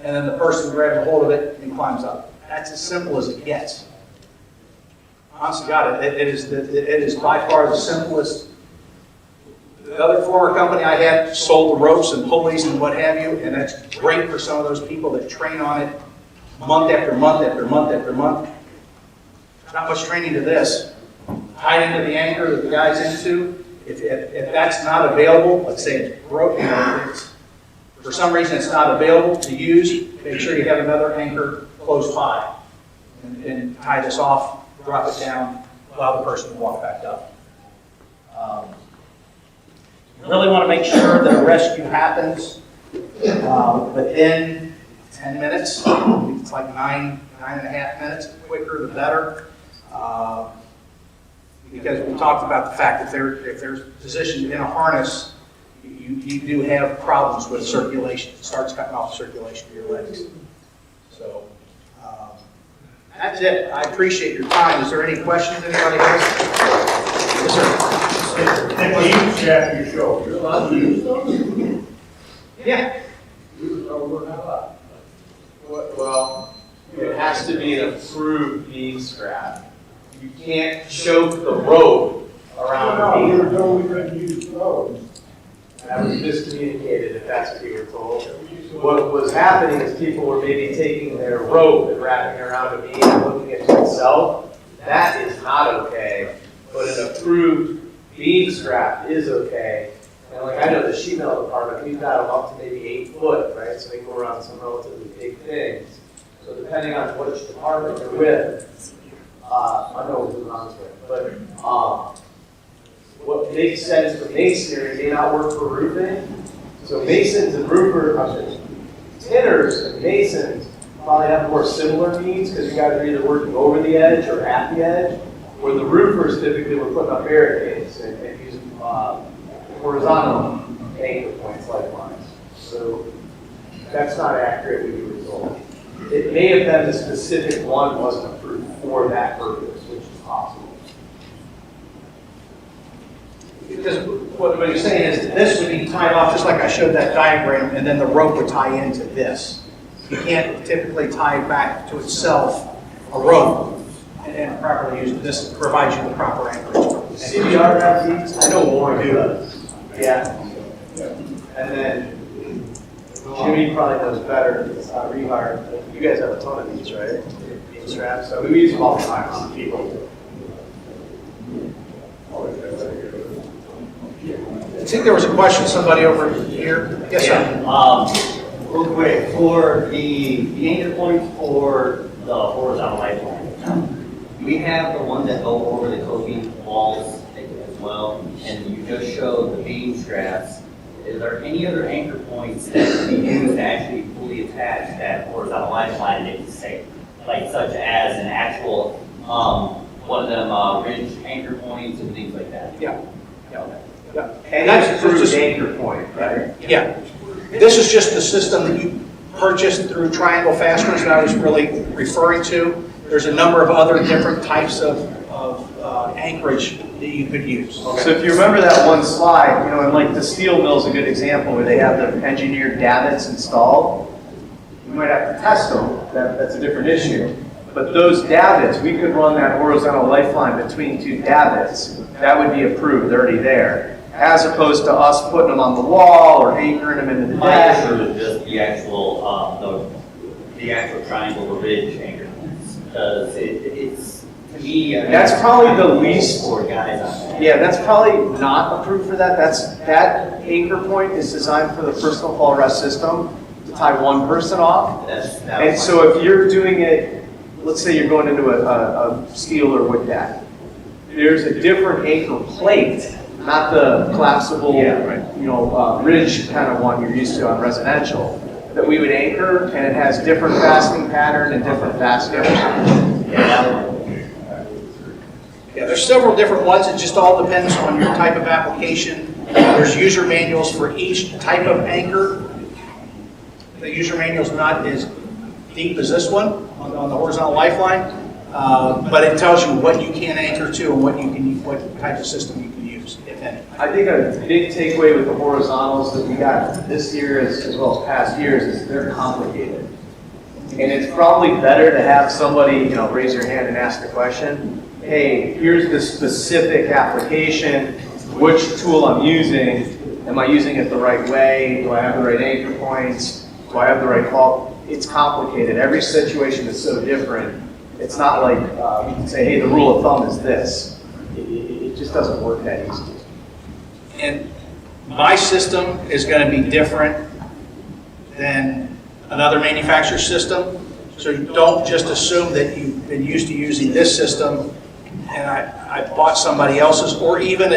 And then the person grabs a hold of it and climbs up. That's as simple as it gets. Honestly, God, it is by far the simplest. The other former company I had sold the ropes and pulleys and what have you, and that's great for some of those people that train on it month after month after month after month. There's not much training to this. Tied into the anchor that the guy's into, if that's not available, let's say it's broken, for some reason it's not available to use, make sure you have another anchor close by and tie this off, drop it down, allow the person to walk back up. You really want to make sure that a rescue happens within 10 minutes. It's like 9.5 minutes. The quicker, the better. Because we talked about the fact that if they're positioned in a harness, you do have problems with circulation. It starts cutting off circulation of your legs. So that's it. I appreciate your time. Is there any questions anybody has? Yes, sir. beam shaft you show, you're allowed to use those? Yeah. Well, it has to be an approved beam strap. You can't choke the rope around the beam. told we couldn't use those. That was miscommunicated, if that's what you were told. What was happening is people were maybe taking their rope and wrapping it around a beam and hooking it to itself. That is not okay, but an approved beam strap is okay. And like I know the sheet metal department, we've got them up to maybe 8 foot, right? So they go around some relatively big things. So depending on which department you're with, I know what we're on with, but what makes sense for masonry may not work for roofing. So masons and tinners and masons probably have more similar needs because you guys are either working over the edge or at the edge, where the roofers typically were putting up barricades and using horizontal anchor points like lines. So that's not accurate with your result. It may have been the specific one wasn't approved for that purpose, which is possible. Because what you're saying is that this would be tied off, just like I showed that diagram, and then the rope would tie into this. You can't typically tie back to itself a rope and properly use it. This provides you the proper anchorage. CBR have these? I know Warren does. Yeah. And then Jimmy probably knows better. It's rehire. You guys have a ton of these, right? Beam straps. So we use them all the time on people. I think there was a question, somebody over here. Yes, sir. Real quick, for the anchor points for the horizontal lifeline, we have the ones that go over the coping walls as well, and you just showed the beam straps. Is there any other anchor points that can be used to actually fully attach that horizontal lifeline that is safe? Like such as an actual, one of them ridge anchor points and things like that? Yeah. Yeah. And that's approved anchor point, right? Yeah. This is just the system that you purchased through Triangle Fasteners that I was really referring to. There's a number of other different types of anchorage that you could use. So if you remember that one slide, you know, and like the steel mill is a good example where they have the engineered davits installed. You might have to test them. That's a different issue. But those davits, we could run that horizontal lifeline between 2 davits. That would be approved, they're already there. As opposed to us putting them on the wall or anchoring them into the My deck. issue is just the actual triangle or ridge anchor points, because it's, to me, That's probably the least. for guys on that. Yeah, that's probably not approved for that. That anchor point is designed for the personal fall rest system to tie one person off. And so if you're doing it, let's say you're going into a steel or wood deck, there's a different anchor plate, not the collapsible, ridge kind of one you're used to on residential, that we would anchor, and it has different fastening pattern and different fasteners. Yeah, there's several different ones. It just all depends on your type of application. There's user manuals for each type of anchor. The user manual is not as deep as this one on the horizontal lifeline, but it tells you what you can anchor to and what type of system you can use, if any. I think a big takeaway with the horizontals that we got this year as well as past years is they're complicated. And it's probably better to have somebody, raise your hand and ask the question. Hey, here's the specific application, which tool I'm using. Am I using it the right way? Do I have the right anchor points? Do I have the right call? It's complicated. Every situation is so different. It's not like we can say, hey, the rule of thumb is this. It just doesn't work that easy. And my system is going to be different than another manufacturer's system. So you don't just assume that you've been used to using this system and I bought somebody else's, or even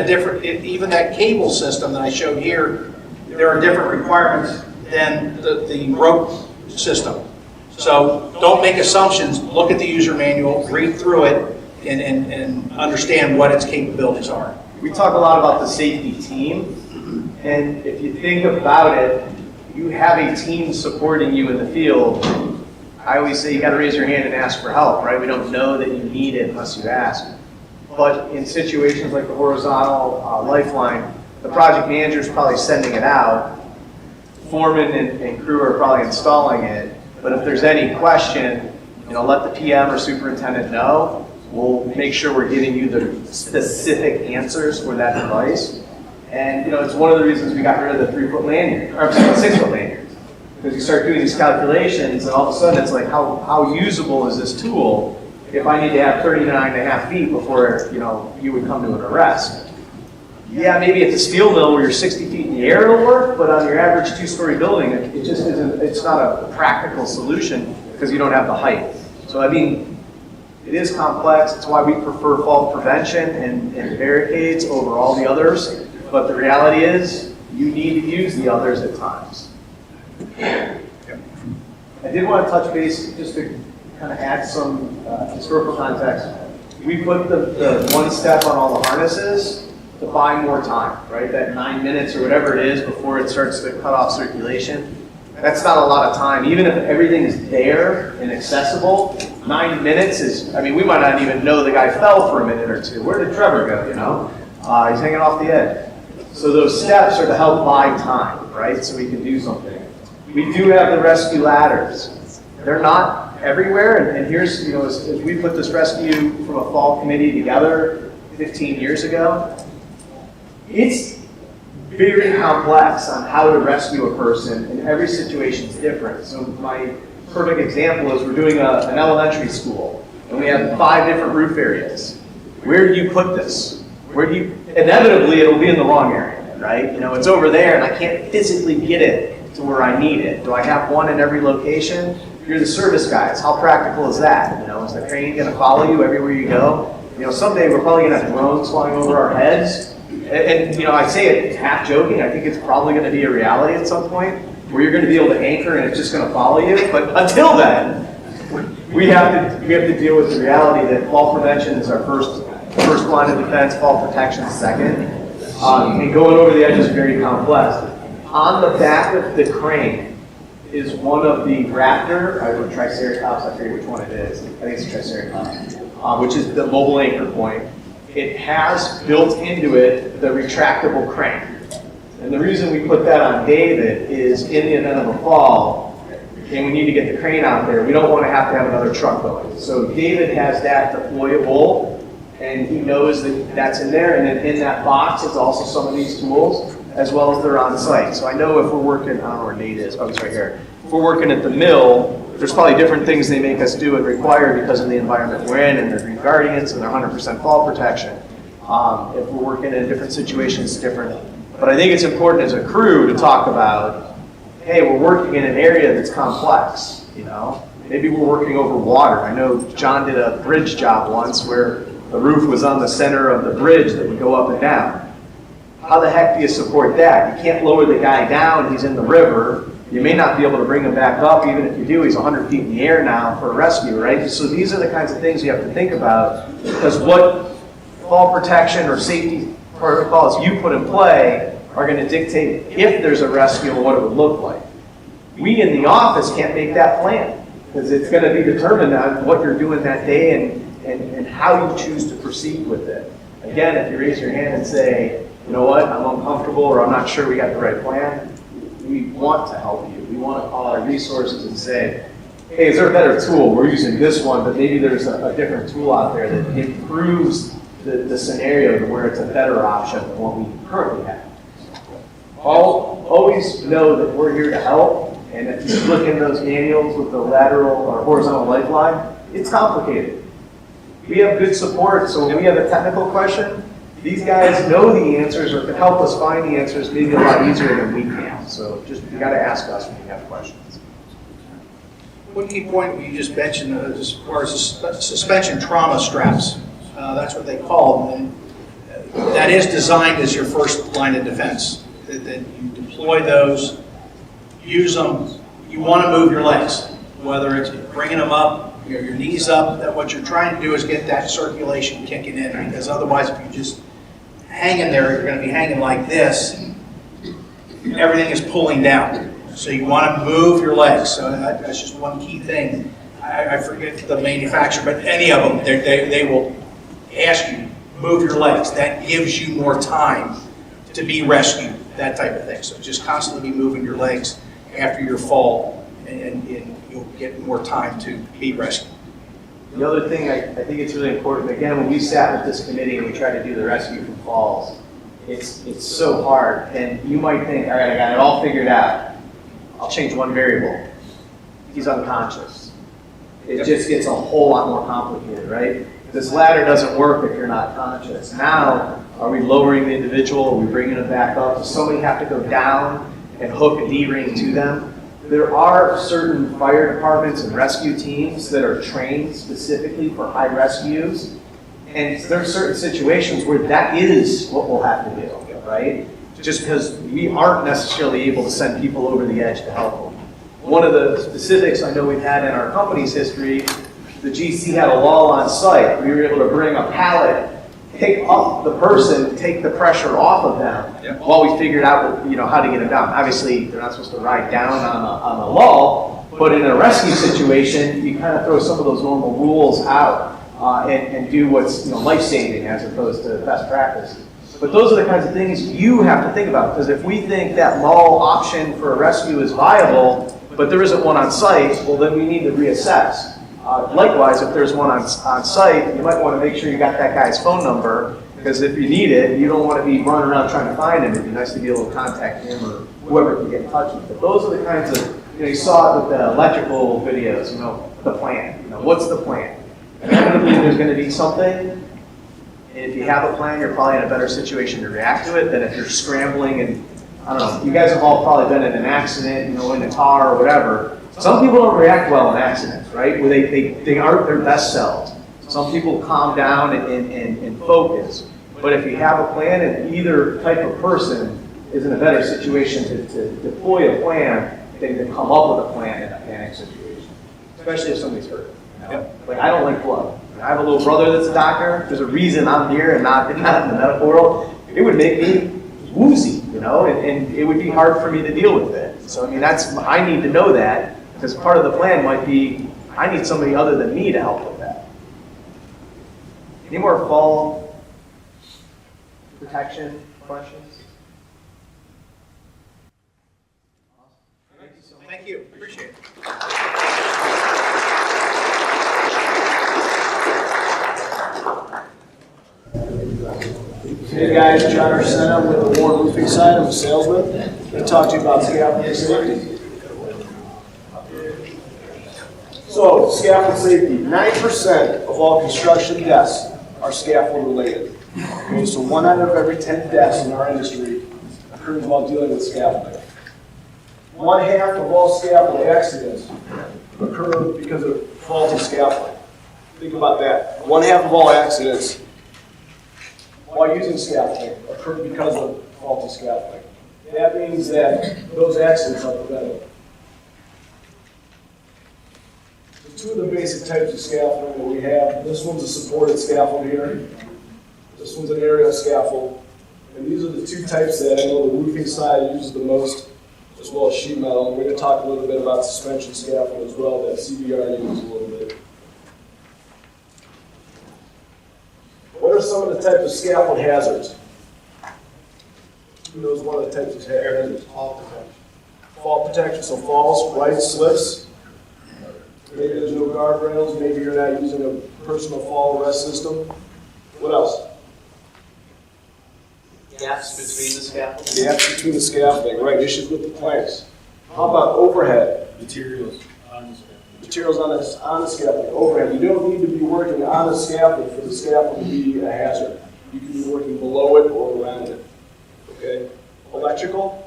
even that cable system that I showed here. There are different requirements than the rope system. So don't make assumptions. Look at the user manual, read through it, and understand what its capabilities are. We talk a lot about the safety team, and if you think about it, you have a team supporting you in the field. I always say you got to raise your hand and ask for help, right? We don't know that you need it unless you ask. but in situations like the horizontal lifeline, the project manager is probably sending it out. Foreman and crew are probably installing it, but if there's any question, let the PM or superintendent know. We'll make sure we're giving you the specific answers for that device. And it's one of the reasons we got rid of the 3-foot lanyard, or 6-foot lanyard. Because you start doing these calculations, and all of a sudden it's like, how usable is this tool if I need to have 39.5 feet before you would come to an arrest? Yeah, maybe at the steel mill where you're 60 feet in the air it'll work, but on your average 2-story building, it just isn't. It's not a practical solution because you don't have the height. So I mean, it is complex. It's why we prefer fault prevention and barricades over all the others. But the reality is, you need to use the others at times. I did want to touch base just to kind of add some historical context. We put the 1 step on all the harnesses to buy more time, right? That 9 minutes or whatever it is before it starts to cut off circulation. That's not a lot of time. Even if everything is there and accessible, 9 minutes is, we might not even know the guy fell for a minute or two. Where did Trevor go, He's hanging off the edge. So those steps are to help buy time, right? So we can do something. We do have the rescue ladders. They're not everywhere, and here's, as we put this rescue from a fall committee together 15 years ago, it's very complex on how to rescue a person, and every situation is different. So my perfect example is we're doing an elementary school, and we have 5 different roof areas. Where do you put this? Inevitably it'll be in the wrong area, right? It's over there, and I can't physically get it to where I need it. Do I have one in every location? You're the service guys. How practical is that? Is the crane going to follow you everywhere you go? Someday we're probably going to have drones flying over our heads. And I say it half joking, I think it's probably going to be a reality at some point where you're going to be able to anchor and it's just going to follow you. But until then, we have to deal with the reality that fall prevention is our first line of defense, fall protection second. And going over the edge is very complex. On the back of the crane is one of the Raptor, or Triceratops, I forget which one it is. I think it's a Triceratops, which is the mobile anchor point. It has built into it the retractable crane. And the reason we put that on David is in the event of a fall, and we need to get the crane out there, we don't want to have another truck going. So David has that deployable, and he knows that that's in there, and then in that box is also some of these tools, as well as they're on site. So I know if we're working, I don't know where Nate is, it's right here. If we're working at the mill, there's probably different things they make us do and require because of the environment we're in, and they're Green Guardians, and they're 100% fall protection. If we're working in different situations, it's different. But I think it's important as a crew to talk about, hey, we're working in an area that's complex, Maybe we're working over water. I know John did a bridge job once where the roof was on the center of the bridge that would go up and down. How the heck do you support that? You can't lower the guy down, he's in the river. You may not be able to bring him back up, even if you do, he's 100 feet in the air now for a rescue, right? So these are the kinds of things you have to think about, because what fall protection or safety protocols you put in play are going to dictate if there's a rescue and what it would look like. We in the office can't make that plan, because it's going to be determined on what you're doing that day and how you choose to proceed with it. Again, if you raise your hand and say, you know what, I'm uncomfortable or I'm not sure we got the right plan, we want to help you. We want to call our resources and say, hey, is there a better tool? We're using this one, but maybe there's a different tool out there that improves the scenario to where it's a better option than what we currently have. Always know that we're here to help, and if you look in those manuals with the lateral or horizontal lifeline, it's complicated. We have good support, so when we have a technical question, these guys know the answers or can help us find the answers maybe a lot easier than we can. So just, you got to ask us when you have questions. One key point you just mentioned as far as suspension trauma straps, that's what they call them. And that is designed as your first line of defense. That you deploy those, use them. You want to move your legs, whether it's bringing them up, your knees up. That what you're trying to do is get that circulation kicking in, because otherwise, if you just hang in there, you're going to be hanging like this. Everything is pulling down. So you want to move your legs. So that's just one key thing. I forget the manufacturer, but any of them, they will ask you, move your legs. That gives you more time to be rescued, that type of thing. So just constantly be moving your legs after your fall, and you'll get more time to be rescued. The other thing I think it's really important, again, when we sat with this committee and we tried to do the rescue from falls, it's so hard. And you might think, all right, I got it all figured out. I'll change one variable. He's unconscious. It just gets a whole lot more complicated, right? This ladder doesn't work if you're not conscious. Now, are we lowering the individual? Are we bringing them back up? Does somebody have to go down and hook a D-ring to them? There are certain fire departments and rescue teams that are trained specifically for high rescues. And there are certain situations where that is what we'll have to do, right? Just because we aren't necessarily able to send people over the edge to help them. One of the specifics I know we've had in our company's history, the GC had a lull on site. We were able to bring a pallet, take up the person, take the pressure off of them while we figured out, how to get them down. Obviously, they're not supposed to ride down on a lull, but in a rescue situation, you kind of throw some of those normal rules out and do what's life-saving as opposed to best practice. But those are the kinds of things you have to think about, because if we think that lull option for a rescue is viable, but there isn't one on site, well, then we need to reassess. Likewise, if there's one on site, you might want to make sure you got that guy's phone number, because if you need it, you don't want to be running around trying to find him. It'd be nice to be able to contact him or whoever can get in touch with. But those are the kinds of, you saw it with the electrical videos, the plan. What's the plan? Inevitably, there's going to be something, and if you have a plan, you're probably in a better situation to react to it than if you're scrambling and, I don't know, you guys have all probably been in an accident, in a car or whatever. Some people don't react well in accidents, right? Where they aren't their best selves. Some people calm down and focus. But if you have a plan, and either type of person is in a better situation to deploy a plan than to come up with a plan in a panic situation, especially if somebody's hurt. Like, I don't like blood. I have a little brother that's a doctor. There's a reason I'm here and not in the medical world. It would make me woozy, and it would be hard for me to deal with it. So, I need to know that, because part of the plan might be, I need somebody other than me to help with that. Any more fall protection questions? Thank you. Appreciate it. Hey guys, John Arsenna with the Warren Roofing side. I'm a salesman. I'm going to talk to you about scaffolding safety. So, scaffold safety. 9% of all construction deaths are scaffold related. Okay, so 1 out of every 10 deaths in our industry occurs while dealing with scaffolding. 1/2 of all scaffold accidents occur because of faulty scaffolding. Think about that. 1/2 of all accidents while using scaffolding occur because of faulty scaffolding. That means that those accidents are preventable. So 2 of the basic types of scaffolding that we have, this one's a supported scaffold here, this one's an aerial scaffold, and these are the 2 types that I know the roofing side uses the most, as well as sheet metal. And we're going to talk a little bit about suspension scaffold as well, that CBR uses a little bit. What are some of the types of scaffold hazards? Who knows one of the types of hazards? Fall protection. Fall protection, so falls, right, slips. Maybe there's no guardrails, maybe you're not using a personal fall arrest system. What else? Gaps between the scaffolding? Gaps between the scaffolding, right, issues with the planks. How about overhead? Materials on the scaffolding. Materials on the scaffolding, overhead. You don't need to be working on the scaffold for the scaffold to be a hazard. You can be working below it or around it, okay? Electrical,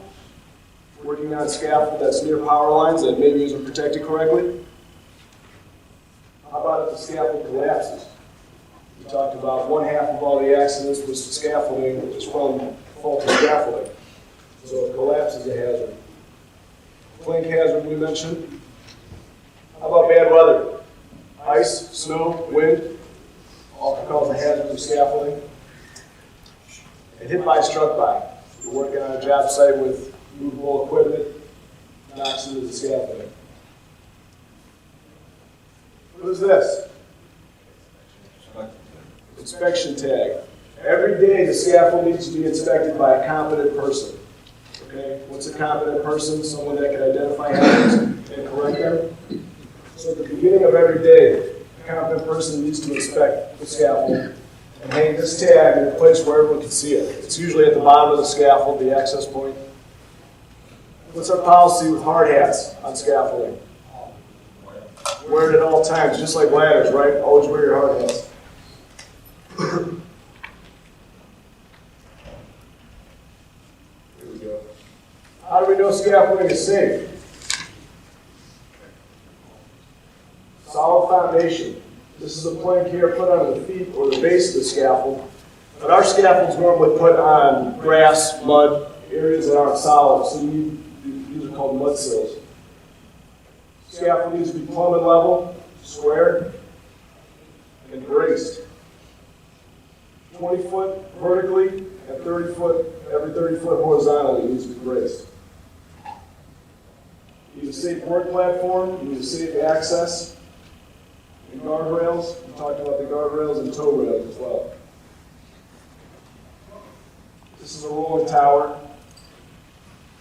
working on scaffold that's near power lines that maybe isn't protected correctly. How about if the scaffold collapses? We talked about 1/2 of all the accidents with scaffolding is from faulty scaffolding. So it collapses a hazard. Plank hazard we mentioned. How about bad weather? Ice, snow, wind, all can cause a hazard of scaffolding. And hit by, struck by. You're working on a job site with movable equipment, knocks into the scaffolding. What is this? Inspection tag. Every day, the scaffold needs to be inspected by a competent person. Okay, what's a competent person? Someone that can identify hazards and correct them. So at the beginning of every day, a competent person needs to inspect the scaffold and hang this tag in a place where everyone can see it. It's usually at the bottom of the scaffold, the access point. What's our policy with hard hats on scaffolding? Wear it at all times, just like ladders, right? Always wear your hard hats. Here we go. How do we know scaffolding is safe? Solid foundation. This is a plank here put on the feet or the base of the scaffold. But our scaffolds normally put on grass, mud, areas that aren't solid, so these are called mud sills. Scaffold needs to be plumb and level, square, and braced. 20 foot vertically and 30 foot, every 30 foot horizontally needs to be braced. You need a safe work platform, you need a safe access, and guardrails. We talked about the guardrails and tow rails as well. This is a rolling tower.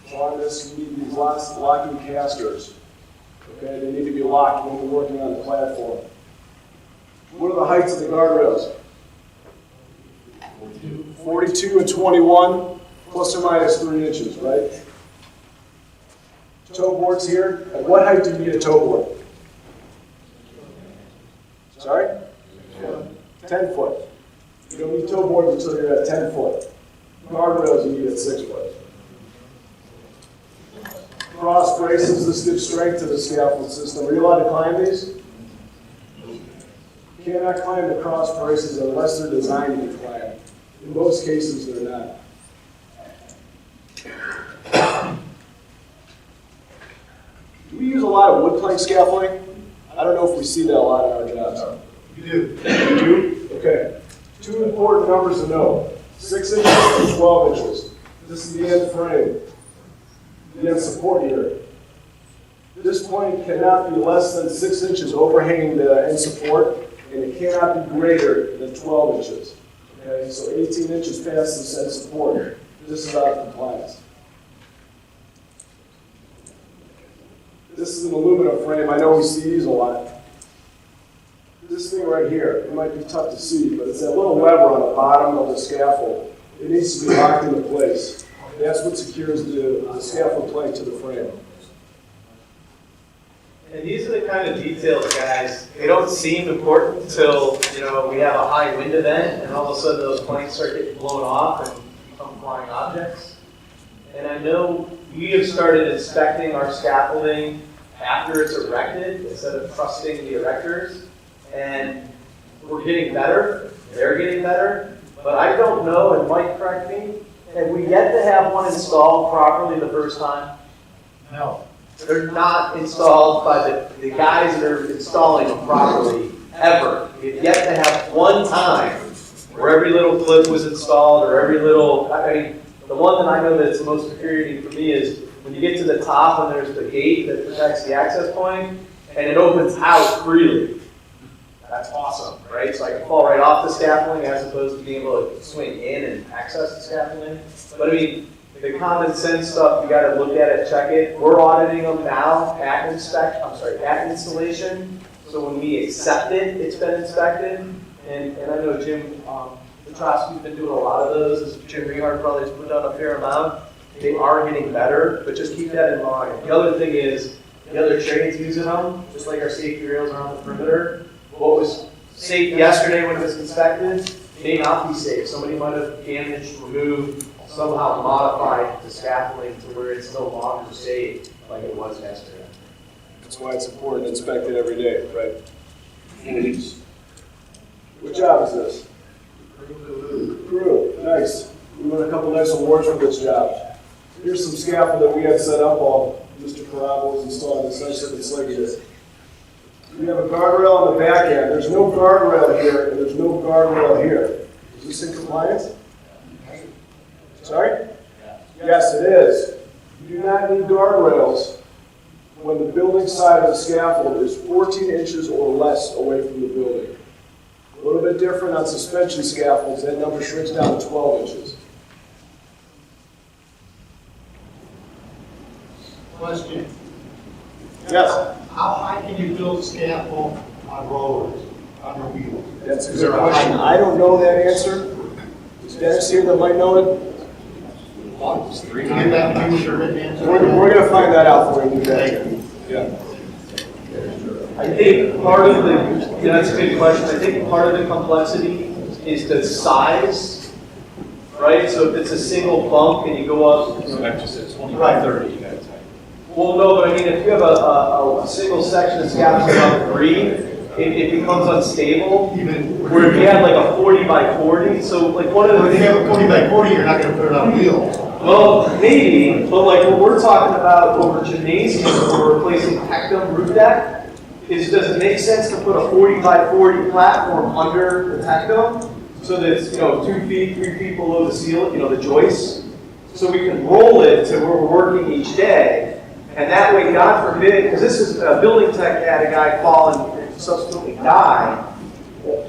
So on this, you need these locking casters. Okay, they need to be locked when we're working on the platform. What are the heights of the guardrails? 42 and 21, plus or minus 3 inches, right? Toe boards here. At what height do you need a toe board? Sorry? 10 foot. You don't need toe boards until you're at 10 foot. Guardrails you need at 6 foot. Cross braces, this gives strength to the scaffold system. Are you allowed to climb these? You cannot climb the cross braces unless they're designed to be climbed. In most cases, they're not. Do we use a lot of wood plank scaffolding? I don't know if we see that a lot in our jobs. You do. You do? Okay. 2 important numbers to know. 6 inches and 12 inches. This is the end frame. The end support here. This point cannot be less than 6 inches overhanging the end support, and it cannot be greater than 12 inches. Okay, so 18 inches past this end support. This is out of compliance. This is an aluminum frame. I know we see these a lot. This thing right here, it might be tough to see, but it's that little lever on the bottom of the scaffold. It needs to be locked into place. That's what secures the scaffold plank to the frame. And these are the kind of details, guys, they don't seem important until, we have a high wind event and all of a sudden those planks start getting blown off and become flying objects. And I know we have started inspecting our scaffolding after it's erected instead of trusting the erectors. And we're getting better, they're getting better, but I don't know, and Mike, correct me, have we yet to have one installed properly the first time? No. They're not installed by the guys that are installing them properly, ever. We've yet to have one time where every little clip was installed or every little, the one that I know that's the most infuriating for me is when you get to the top and there's the gate that protects the access point and it opens out freely. That's awesome, right? So I can fall right off the scaffolding as opposed to being able to swing in and access the scaffolding. But the common sense stuff, you gotta look at it, check it. We're auditing them now at installation. So when we accept it, it's been inspected. And I know Jim Petrosky's been doing a lot of those, as Jim Rehart probably has put down a fair amount. They are getting better, but just keep that in mind. The other thing is, the other trades using them, just like our safety rails are on the perimeter. What was safe yesterday when it was inspected may not be safe. Somebody might have damaged, removed, somehow modified the scaffolding to where it's no longer safe like it was yesterday. That's why it's important to inspect it every day, right? What job is this? Crew. Nice. We won a couple nice awards for this job. Here's some scaffold that we had set up while Mr. Carabo was installing this nice looking slate here. We have a guardrail on the back end. There's no guardrail here, and there's no guardrail here. Is this in compliance? Sorry? Yes, it is. You do not need guardrails when the building side of the scaffold is 14 inches or less away from the building. A little bit different on suspension scaffolds, that number shrinks down to 12 inches. Question. Yes? How high can you build scaffold on rollers, under wheels? That's a good question. I don't know that answer. Is Dennis here that might know it? Can you have use your written answer? We're going to find that out for you. Yeah. I think part of the, that's a good question. I think part of the complexity is the size, right? So if it's a single bunk and you go up, So that just says 25, Right. 30, that type. well, no, but I mean, if you have a single section of scaffolding on 3, it becomes unstable. Where if you have like a 40 by 40, so like one of the If you have a 40 by 40, you're not gonna put it on wheels. Well, maybe, but like what we're talking about over gymnasiums where we're replacing tectum roof deck, does it make sense to put a 40 by 40 platform under the tectum so that it's, 2 feet, 3 feet below the ceiling, the joists? So we can roll it to where we're working each day. And that way, God forbid, because this is a building tech had a guy fall and subsequently die.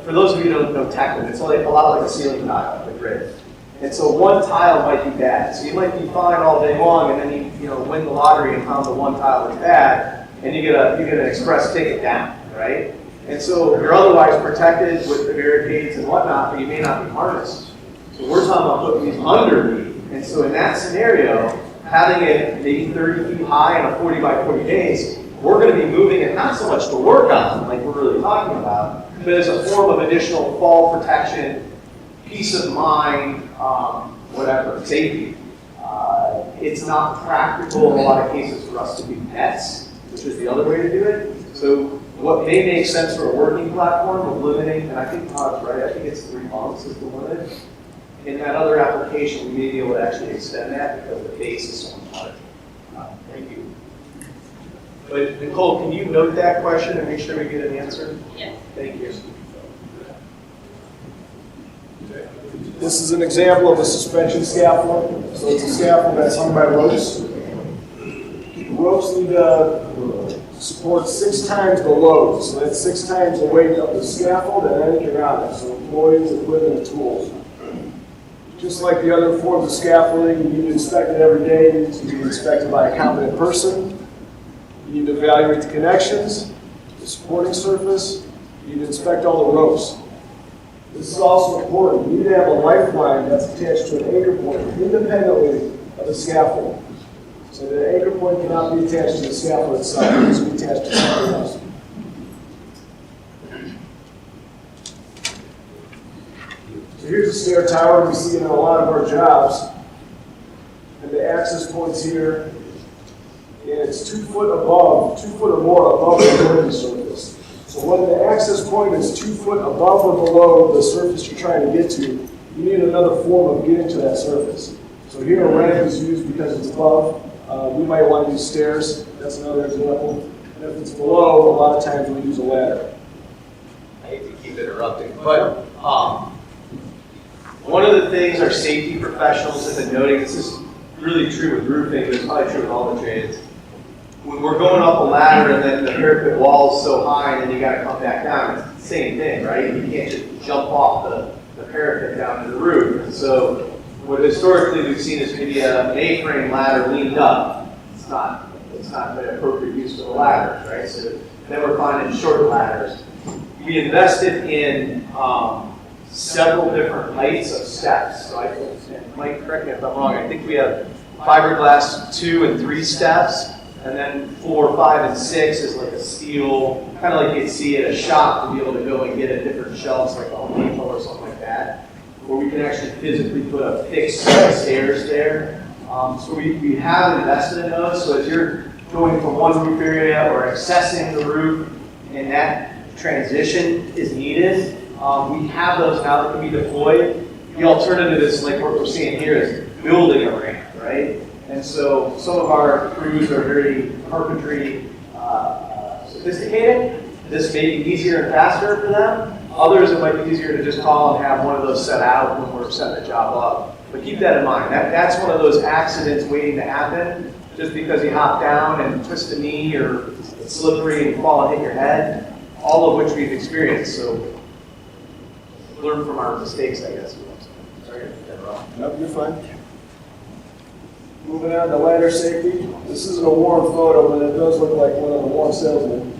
For those of you who don't know tectum, it's like a lot like a ceiling tile, the grid. And so one tile might be bad. So you might be fine all day long, and then you win the lottery and found the one tile that's bad, and you get an express ticket down, right? And so you're otherwise protected with the barricades and whatnot, but you may not be harnessed. So we're talking about putting these underneath. And so in that scenario, having it maybe 30 feet high on a 40 by 40 base, we're going to be moving it not so much to work on, like we're really talking about, but as a form of additional fall protection, peace of mind, whatever, safety. It's not practical in a lot of cases for us to do pets, which is the other way to do it. So what may make sense for a working platform of limiting, and I think Todd's right, I think it's 3 months is the limit. In that other application, we may be able to actually extend that because the base is so much larger. Thank you. But Nicole, can you note that question and make sure we get an answer? Yes. Thank you. This is an example of a suspension scaffold. So it's a scaffold that's hung by ropes. The ropes need to support 6 times the load. So that's 6 times the weight of the scaffold and anything on it. So employees, equipment, and tools. Just like the other forms of scaffolding, you need to inspect it every day. It needs to be inspected by a competent person. You need to evaluate the connections, the supporting surface. You need to inspect all the ropes. This is also important. You need to have a lifeline that's attached to an anchor point independently of the scaffold. So the anchor point cannot be attached to the scaffold itself. It needs to be attached to something else. So here's a stair tower we see in a lot of our jobs. And the access point's here. And it's 2 foot above, 2 foot or more above the building surface. So when the access point is 2 foot above or below the surface you're trying to get to, you need another form of getting to that surface. So here a ramp is used because it's above. We might want to use stairs. That's another example. And if it's below, a lot of times we use a ladder. I hate to keep interrupting, but one of the things our safety professionals have been noting, this is really true with roofing, but it's probably true with all the trades. When we're going up a ladder and then the parapet wall is so high and then you got to come back down, it's the same thing, right? You can't just jump off the parapet down to the roof. And so what historically we've seen is maybe an A-frame ladder leaned up. It's not the appropriate use for the ladders, right? So then we're finding short ladders. We invested in several different heights of steps. So Mike, correct me if I'm wrong, I think we have fiberglass 2 and 3 steps. And then 4, 5, and 6 is like a steel, kind of like you'd see at a shop to be able to go and get at different shelves, like a Home Depot or something like that, where we can actually physically put a fixed set of stairs there. So we have invested in those. So as you're going from one roof area or accessing the roof, and that transition is needed, we have those now that can be deployed. The alternative is like what we're seeing here is building a ramp, right? And so some of our crews are very carpentry sophisticated. This may be easier and faster for them. Others, it might be easier to just call and have one of those set out when we're setting the job up. But keep that in mind. That's one of those accidents waiting to happen just because you hop down and twist a knee or it's slippery and fall and hit your head, all of which we've experienced. So learn from our mistakes, I guess. Sorry. Nope, you're fine. Moving on to ladder safety. This isn't a warm photo, but it does look like one of the warm salesmen.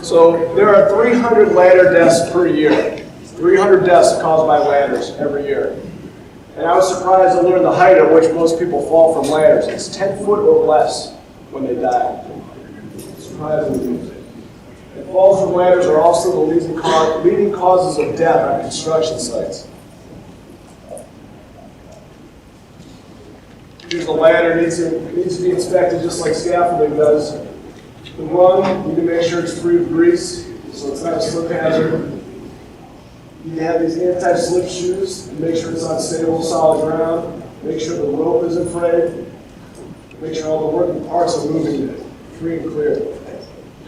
So there are 300 ladder deaths per year. 300 deaths caused by ladders every year. And I was surprised to learn the height at which most people fall from ladders. It's 10 foot or less when they die. Surprisingly. And falls from ladders are also the leading causes of death on construction sites. Here's the ladder, needs to be inspected just like scaffolding does. The rung, you need to make sure it's free of grease, so it's not a slip hazard. You need to have these anti-slip shoes and make sure it's on stable, solid ground. Make sure the rope isn't frayed. Make sure all the working parts are moving free and clear.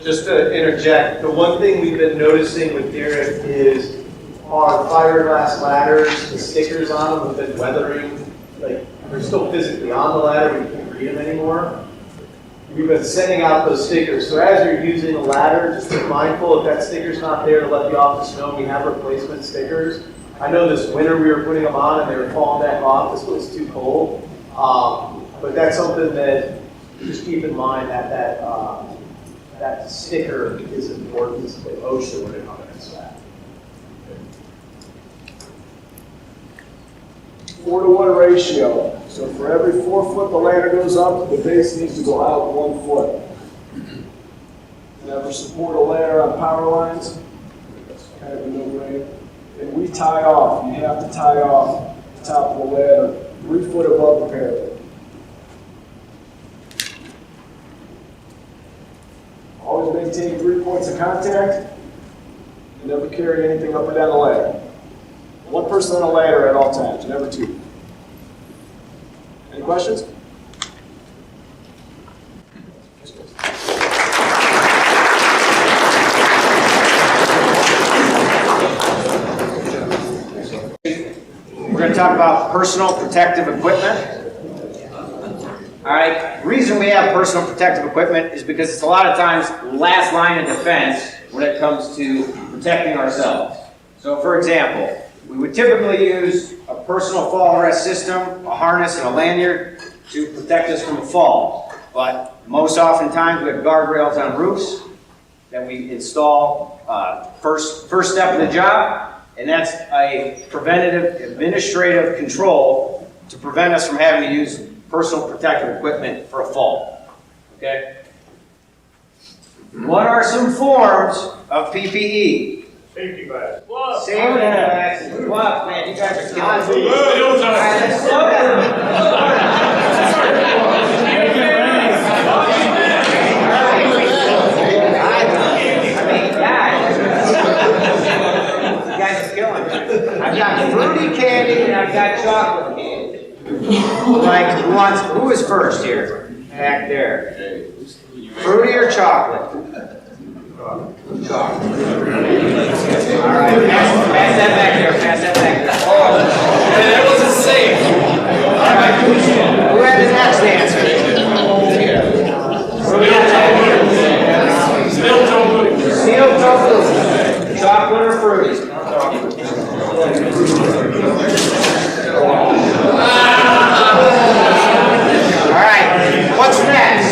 Just to interject, the one thing we've been noticing with Derek is our fiberglass ladders, the stickers on them have been weathering. Like, they're still physically on the ladder, we can't read them anymore. We've been sending out those stickers. So as you're using the ladder, just be mindful if that sticker's not there to let the office know we have replacement stickers. I know this winter we were putting them on and they were falling back off. This was too cold. But that's something that just keep in mind that that sticker is important. It's the OSHA when it comes to that. 4-to-1 ratio. So for every 4 foot the ladder goes up, the base needs to go out 1 foot. Never support a ladder on power lines. That's kind of a no-brainer. And we tie off. You have to tie off the top of the ladder 3 foot above the parapet. Always maintain 3 points of contact. And never carry anything up and down the ladder. One person on a ladder at all times, never two. Any questions? We're going to talk about personal protective equipment. All right, the reason we have personal protective equipment is because it's a lot of times last line of defense when it comes to protecting ourselves. So for example, we would typically use a personal fall arrest system, a harness, and a lanyard to protect us from a fall. But most oftentimes we have guardrails on roofs that we install first step of the job, and that's a preventative administrative control to prevent us from having to use personal protective equipment for a fall. Okay? What are some forms of PPE? Safety bags. Safety bags. Gloves, man, you guys are killing me. All right, let's slow down. You guys are killing me. I've got fruity candy and I've got chocolate candy. Like, who is first here? Back there. Fruity or chocolate? Chocolate. All right, pass that back there. Pass that back there. Oh, that wasn't safe. All right, who had the next answer? Steel toe. Steel toe. Chocolate or fruity? All right, what's next?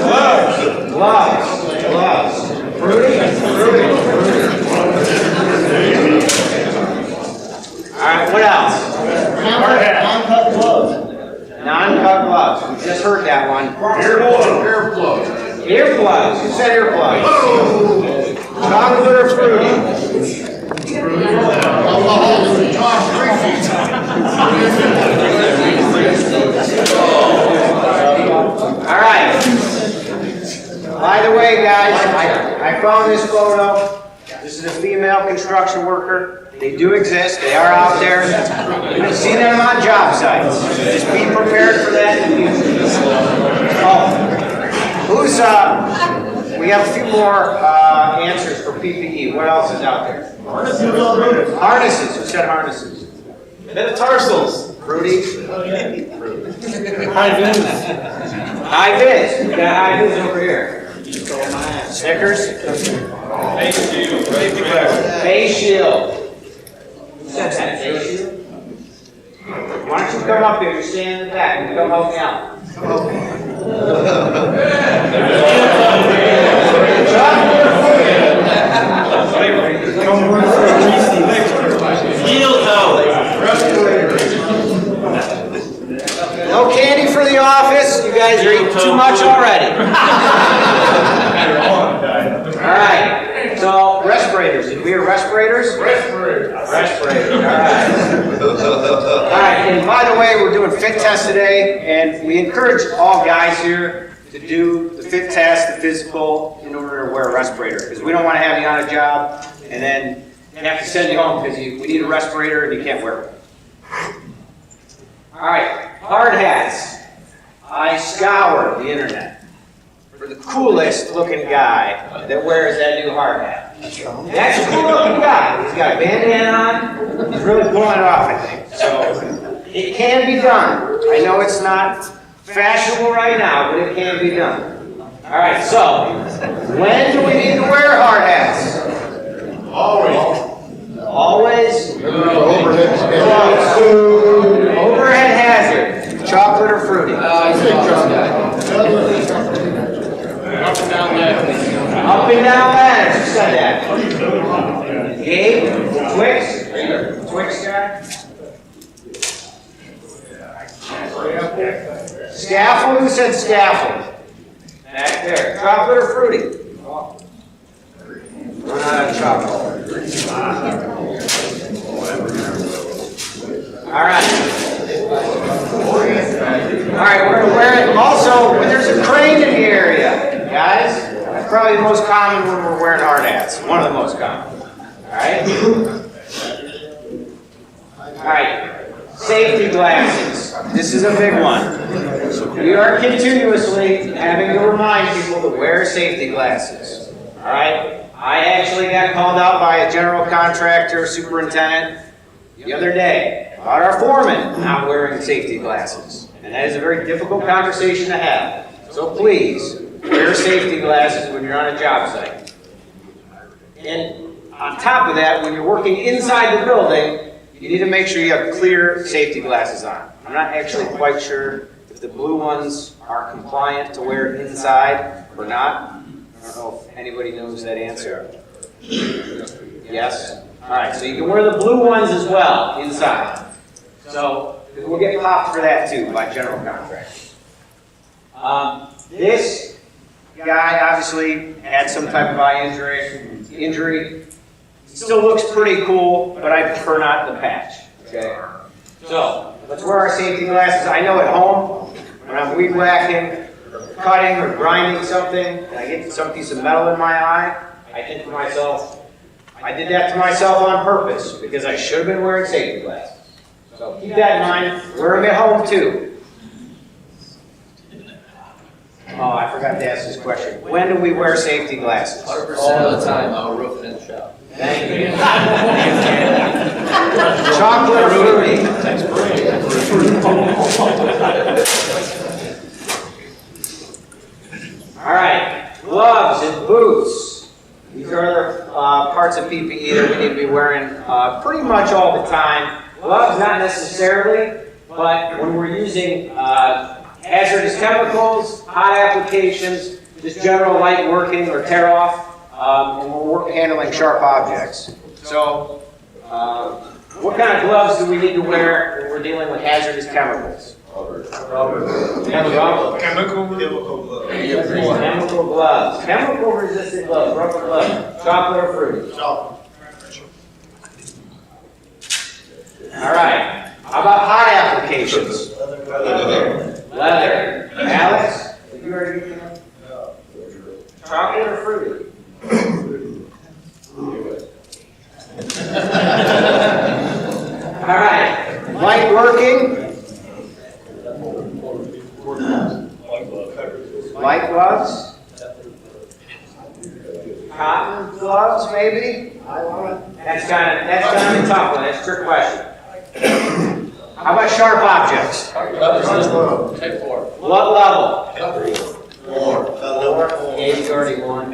Gloves. Gloves. Gloves. Fruity? Fruity. All right, what else? Non-cut gloves. Non-cut gloves. We just heard that one. Earplugs. Earplugs. Who said earplugs? Chocolate or fruity? All right. By the way, guys, I found this photo. This is a female construction worker. They do exist. They are out there. You can see them on job sites. Just be prepared for that in the future. Oh, we have a few more answers for PPE. What else is out there? Harnesses. Who said harnesses? Metatarsals. Fruity? High vis. High vis. We got high vis over here. Snickers? Face shield. Who said that? Face shield? Why don't you come up here? You're standing in the back. You come help me out. No candy for the office. You guys are eating too much already. All right. So respirators. Did we hear respirators? Respirators. Respirators. All right. All right. And by the way, we're doing fit tests today, and we encourage all guys here to do the fit test, the physical, in order to wear a respirator, because we don't want to have you on a job and then have to send you home because we need a respirator and you can't wear it. All right, hard hats. I scoured the internet for the coolest looking guy that wears that new hard hat. That's a cool looking guy. He's got a bandana on. He's really pulling it off, I think. So it can be done. I know it's not fashionable right now, but it can be done. All right, so when do we need to wear hard hats? Always. Always? Overhead hazard. Chocolate or fruity? Up and down ladders. Who said that? Gabe? Twix? Twix guy? Scaffold? Who said scaffold? Back there. Chocolate or fruity? We're not out of chocolate. All right. All right, we're going to wear it. Also, when there's a crane in the area, guys, that's probably the most common when we're wearing hard hats. One of the most common. All right? All right. Safety glasses. This is a big one. We are continuously having to remind people to wear safety glasses. All right? I actually got called out by a general contractor superintendent the other day about our foreman not wearing safety glasses. And that is a very difficult conversation to have. So please, wear safety glasses when you're on a job site. And on top of that, when you're working inside the building, you need to make sure you have clear safety glasses on. I'm not actually quite sure if the blue ones are compliant to wear inside or not. I don't know if anybody knows that answer. Yes? All right, so you can wear the blue ones as well inside. So we'll get popped for that too by general contractors. This guy obviously had some type of eye injury. Still looks pretty cool, but I prefer not the patch. Okay. So let's wear our safety glasses. I know at home when I'm weed whacking, cutting or grinding something, and I get some piece of metal in my eye, I think to myself, I did that to myself on purpose because I should have been wearing safety glasses. So keep that in mind. Wear them at home too. Oh, I forgot to ask this question. When do we wear safety glasses? 100% of the time, I'll roof in the shop. Thank you. Chocolate or fruity? All right, gloves and boots. These are the parts of PPE that we need to be wearing pretty much all the time. Gloves, not necessarily, but when we're using hazardous chemicals, hot applications, just general light working or tear off, and we're handling sharp objects. So, what kind of gloves do we need to wear when we're dealing with hazardous chemicals? Chemical gloves. Chemical gloves. Chemical resistant gloves. Rubber gloves. Chocolate or fruity? Chocolate. All right. How about hot applications? Leather. Alex? Did you already get that? Chocolate or fruity? All right. Light working? Light gloves? Cotton gloves, maybe? That's kind of a tough one. That's a trick question. How about sharp objects? Type 4. What level? Four. Gabe, you already won.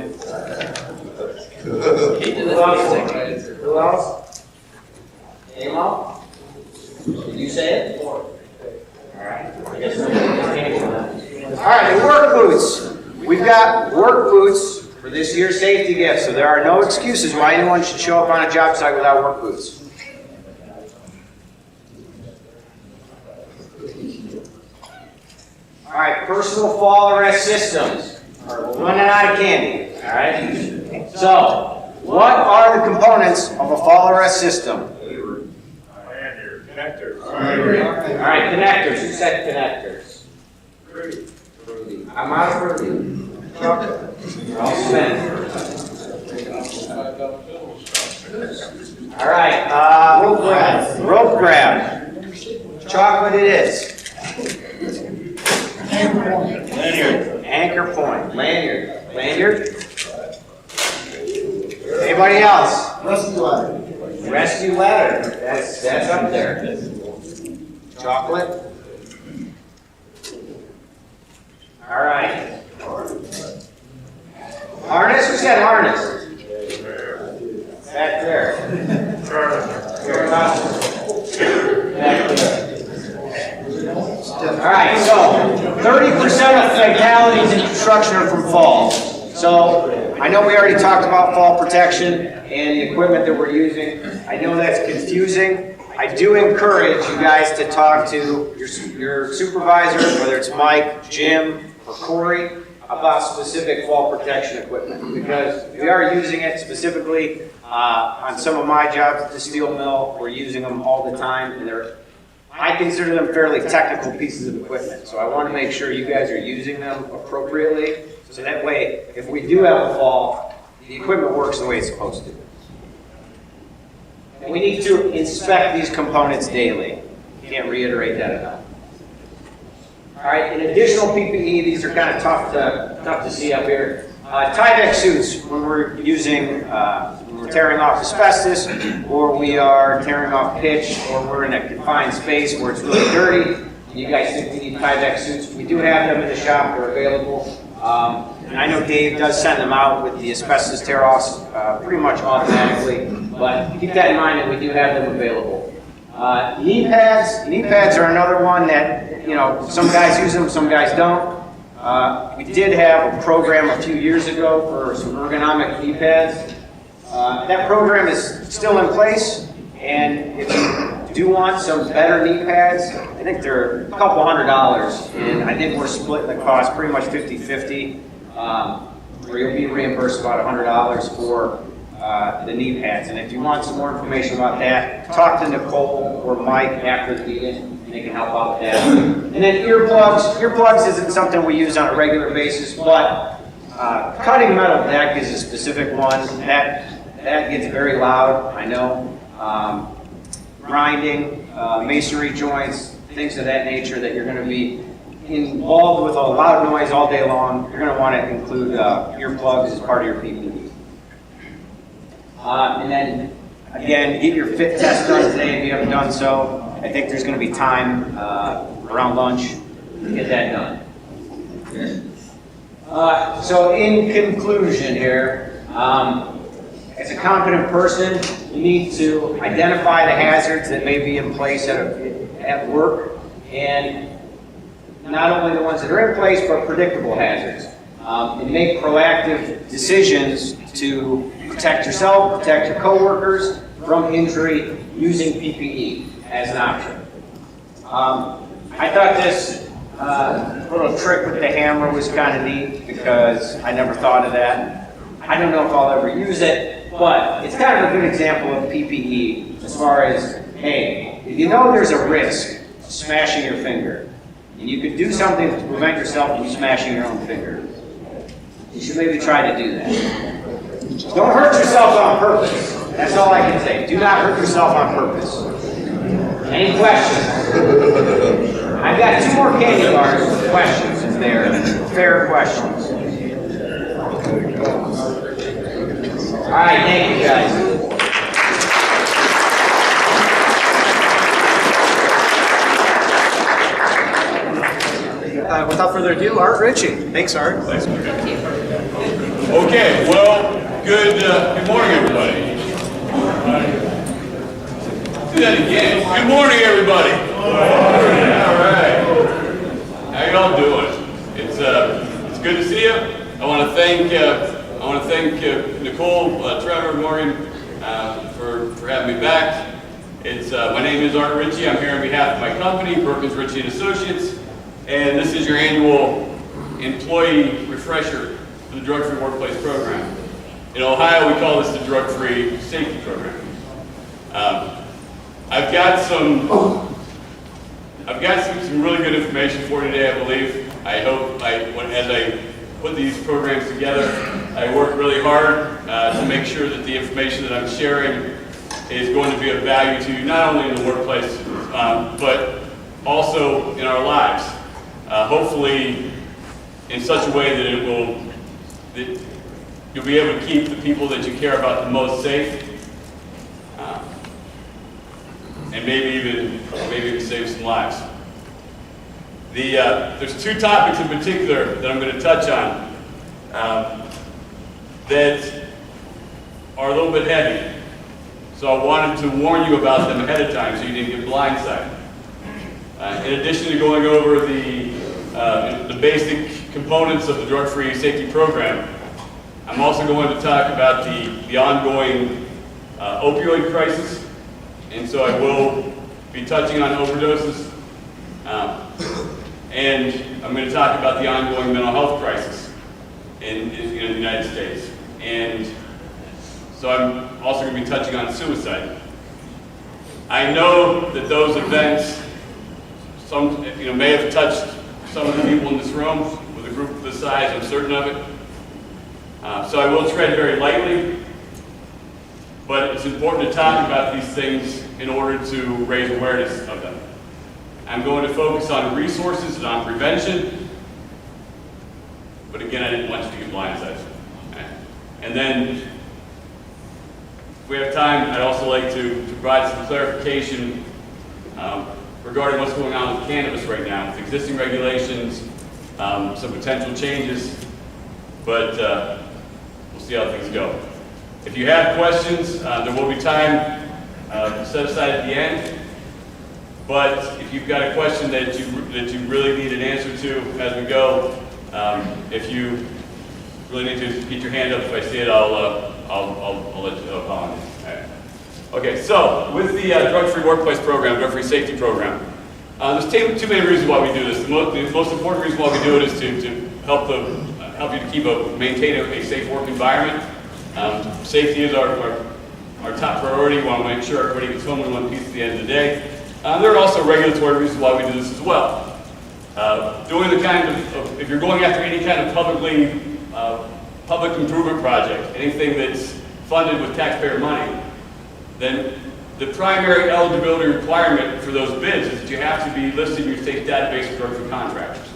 Who else? Name up? Did you say it? Four. Alright. Alright, the work boots. We've got work boots for this year's safety gift, so there are no excuses why anyone should show up on a job site without work boots. Alright, personal fall arrest systems. We're running out of candy. Alright? So, what are the components of a fall arrest system? Connectors. Alright, connectors. Who said connectors? I'm out of Ruby. You're all spent. Alright, rope grab. Rope grab. Chocolate it is. Lanyard. Anchor point. Lanyard. Lanyard. Anybody else? Rescue ladder. Rescue ladder. That's up there. Chocolate. All right. Harness? Who said harness? Back there. Back there. All right, so 30% of fatalities in construction are from falls. So I know we already talked about fall protection and the equipment that we're using. I know that's confusing. I do encourage you guys to talk to your supervisor, whether it's Mike, Jim, or Corey, about specific fall protection equipment, because we are using it specifically on some of my jobs at the steel mill. We're using them all the time, and I consider them fairly technical pieces of equipment. So I want to make sure you guys are using them appropriately, so that way, if we do have a fall, the equipment works the way it's supposed to. And we need to inspect these components daily. Can't reiterate that enough. All right, in additional PPE, these are kind of tough to see up here. Tyvek suits, when we're using, when we're tearing off asbestos, or we are tearing off pitch, or we're in a confined space where it's really dirty, and you guys think we need Tyvek suits, we do have them in the shop, they're available. And I know Dave does send them out with the asbestos tear-offs pretty much automatically, but keep that in mind that we do have them available. Knee pads. Knee pads are another one that, you know, some guys use them, some guys don't. We did have a program a few years ago for some ergonomic knee pads. That program is still in place, and if you do want some better knee pads, I think they're a couple $100, and I think we're splitting the cost pretty much 50-50, where you'll be reimbursed about $100 for the knee pads. And if you want some more information about that, talk to Nicole or Mike after the meeting, and they can help out with that. And then earplugs. Earplugs isn't something we use on a regular basis, but cutting metal deck is a specific one. That gets very loud, I know. Grinding, masonry joints, things of that nature that you're going to be involved with a loud noise all day long. You're going to want to include earplugs as part of your PPE. And then, again, get your fit test done today if you haven't done so. I think there's going to be time around lunch to get that done. So in conclusion here, as a competent person, you need to identify the hazards that may be in place at work, and not only the ones that are in place, but predictable hazards. And make proactive decisions to protect yourself, protect your coworkers from injury using PPE as an option. I thought this little trick with the hammer was kind of neat because I never thought of that. I don't know if I'll ever use it, but it's kind of a good example of PPE as far as, hey, if you know there's a risk of smashing your finger, and you could do something to prevent yourself from smashing your own finger, you should maybe try to do that. Don't hurt yourself on purpose. That's all I can say. Do not hurt yourself on purpose. Any questions? I've got 2 more candy bars with questions if they're fair questions. All right, thank you guys. Without without further ado, Art Ritchie. Thanks, Art. Thanks, Mark. Okay, well, good morning, everybody. Do that again. Good morning, everybody. All right. How y'all doing? It's good to see you. I want to thank Nicole, Trevor, Morgan for having me back. My name is Art Ritchie. I'm here on behalf of my company, Perkins Ritchie and Associates, and this is your annual employee refresher for the Drug-Free Workplace Program. In Ohio, we call this the Drug-Free Safety Program. I've got some really good information for you today, I believe. I hope as I put these programs together, I work really hard to make sure that the information that I'm sharing is going to be of value to you, not only in the workplace, but also in our lives. Hopefully in such a way that you'll be able to keep the people that you care about the most safe, and maybe even save some lives. There's two topics in particular that I'm going to touch on that are a little bit heavy. So I wanted to warn you about them ahead of time so you didn't get blindsided. In addition to going over the basic components of the drug-free safety program, I'm also going to talk about the ongoing opioid crisis. And so I will be touching on overdoses. And I'm going to talk about the ongoing mental health crisis in the United States. And so I'm also going to be touching on suicide. I know that those events may have touched some of the people in this room with a group of this size, I'm certain of it. So I will tread very lightly, but it's important to talk about these things in order to raise awareness of them. I'm going to focus on resources and on prevention, but again, I didn't want you to get blindsided. And then, if we have time, I'd also like to provide some clarification regarding what's going on with cannabis right now, with existing regulations, some potential changes, but we'll see how things go. If you have questions, there will be time set aside at the end. But if you've got a question that you really need an answer to as we go, if you really need to get your hand up, if I see it, I'll let you know upon it. Right. Okay, so with the drug-free workplace program, drug-free safety program, there's two main reasons why we do this. The most important reason why we do it is to help you to maintain a safe work environment. Safety is our top priority. We want to make sure everybody gets home in one piece at the end of the day. There are also regulatory reasons why we do this as well. Doing the kind of if you're going after any kind of public improvement project, anything that's funded with taxpayer money, then the primary eligibility requirement for those bids is that you have to be listed in your state's database of drug-free contractors.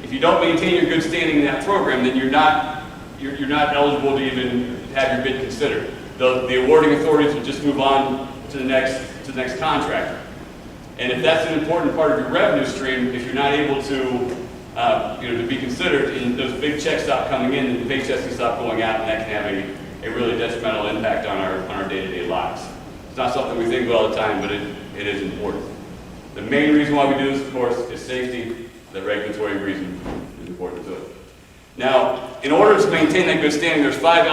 If you don't maintain your good standing in that program, then you're not eligible to even have your bid considered. The awarding authorities will just move on to the next contractor. And if that's an important part of your revenue stream, if you're not able to be considered, and those big checks stop coming in, and the paychecks can stop going out, and that can have a really detrimental impact on our day-to-day lives. It's not something we think about all the time, but it is important. The main reason why we do this, of course, is safety. The regulatory reason is important to it. Now, in order to maintain that good standing, there's five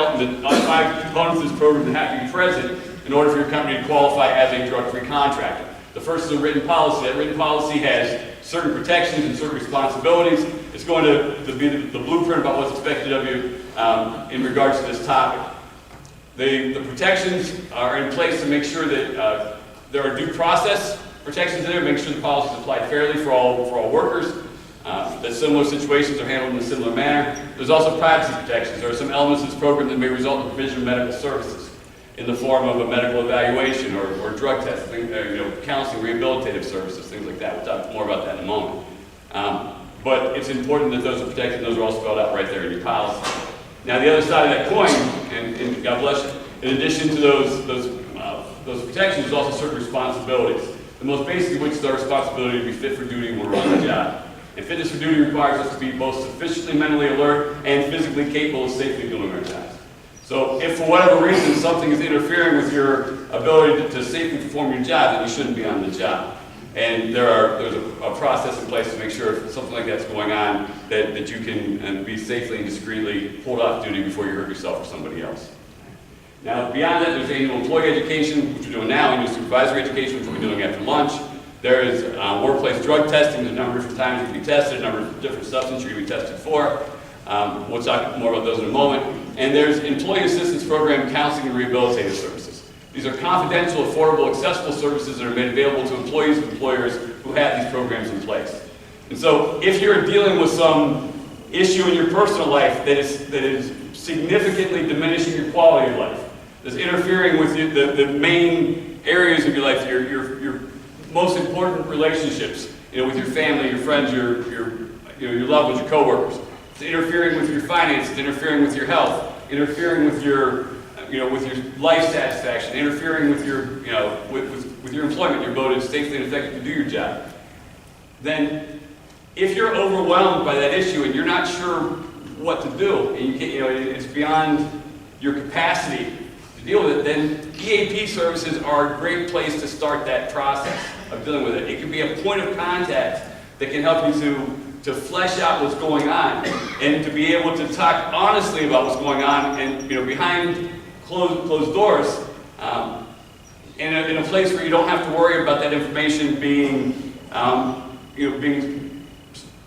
components of this program that have to be present in order for your company to qualify as a drug-free contractor. The first is a written policy. That written policy has certain protections and certain responsibilities. It's going to be the blueprint about what's expected of you in regards to this topic. The protections are in place to make sure that there are due process protections in there, make sure the policy is applied fairly for all workers, that similar situations are handled in a similar manner. There's also privacy protections. There are some elements of this program that may result in the provision of medical services in the form of a medical evaluation or drug testing, counseling, rehabilitative services, things like that. We'll talk more about that in a moment. But it's important that those are protected, and those are all spelled out right there in your policy. Now, the other side of that coin, and God bless you, in addition to those protections, there's also certain responsibilities. The most basic of which is our responsibility to be fit for duty when we're on the job. And fitness for duty requires us to be both sufficiently mentally alert and physically capable of safely doing our jobs. So if for whatever reason something is interfering with your ability to safely perform your job, then you shouldn't be on the job. And there's a process in place to make sure if something like that's going on, that you can be safely and discreetly pulled off duty before you hurt yourself or somebody else. Now, beyond that, there's annual employee education, which we're doing now, annual supervisory education, which we'll be doing after lunch. There is workplace drug testing. There's a number of different times you can be tested, a number of different substances you're going to be tested for. We'll talk more about those in a moment. And there's employee assistance program, counseling, and rehabilitative services. These are confidential, affordable, accessible services that are made available to employees and employers who have these programs in place. And so if you're dealing with some issue in your personal life that is significantly diminishing your quality of life, that's interfering with the main areas of your life, your most important relationships, with your family, your friends, your loved ones, your coworkers. It's interfering with your finances, interfering with your health, interfering with your life satisfaction, interfering with your employment, your ability to safely and effectively do your job. Then, if you're overwhelmed by that issue and you're not sure what to do, and it's beyond your capacity to deal with it, then EAP services are a great place to start that process of dealing with it. It can be a point of contact that can help you to flesh out what's going on and to be able to talk honestly about what's going on and behind closed doors in a place where you don't have to worry about that information being being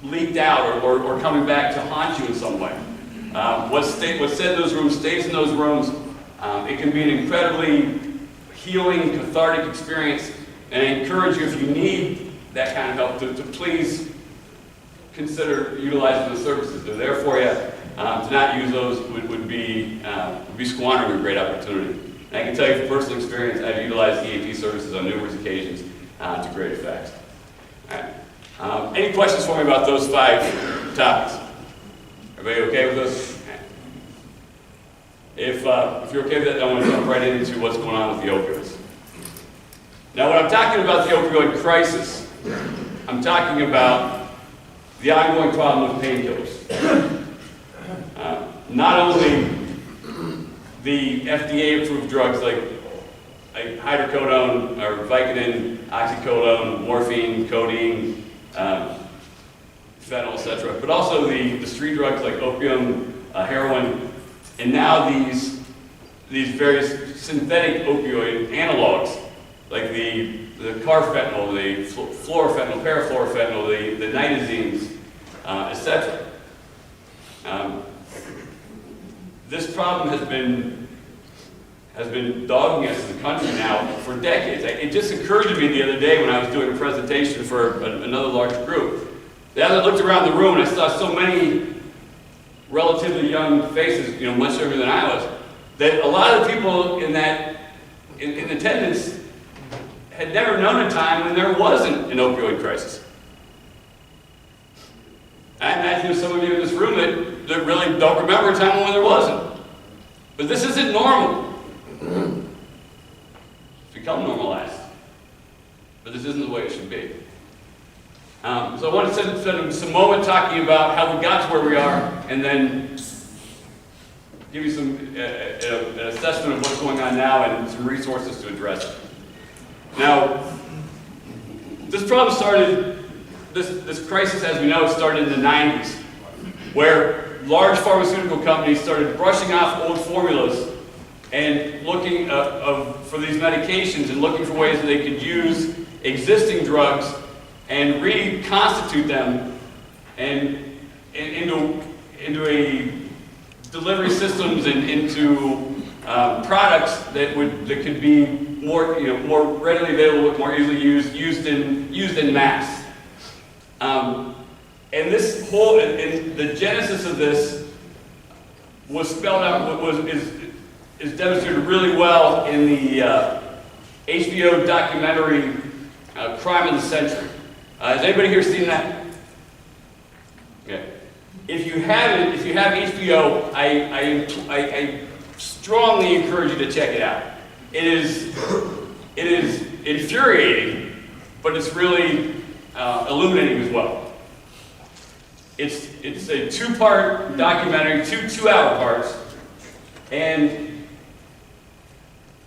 leaked out or coming back to haunt you in some way. What's said in those rooms stays in those rooms. It can be an incredibly healing, cathartic experience, and I encourage you, if you need that kind of help, to please consider utilizing the services. They're there for you. To not use those would be squandering a great opportunity. And I can tell you from personal experience, I've utilized EAP services on numerous occasions to great effect. All right. Any questions for me about those 5 topics? Everybody okay with those? If you're okay with that, I want to jump right into what's going on with the opioids. Now, when I'm talking about the opioid crisis, I'm talking about the ongoing problem with painkillers. Not only the FDA-approved drugs like hydrocodone or Vicodin, oxycodone, morphine, codeine, fentanyl, etc., but also the street drugs like opium, heroin, and now these various synthetic opioid analogs like the carfentanil, the fluorofentanyl, parafluorofentanyl, the nitazines, etc. This problem has been dogging us as a country now for decades. It just occurred to me the other day when I was doing a presentation for another large group. As I looked around the room and I saw so many relatively young faces, much younger than I was, that a lot of people in attendance had never known a time when there wasn't an opioid crisis. I imagine some of you in this room that really don't remember a time when there wasn't. But this isn't normal. It's become normalized. But this isn't the way it should be. So I want to spend some moment talking about how we got to where we are, and then give you an assessment of what's going on now and some resources to address it. Now, this problem started, this crisis, as we know, started in the 90s, where large pharmaceutical companies started brushing off old formulas and looking for these medications and looking for ways that they could use existing drugs and reconstitute them and into a delivery systems and into products that could be more readily available, more easily used in mass. And this whole and the genesis of this was spelled out is demonstrated really well in the HBO documentary Crime of the Century. Has anybody here seen that? Okay. If you have HBO, I strongly encourage you to check it out. It is infuriating, but it's really illuminating as well. It's a two-part documentary, two-hour parts, and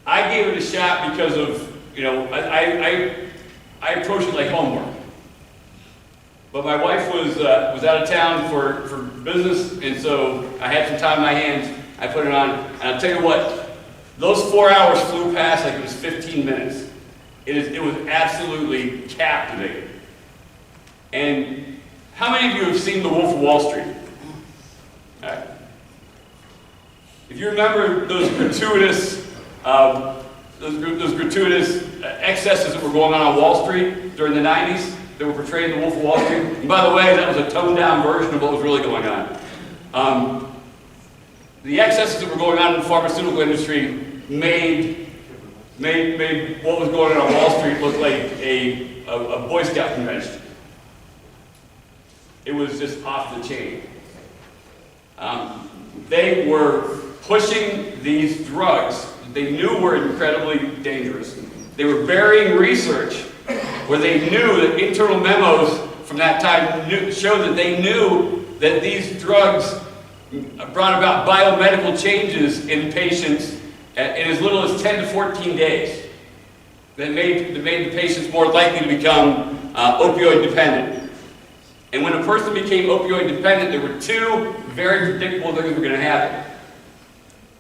I gave it a shot because of, you know, I approached it like homework. But my wife was out of town for business, and so I had some time on my hands. I put it on, and I'll tell you what, those 4 hours flew past like it was 15 minutes. It was absolutely captivating. And how many of you have seen The Wolf of Wall Street? All right. If you remember those gratuitous excesses that were going on Wall Street during the 90s that were portrayed in The Wolf of Wall Street, and by the way, that was a toned-down version of what was really going on. The excesses that were going on in the pharmaceutical industry made what was going on Wall Street look like a Boy Scout convention. It was just off the chain. They were pushing these drugs that they knew were incredibly dangerous. They were burying research where they knew that internal memos from that time showed that they knew that these drugs brought about biomedical changes in patients in as little as 10 to 14 days that made the patients more likely to become opioid dependent. And when a person became opioid dependent, there were two very predictable things that were going to happen.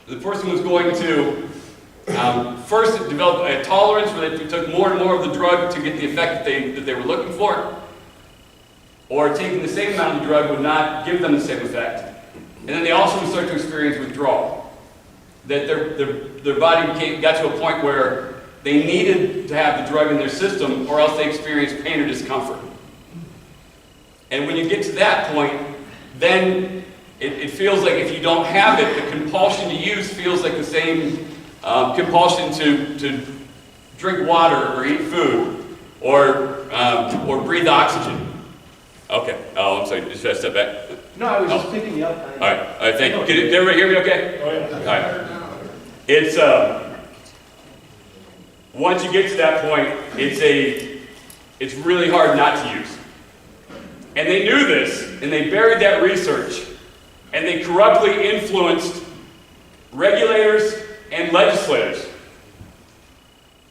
The person was going to first develop a tolerance where they took more and more of the drug to get the effect that they were looking for, or taking the same amount of drug would not give them the same effect. And then they also would start to experience withdrawal. That their body got to a point where they needed to have the drug in their system or else they experienced pain or discomfort. And when you get to that point, then it feels like if you don't have it, the compulsion to use feels like the same compulsion to drink water or eat food or breathe oxygen. Okay. Oh, I'm sorry. Just try to step back. No, I was just picking you up. All right. Thank you. Did everybody hear me okay? Oh, yeah. All right. It's, once you get to that point, it's really hard not to use. And they knew this, and they buried that research, and they corruptly influenced regulators and legislators.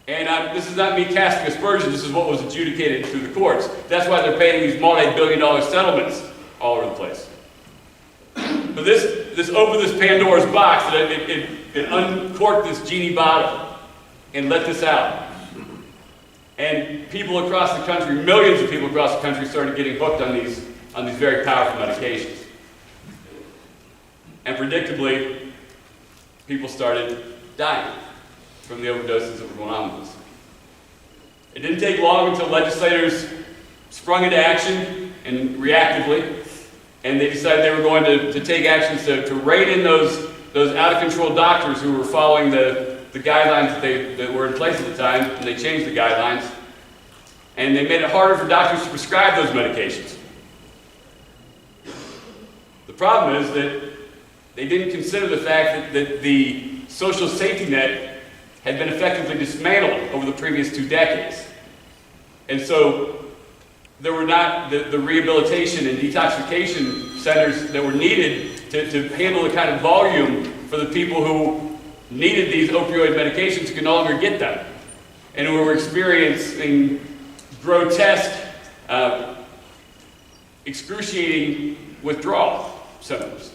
And this is not me casting aspersions, this is what was adjudicated through the courts. That's why they're paying these multi-billion-dollar settlements all over the place. But this opened this Pandora's box, that it uncorked this genie bottle and let this out. And people across the country, millions of people across the country, started getting hooked on these very powerful medications. And predictably, people started dying from the overdoses that were going on with this. It didn't take long until legislators sprung into action and reactively, and they decided they were going to take actions to rein in those out-of-control doctors who were following the guidelines that were in place at the time, and they changed the guidelines. And they made it harder for doctors to prescribe those medications. The problem is that they didn't consider the fact that the social safety net had been effectively dismantled over the previous 2 decades. And so there were not the rehabilitation and detoxification centers that were needed to handle the kind of volume for the people who needed these opioid medications could no longer get them, and who were experiencing grotesque, excruciating withdrawal symptoms.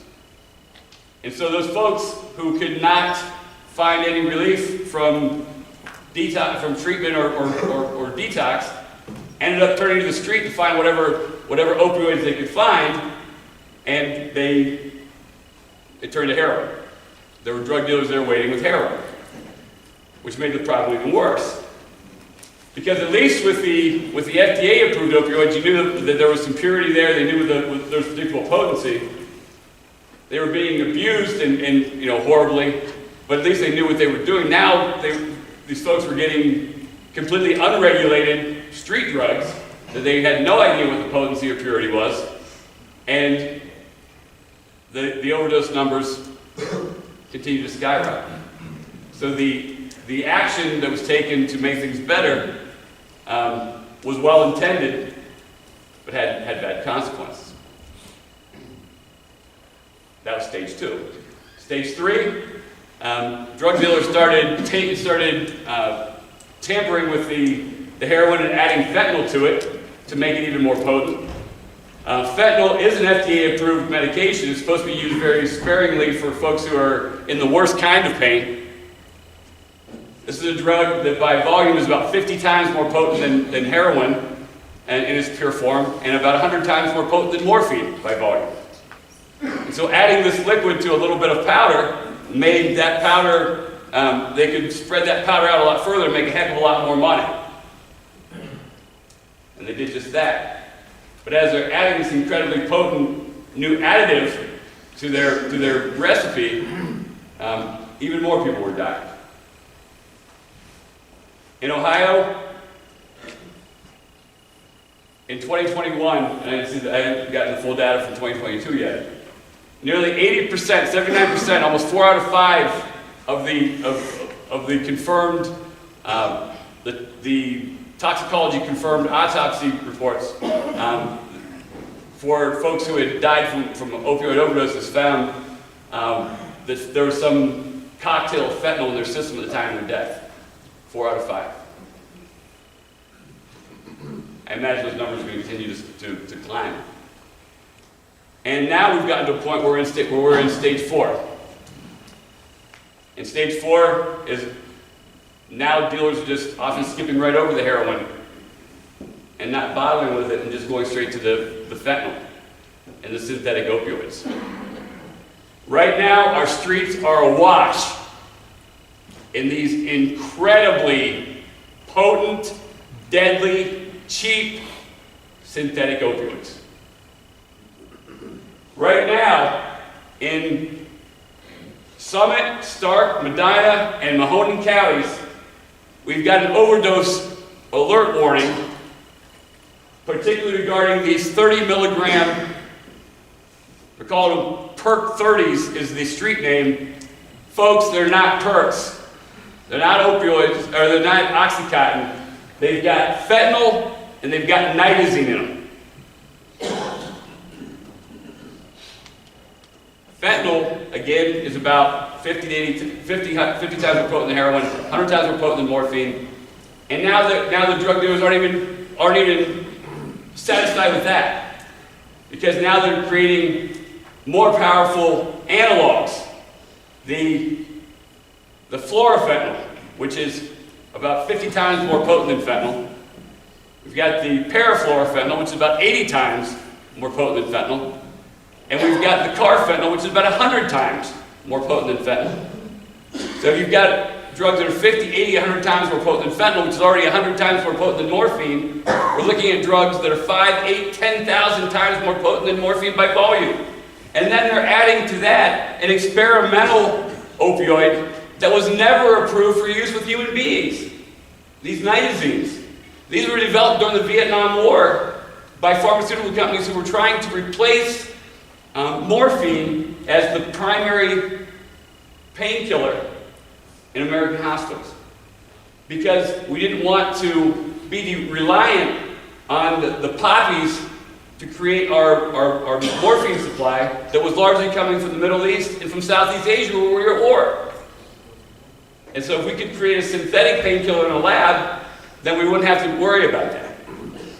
And so those folks who could not find any relief from treatment or detox ended up turning to the street to find whatever opioids they could find, and they turned to heroin. There were drug dealers there waiting with heroin, which made the problem even worse. Because at least with the FDA-approved opioids, you knew that there was some purity there. They knew there was predictable potency. They were being abused and horribly, but at least they knew what they were doing. Now these folks were getting completely unregulated street drugs that they had no idea what the potency or purity was, and the overdose numbers continue to skyrocket. So the action that was taken to make things better was well intended, but had bad consequences. That was stage 2. Stage 3, drug dealers started tampering with the heroin and adding fentanyl to it to make it even more potent. Fentanyl is an FDA-approved medication. It's supposed to be used very sparingly for folks who are in the worst kind of pain. This is a drug that by volume is about 50 times more potent than heroin and in its pure form, and about 100 times more potent than morphine by volume. And so adding this liquid to a little bit of powder made that powder, they could spread that powder out a lot further and make a heck of a lot more money. And they did just that. But as they're adding this incredibly potent new additive to their recipe, even more people were dying. In Ohio, in 2021, and I haven't gotten the full data from 2022 yet, nearly 80%, 79%, almost 4 out of 5 of the confirmed, the toxicology confirmed autopsy reports for folks who had died from opioid overdoses found that there was some cocktail of fentanyl in their system at the time of their death. 4 out of 5. I imagine those numbers are going to continue to climb. And now we've gotten to a point where we're in stage 4. And stage 4 is now dealers are just often skipping right over the heroin and not bothering with it and just going straight to the fentanyl and the synthetic opioids. Right now, our streets are awash in these incredibly potent, deadly, cheap synthetic opioids. Right now, in Summit, Stark, Medina, and Mahoning counties, we've got an overdose alert warning, particularly regarding these 30 milligram, we call them Perk 30s is the street name. Folks, they're not Perks. They're not opioids, or they're not Oxycontin. They've got fentanyl and they've got nitazene in them. Fentanyl, again, is about 50 times more potent than heroin, 100 times more potent than morphine. And now the drug dealers aren't even satisfied with that, because now they're creating more powerful analogs. The fluorofentanyl, which is about 50 times more potent than fentanyl. We've got the parafluorofentanyl, which is about 80 times more potent than fentanyl. And we've got the carfentanyl, which is about 100 times more potent than fentanyl. So if you've got drugs that are 50, 80, 100 times more potent than fentanyl, which is already 100 times more potent than morphine, we're looking at drugs that are 5, 8, 10,000 times more potent than morphine by volume. And then they're adding to that an experimental opioid that was never approved for use with human beings. These nitazines. These were developed during the Vietnam War by pharmaceutical companies who were trying to replace morphine as the primary painkiller in American hospitals. Because we didn't want to be reliant on the poppies to create our morphine supply that was largely coming from the Middle East and from Southeast Asia where we were at war. And so if we could create a synthetic painkiller in a lab, then we wouldn't have to worry about that.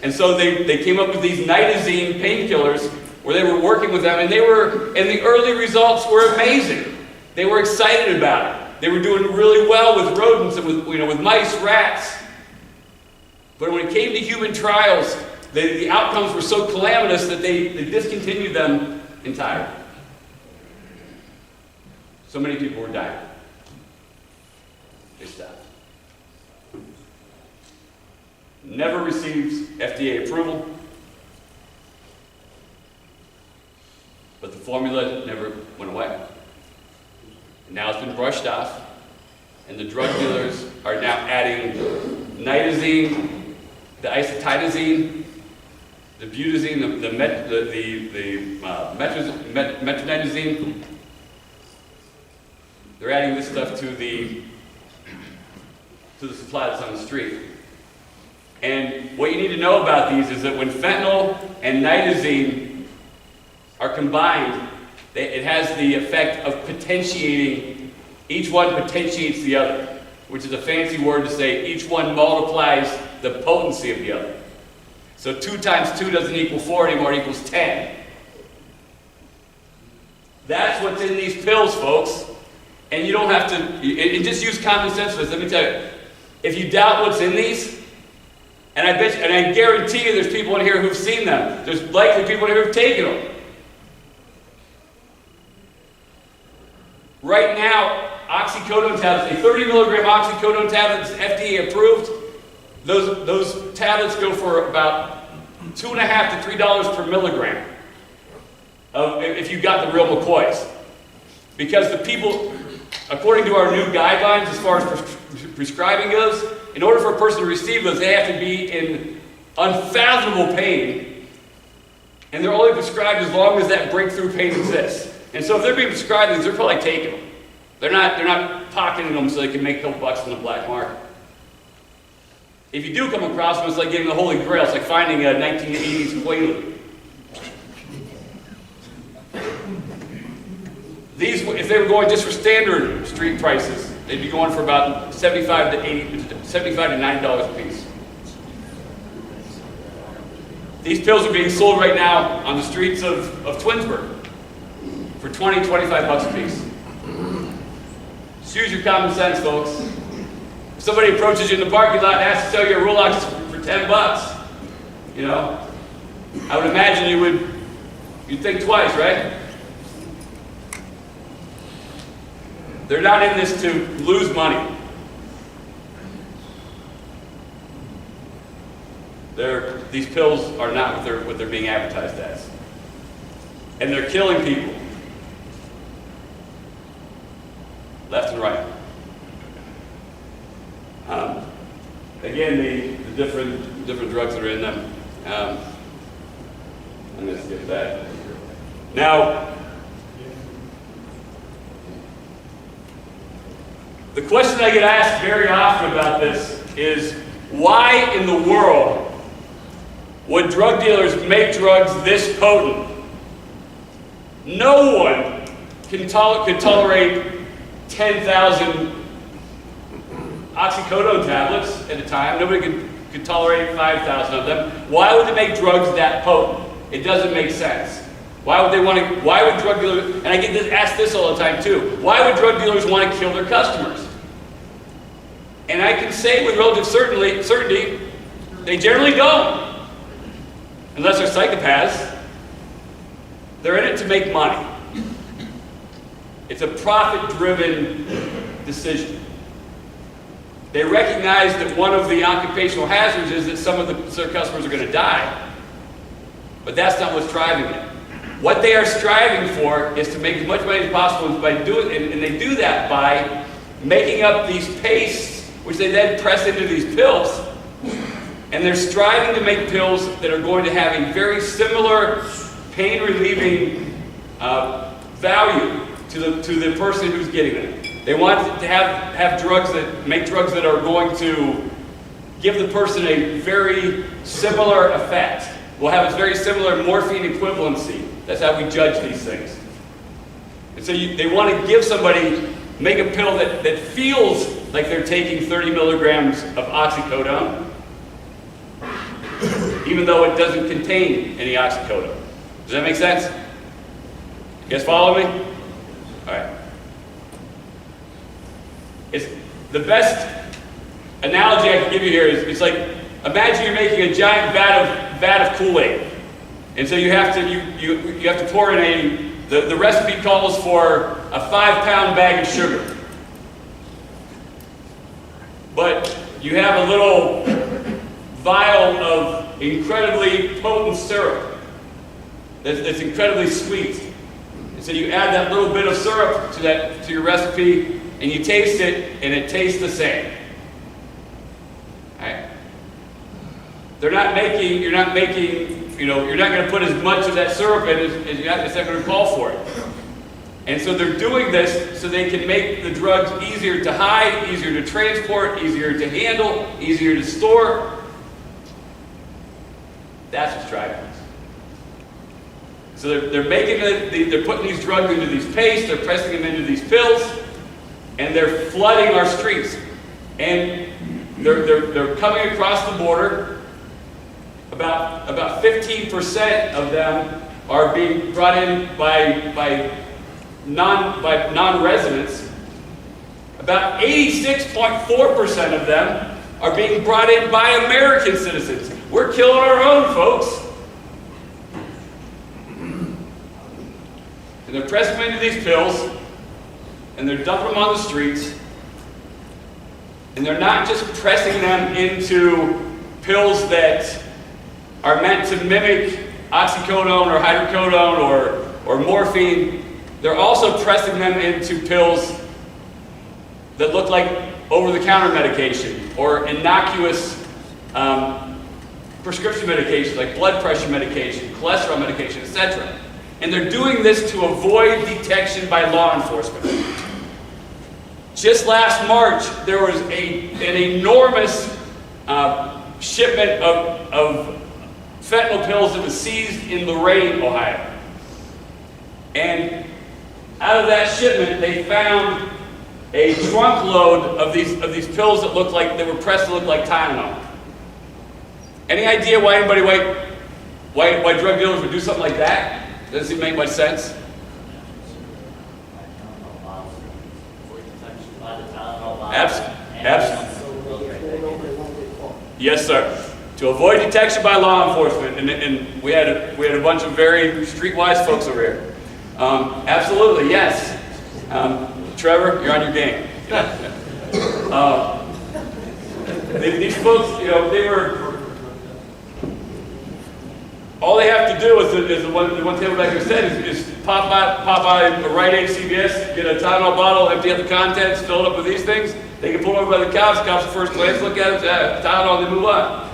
And so they came up with these nitazene painkillers where they were working with them, and the early results were amazing. They were excited about it. They were doing really well with rodents and with mice, rats. But when it came to human trials, the outcomes were so calamitous that they discontinued them entirely. So many people were dying. They stopped. Never received FDA approval, but the formula never went away. And now it's been brushed off, and the drug dealers are now adding nitazene, the isotitazine, the butazine, the metronidazine. They're adding this stuff to the supply that's on the street. And what you need to know about these is that when fentanyl and nitazene are combined It has the effect of potentiating, each one potentiates the other, which is a fancy word to say each one multiplies the potency of the other. So 2 times 2 doesn't equal 4 anymore, it equals 10. That's what's in these pills, folks. And you don't have to, and just use common sense for this. Let me tell you, if you doubt what's in these, and I guarantee you there's people in here who've seen them. There's likely people in here who've taken them. Right now, oxycodone tablets, a 30 milligram oxycodone tablet is FDA approved. Those tablets go for about $2.50 to $3 per milligram if you got the real McCoys. Because the people, according to our new guidelines as far as prescribing goes, in order for a person to receive those, they have to be in unfathomable pain, and they're only prescribed as long as that breakthrough pain exists. And so if they're being prescribed these, they're probably taking them. They're not pocketing them so they can make a couple bucks on the black market. If you do come across them, it's like getting the Holy Grail. It's like finding a 1980s Quaalude. These, if they were going just for standard street prices, they'd be going for about $75 to $90 a piece. These pills are being sold right now on the streets of Twinsburg for 20, 25 bucks a piece. Just use your common sense, folks. If somebody approaches you in the parking lot and asks to sell you a Rolex for 10 bucks, you know, I would imagine you'd think twice, right? They're not in this to lose money. These pills are not what they're being advertised as. And they're killing people. Left and right. Again, the different drugs that are in them. I'm going to skip that. Now, the question I get asked very often about this is, why in the world would drug dealers make drugs this potent? No one could tolerate 10,000 oxycodone tablets at a time. Nobody could tolerate 5,000 of them. Why would they make drugs that potent? It doesn't make sense. Why would drug dealers, and I get asked this all the time too, why would drug dealers want to kill their customers? And I can say with relative certainty, they generally don't. Unless they're psychopaths. They're in it to make money. It's a profit-driven decision. They recognize that one of the occupational hazards is that some of their customers are going to die. But that's not what's driving it. What they are striving for is to make as much money as possible by doing, and they do that by making up these pastes, which they then press into these pills. And they're striving to make pills that are going to have a very similar pain-relieving value to the person who's getting them. They want to have drugs that are going to give the person a very similar effect. Will have a very similar morphine equivalency. That's how we judge these things. And so they want to give somebody, make a pill that feels like they're taking 30 milligrams of oxycodone, even though it doesncan contain any oxycodone. Does that make sense? You guys follow me? All right. The best analogy I can give you here is, it's like, imagine you're making a giant vat of Kool-Aid. And so you have to pour in the recipe calls for a 5-pound bag of sugar. But you have a little vial of incredibly potent syrup that's incredibly sweet. And so you add that little bit of syrup to your recipe, and you taste it, and it tastes the same. Right? You're not going to put as much of that syrup in as it's not going to call for it. And so they're doing this so they can make the drugs easier to hide, easier to transport, easier to handle, easier to store. That's what's driving this. So they're making they're putting these drugs into these pastes, they're pressing them into these pills, and they're flooding our streets. And they're coming across the border. About 15% of them are being brought in by non-residents. About 86.4% of them are being brought in by American citizens. We're killing our own, folks. And they're pressing them into these pills, and they're dumping them on the streets. And they're not just pressing them into pills that are meant to mimic oxycodone or hydrocodone or morphine. They're also pressing them into pills that look like over-the-counter medication or innocuous prescription medications like blood pressure medication, cholesterol medication, etc. And they're doing this to avoid detection by law enforcement. Just last March, there was an enormous shipment of fentanyl pills that was seized in Lorain, Ohio. And out of that shipment, they found a trunk load of these pills that looked like they were pressed to look like Tylenol. Any idea why drug dealers would do something like that? Doesn't it make much sense? Yes, sir. To avoid detection by law enforcement, and we had a bunch of very streetwise folks over here. Absolutely, yes. Trevor, you're on your game. These folks, they were. All they have to do is the one table back there said is pop by a Rite Aid, CVS, get a Tylenol bottle, empty out the contents, fill it up with these things. They can pull over by the cops. Cops at first glance look at it, Tylenol, and they move on.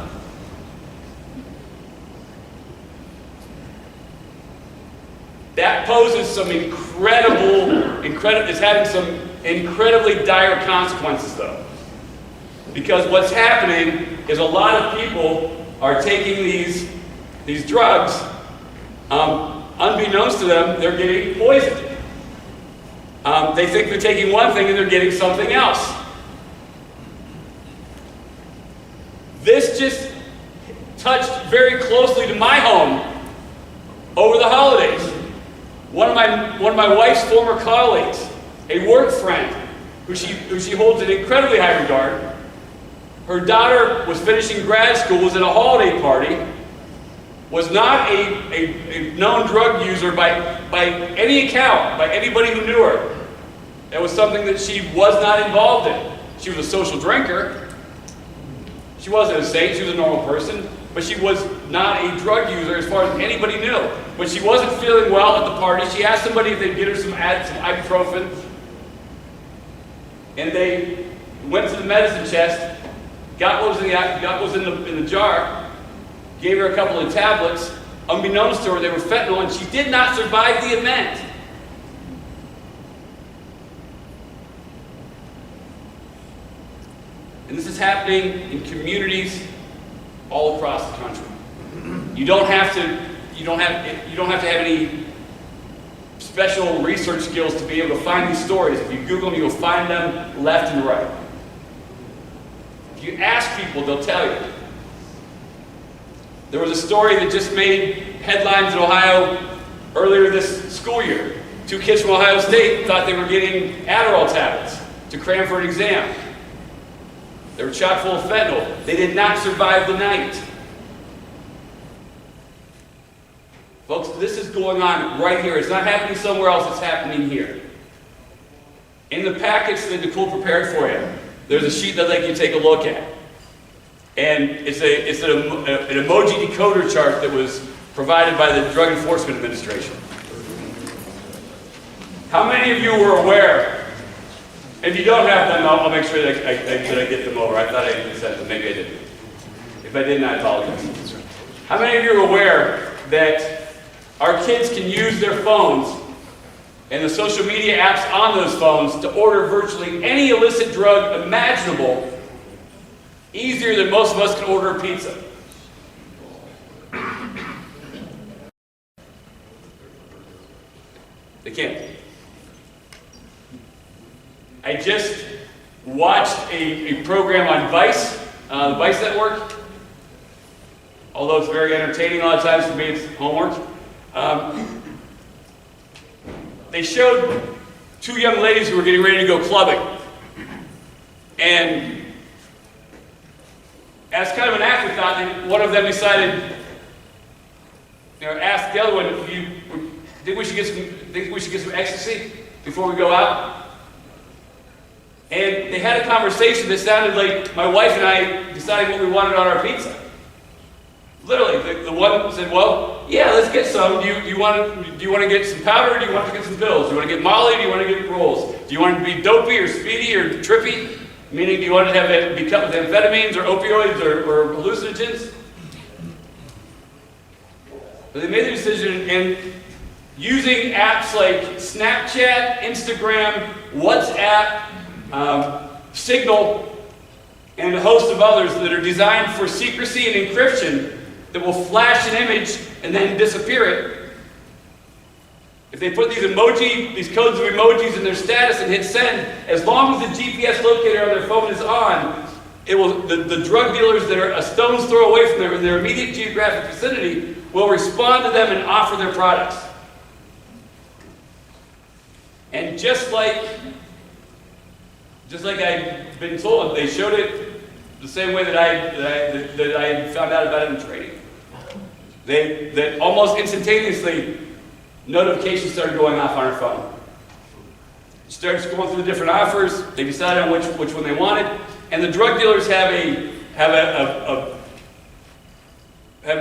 That poses some it's having some incredibly dire consequences though. Because what's happening is a lot of people are taking these drugs, unbeknownst to them, they're getting poisoned. They think they're taking one thing and they're getting something else. This just touched very closely to my home over the holidays. One of my wife's former colleagues, a work friend, who she holds in incredibly high regard. Her daughter was finishing grad school, was at a holiday party, was not a known drug user by any account, by anybody who knew her. It was something that she was not involved in. She was a social drinker. She wasn't a saint, she was a normal person, but she was not a drug user as far as anybody knew. When she wasn't feeling well at the party, she asked somebody if they'd get her some ibuprofen, and they went to the medicine chest, got what was in the jar, gave her a couple of tablets. Unbeknownst to her, they were fentanyl, and she did not survive the event. And this is happening in communities all across the country. You don't have to have any special research skills to be able to find these stories. If you Google them, you'll find them left and right. If you ask people, they'll tell you. There was a story that just made headlines in Ohio earlier this school year. 2 kids from Ohio State thought they were getting Adderall tablets to cram for an exam. They were chock full of fentanyl. They did not survive the night. Folks, this is going on right here. It's not happening somewhere else, it's happening here. In the packets that Nicole prepared for you, there's a sheet that I'd like you to take a look at. And it's an emoji decoder chart that was provided by the Drug Enforcement Administration. How many of you were aware? If you don't have them, I'll make sure that I get them over. I thought I said them, maybe I didn't. If I didn't, I apologize. How many of you are aware that our kids can use their phones and the social media apps on those phones to order virtually any illicit drug imaginable easier than most of us can order a pizza? They can't. I just watched a program on Vice, the Vice Network. Although it's very entertaining a lot of times, for me it's homework. They showed two young ladies who were getting ready to go clubbing. And as kind of an afterthought, one of them decided, asked the other one, "Do you think we should get some ecstasy before we go out?" And they had a conversation that sounded like my wife and I deciding what we wanted on our pizza. Literally, the one said, "Well, yeah, let's get some. Do you want to get some powder, or do you want to get some pills? Do you want to get Molly, or do you want to get rolls? Do you want it to be dopey or speedy or trippy? Meaning, do you want it to be cut with amphetamines or opioids or hallucinogens?" But they made the decision, and using apps like Snapchat, Instagram, WhatsApp, Signal, and a host of others that are designed for secrecy and encryption that will flash an image and then disappear it. If they put these codes of emojis in their status and hit send, as long as the GPS locator on their phone is on, it will, the drug dealers that are a stone's throw away from their immediate geographic vicinity will respond to them and offer their products. And just like I've been told, they showed it the same way that I found out about it in training. That almost instantaneously, notifications started going off on our phone. It started going through the different offers. They decided on which one they wanted, and the drug dealers have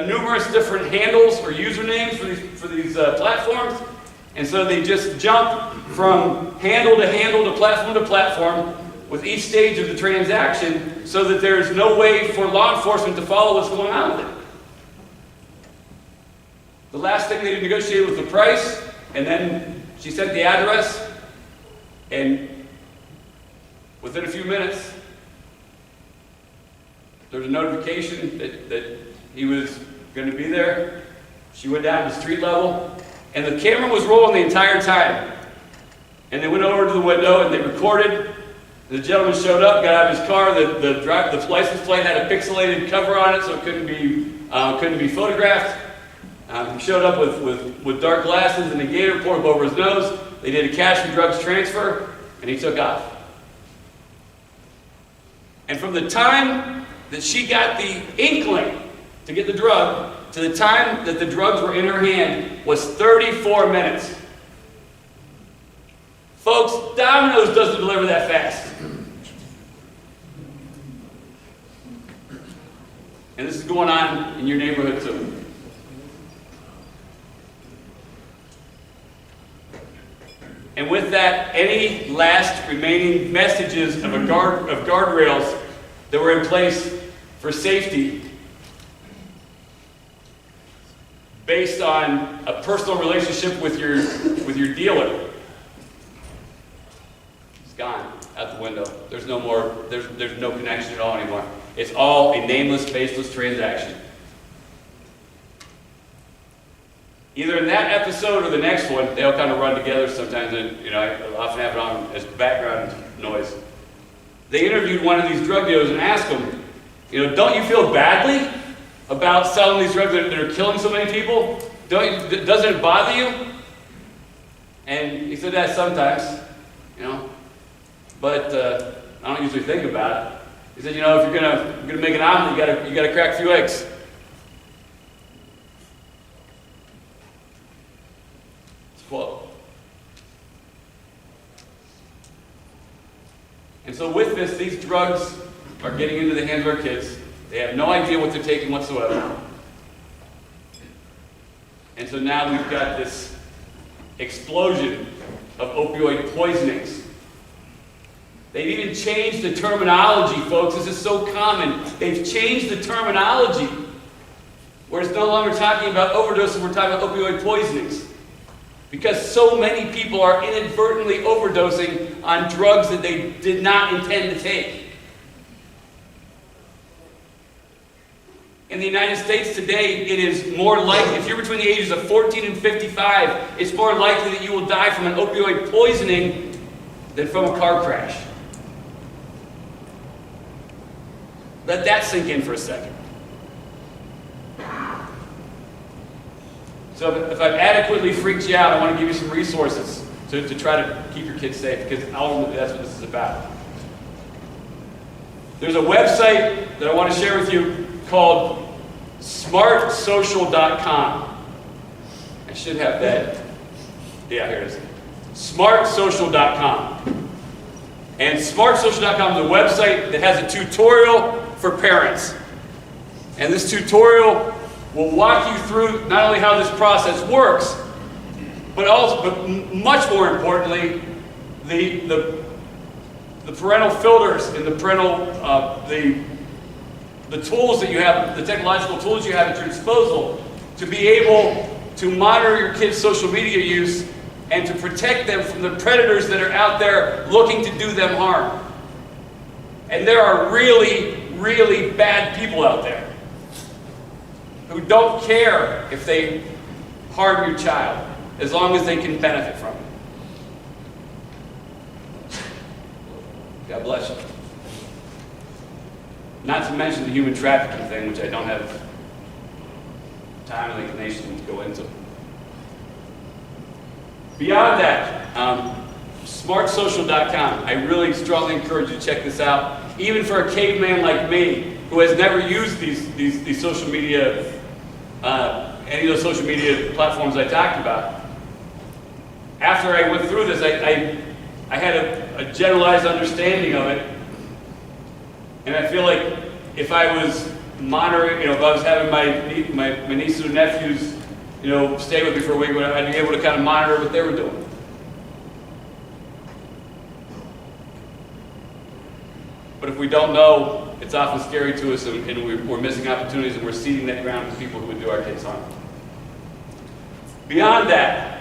numerous different handles or usernames for these platforms, and so they just jump from handle to platform with each stage of the transaction, so that there's no way for law enforcement to follow what's going on with it. The last thing they negotiated was the price, and then she sent the address, and within a few minutes, there was a notification that he was going to be there. She went down to street level, and the camera was rolling the entire time. And they went over to the window and they recorded. The gentleman showed up, got out of his car. The license plate had a pixelated cover on it, so it couldn't be photographed. He showed up with dark glasses and a gator poured over his nose. They did a cash and drugs transfer, and he took off. And from the time that she got the inkling to get the drug to the time that the drugs were in her hand was 34 minutes. Folks, Domino's doesn't deliver that fast. And this is going on in your neighborhood too. And with that, any last remaining messages of guardrails that were in place for safety based on a personal relationship with your dealer, it's gone out the window. There's no more, there's no connection at all anymore. It's all a nameless, faceless transaction. Either in that episode or the next one, they all kind of run together sometimes, and I often have it on as background noise. They interviewed one of these drug dealers and asked him, don't you feel badly about selling these drugs that are killing so many people? Doesn't it bother you? And he said, that sometimes, but I don't usually think about it. He said, if you're gonna make an omelet, you gotta crack a few eggs. Quote. And so with this, these drugs are getting into the hands of our kids. They have no idea what they're taking whatsoever. And so now we've got this explosion of opioid poisonings. They've even changed the terminology, folks. This is so common. They've changed the terminology where it's no longer talking about overdoses, we're talking about opioid poisonings. Because so many people are inadvertently overdosing on drugs that they did not intend to take. In the United States today, it is more likely, if you're between the ages of 14 and 55, it's more likely that you will die from an opioid poisoning than from a car crash. Let that sink in for a second. So if I've adequately freaked you out, I want to give you some resources to try to keep your kids safe, because ultimately that's what this is about. There's a website that I want to share with you called smartsocial.com. I should have that. Yeah, here it is. smartsocial.com. And smartsocial.com is a website that has a tutorial for parents. And this tutorial will walk you through not only how this process works, but much more importantly, the parental filters and the parental the tools that you have, the technological tools you have at your disposal to be able to monitor your kids' social media use and to protect them from the predators that are out there looking to do them harm. And there are really, really bad people out there who don't care if they harm your child, as long as they can benefit from it. God bless you. Not to mention the human trafficking thing, which I don't have time or inclination to go into. Beyond that, smartsocial.com. I really strongly encourage you to check this out. Even for a caveman like me, who has never used these social media, any of those social media platforms I talked about. After I went through this, I had a generalized understanding of it. And I feel like if I was monitoring, if I was having my nieces or nephews, stay with me for a week, I'd be able to kind of monitor what they were doing. But if we don't know, it's often scary to us, and we're missing opportunities, and we're ceding that ground to people who would do our kids harm. Beyond that,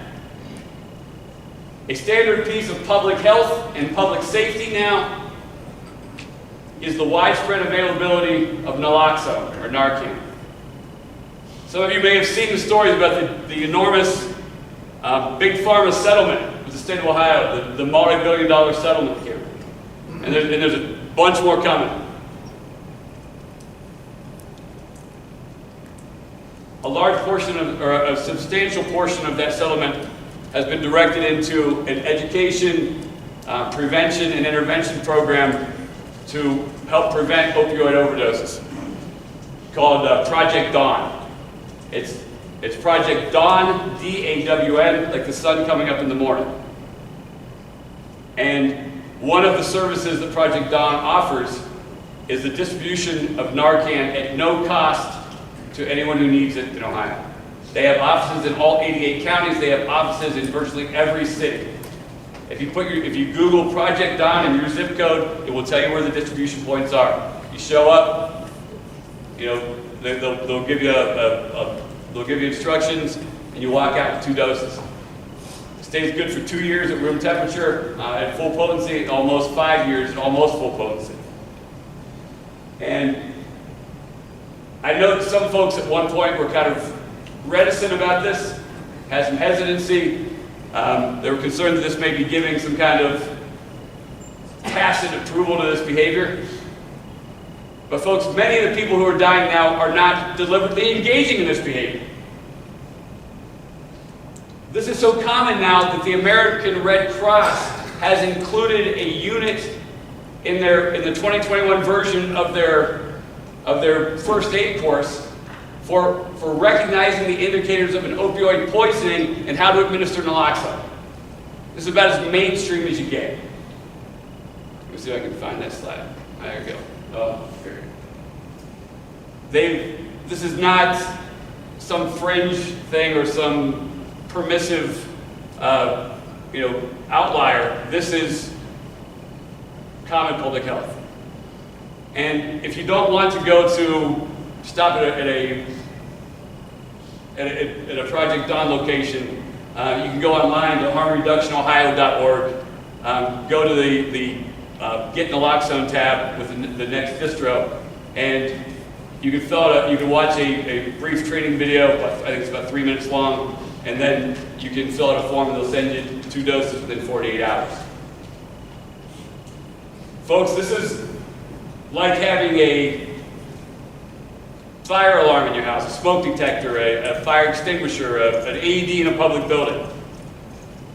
a standard piece of public health and public safety now is the widespread availability of naloxone, or Narcan. Some of you may have seen the stories about the enormous big pharma settlement with the state of Ohio, the multi-billion-dollar settlement here. And there's a bunch more coming. A large portion or a substantial portion of that settlement has been directed into an education, prevention, and intervention program to help prevent opioid overdoses, called Project Dawn. It's Project Dawn, D-A-W-N, like the sun coming up in the morning. And one of the services that Project Dawn offers is the distribution of Narcan at no cost to anyone who needs it in Ohio. They have offices in all 88 counties. They have offices in virtually every city. If you Google Project Dawn in your zip code, it will tell you where the distribution points are. You show up, they'll give you instructions, and you walk out with 2 doses. It stays good for 2 years at room temperature, at full potency, and almost 5 years at almost full potency. And I know that some folks at one point were kind of reticent about this, had some hesitancy. They were concerned that this may be giving some kind of tacit approval to this behavior. But folks, many of the people who are dying now are not deliberately engaging in this behavior. This is so common now that the American Red Cross has included a unit in the 2021 version of their first aid course for recognizing the indicators of an opioid poisoning and how to administer naloxone. This is about as mainstream as you get. Let me see if I can find that slide. There we go. Oh, here. This is not some fringe thing or some permissive, outlier. This is common public health. And if you don't want to go to stop at a Project Dawn location, you can go online to harmreductionohio.org. Go to the Get Naloxone tab with the next distro, and You can watch a brief training video, I think it's about 3 minutes long, and then you can fill out a form and they'll send you 2 doses within 48 hours. Folks, this is like having a fire alarm in your house, a smoke detector, a fire extinguisher, an AED in a public building.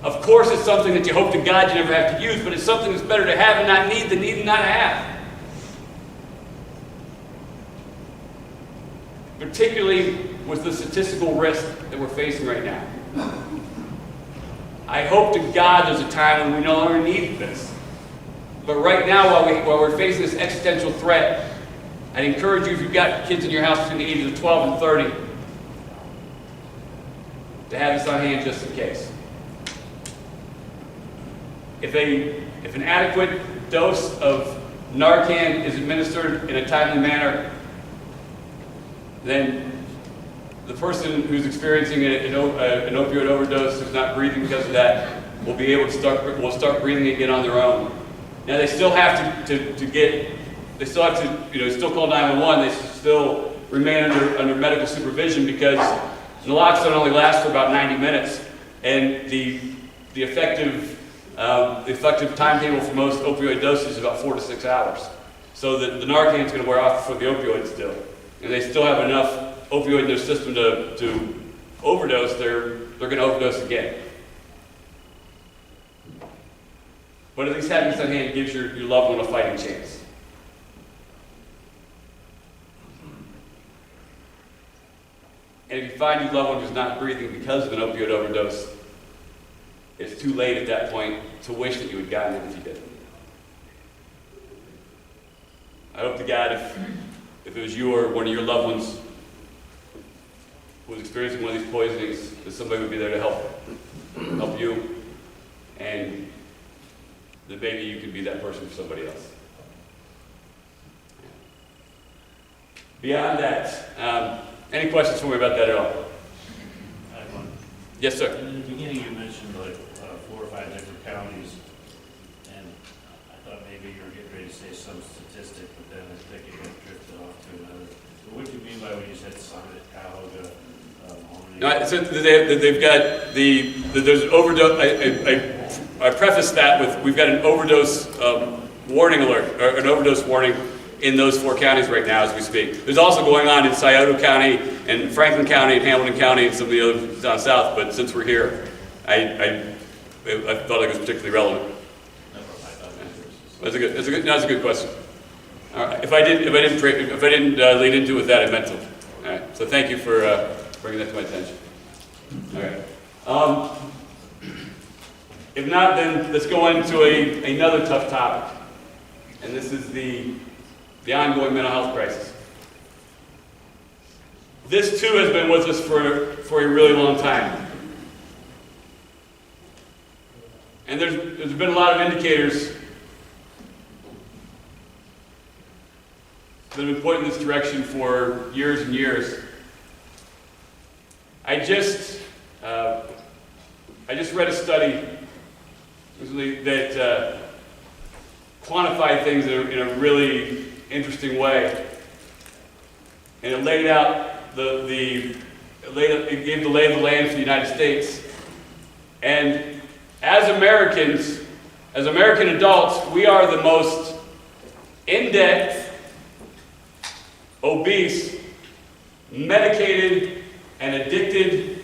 Of course, it's something that you hope to God you never have to use, but it's something that's better to have and not need than need and not have. Particularly with the statistical risk that we're facing right now. I hope to God there's a time when we no longer need this. But right now, while we're facing this existential threat, I'd encourage you, if you've got kids in your house between the ages of 12 and 30, to have this on hand just in case. If an adequate dose of Narcan is administered in a timely manner, then the person who's experiencing an opioid overdose, who's not breathing because of that, will be able to start breathing again on their own. Now they still have to still call 911. They still remain under medical supervision because naloxone only lasts for about 90 minutes, and the effective timetable for most opioid doses is about 4 to 6 hours. So the Narcan is going to wear off before the opioids do. And they still have enough opioid in their system to overdose, they're going to overdose again. But at least having this on hand gives your loved one a fighting chance. And if you find your loved one who's not breathing because of an opioid overdose, it's too late at that point to wish that you had gotten it if you didn't. I hope to God if it was you or one of your loved ones who was experiencing one of these poisonings, that somebody would be there to help you, and that maybe you could be that person for somebody else. Beyond that, any questions for me about that at all? I have one. Yes, sir. In the beginning, you mentioned like 4 or 5 different counties, and I thought maybe you were getting ready to say some statistic, but then I think you got drifted off to another. So what do you mean by when you said Summit, Cuyahoga, Albany? No, so they've got there's an overdose. I prefaced that with we've got an overdose warning alert, or an overdose warning in those 4 counties right now as we speak. There's also going on in Scioto County and Franklin County and Hamilton County and some of the others down south, but since we're here, I felt like it was particularly relevant. That's a good question. All right. If I didn't lead into it with that, I meant to. All right. So thank you for bringing that to my attention. All right. If not, then let's go into another tough topic, and this is the ongoing mental health crisis. This too has been with us for a really long time. And there's been a lot of indicators that have been pointing in this direction for years and years. I just read a study that quantified things in a really interesting way, and it laid out it gave the lay of the land for the United States. And as Americans, as American adults, we are the most in debt, obese, medicated, and addicted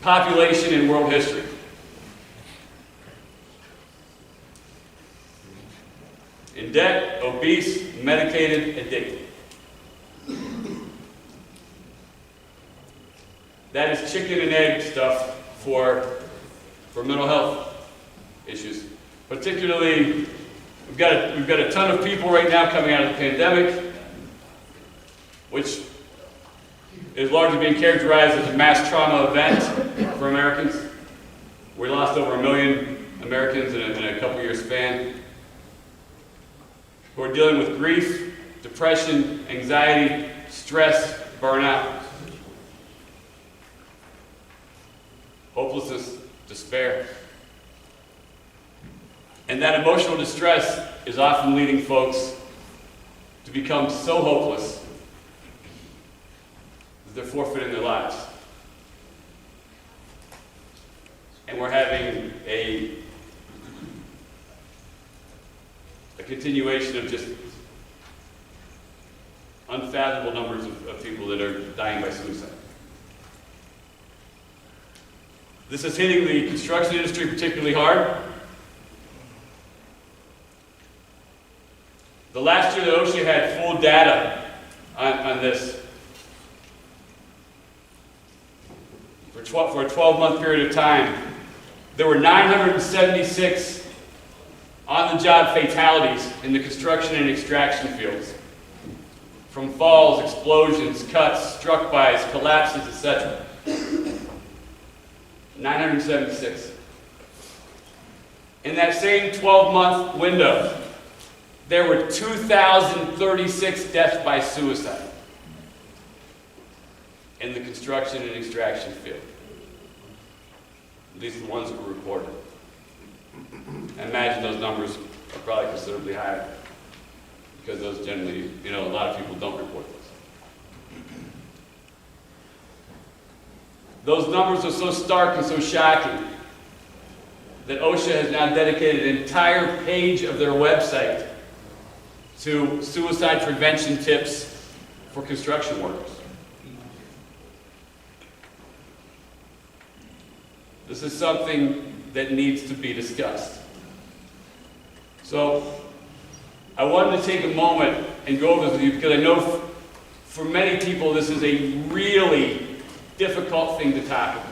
population in world history. In debt, obese, medicated, addicted. That is chicken and egg stuff for mental health issues. Particularly, we've got a ton of people right now coming out of the pandemic, which is largely being characterized as a mass trauma event for Americans. We lost over 1 million Americans in a couple year span, who are dealing with grief, depression, anxiety, stress, burnout, hopelessness, despair. And that emotional distress is often leading folks to become so hopeless because they're forfeiting their lives. And we're having a continuation of just unfathomable numbers of people that are dying by suicide. This is hitting the construction industry particularly hard. The last year that OSHA had full data on this, for a 12-month period of time, there were 976 on-the-job fatalities in the construction and extraction fields, from falls, explosions, cuts, struck-bys, collapses, etc. 976. In that same 12-month window, there were 2,036 deaths by suicide in the construction and extraction field. These are the ones that were reported. I imagine those numbers are probably considerably higher because those generally, a lot of people don't report those. Those numbers are so stark and so shocking that OSHA has now dedicated an entire page of their website to suicide prevention tips for construction workers. This is something that needs to be discussed. So, I wanted to take a moment and go over this with you because I know for many people this is a really difficult thing to tackle.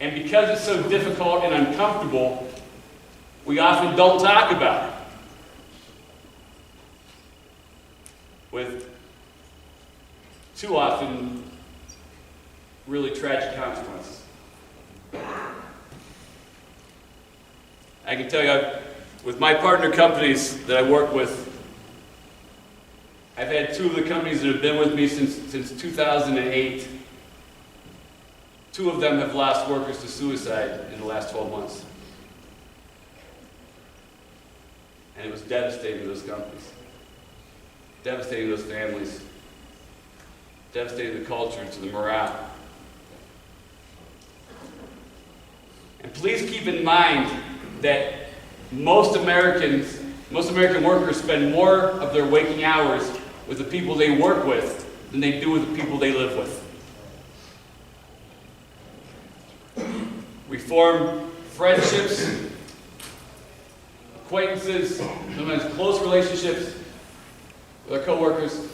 And because it's so difficult and uncomfortable, we often don't talk about it. With too often really tragic consequences. I can tell you, with my partner companies that I work with, I've had two of the companies that have been with me since 2008. Two of them have lost workers to suicide in the last 12 months. And it was devastating to those companies, devastating to those families, devastating to the culture, to the morale. And please keep in mind that most American workers spend more of their waking hours with the people they work with than they do with the people they live with. We form friendships, acquaintances, sometimes close relationships with our coworkers,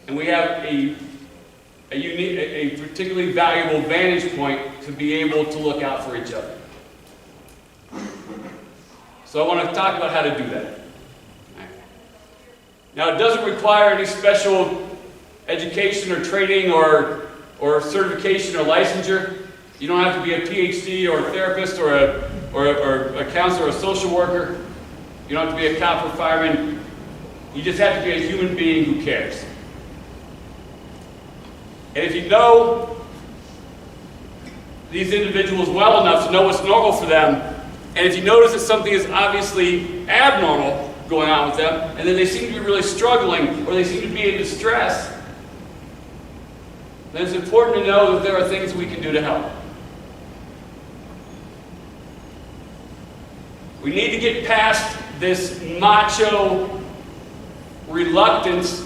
and we have a particularly valuable vantage point to be able to look out for each other. So I want to talk about how to do that. Now, it doesn't require any special education or training or certification or licensure. You don't have to be a PhD or a therapist or a counselor or a social worker. You don't have to be a cop or fireman. You just have to be a human being who cares. And if you know these individuals well enough to know what's normal for them, and if you notice that something is obviously abnormal going on with them, and then they seem to be really struggling, or they seem to be in distress, then it's important to know that there are things we can do to help. We need to get past this macho reluctance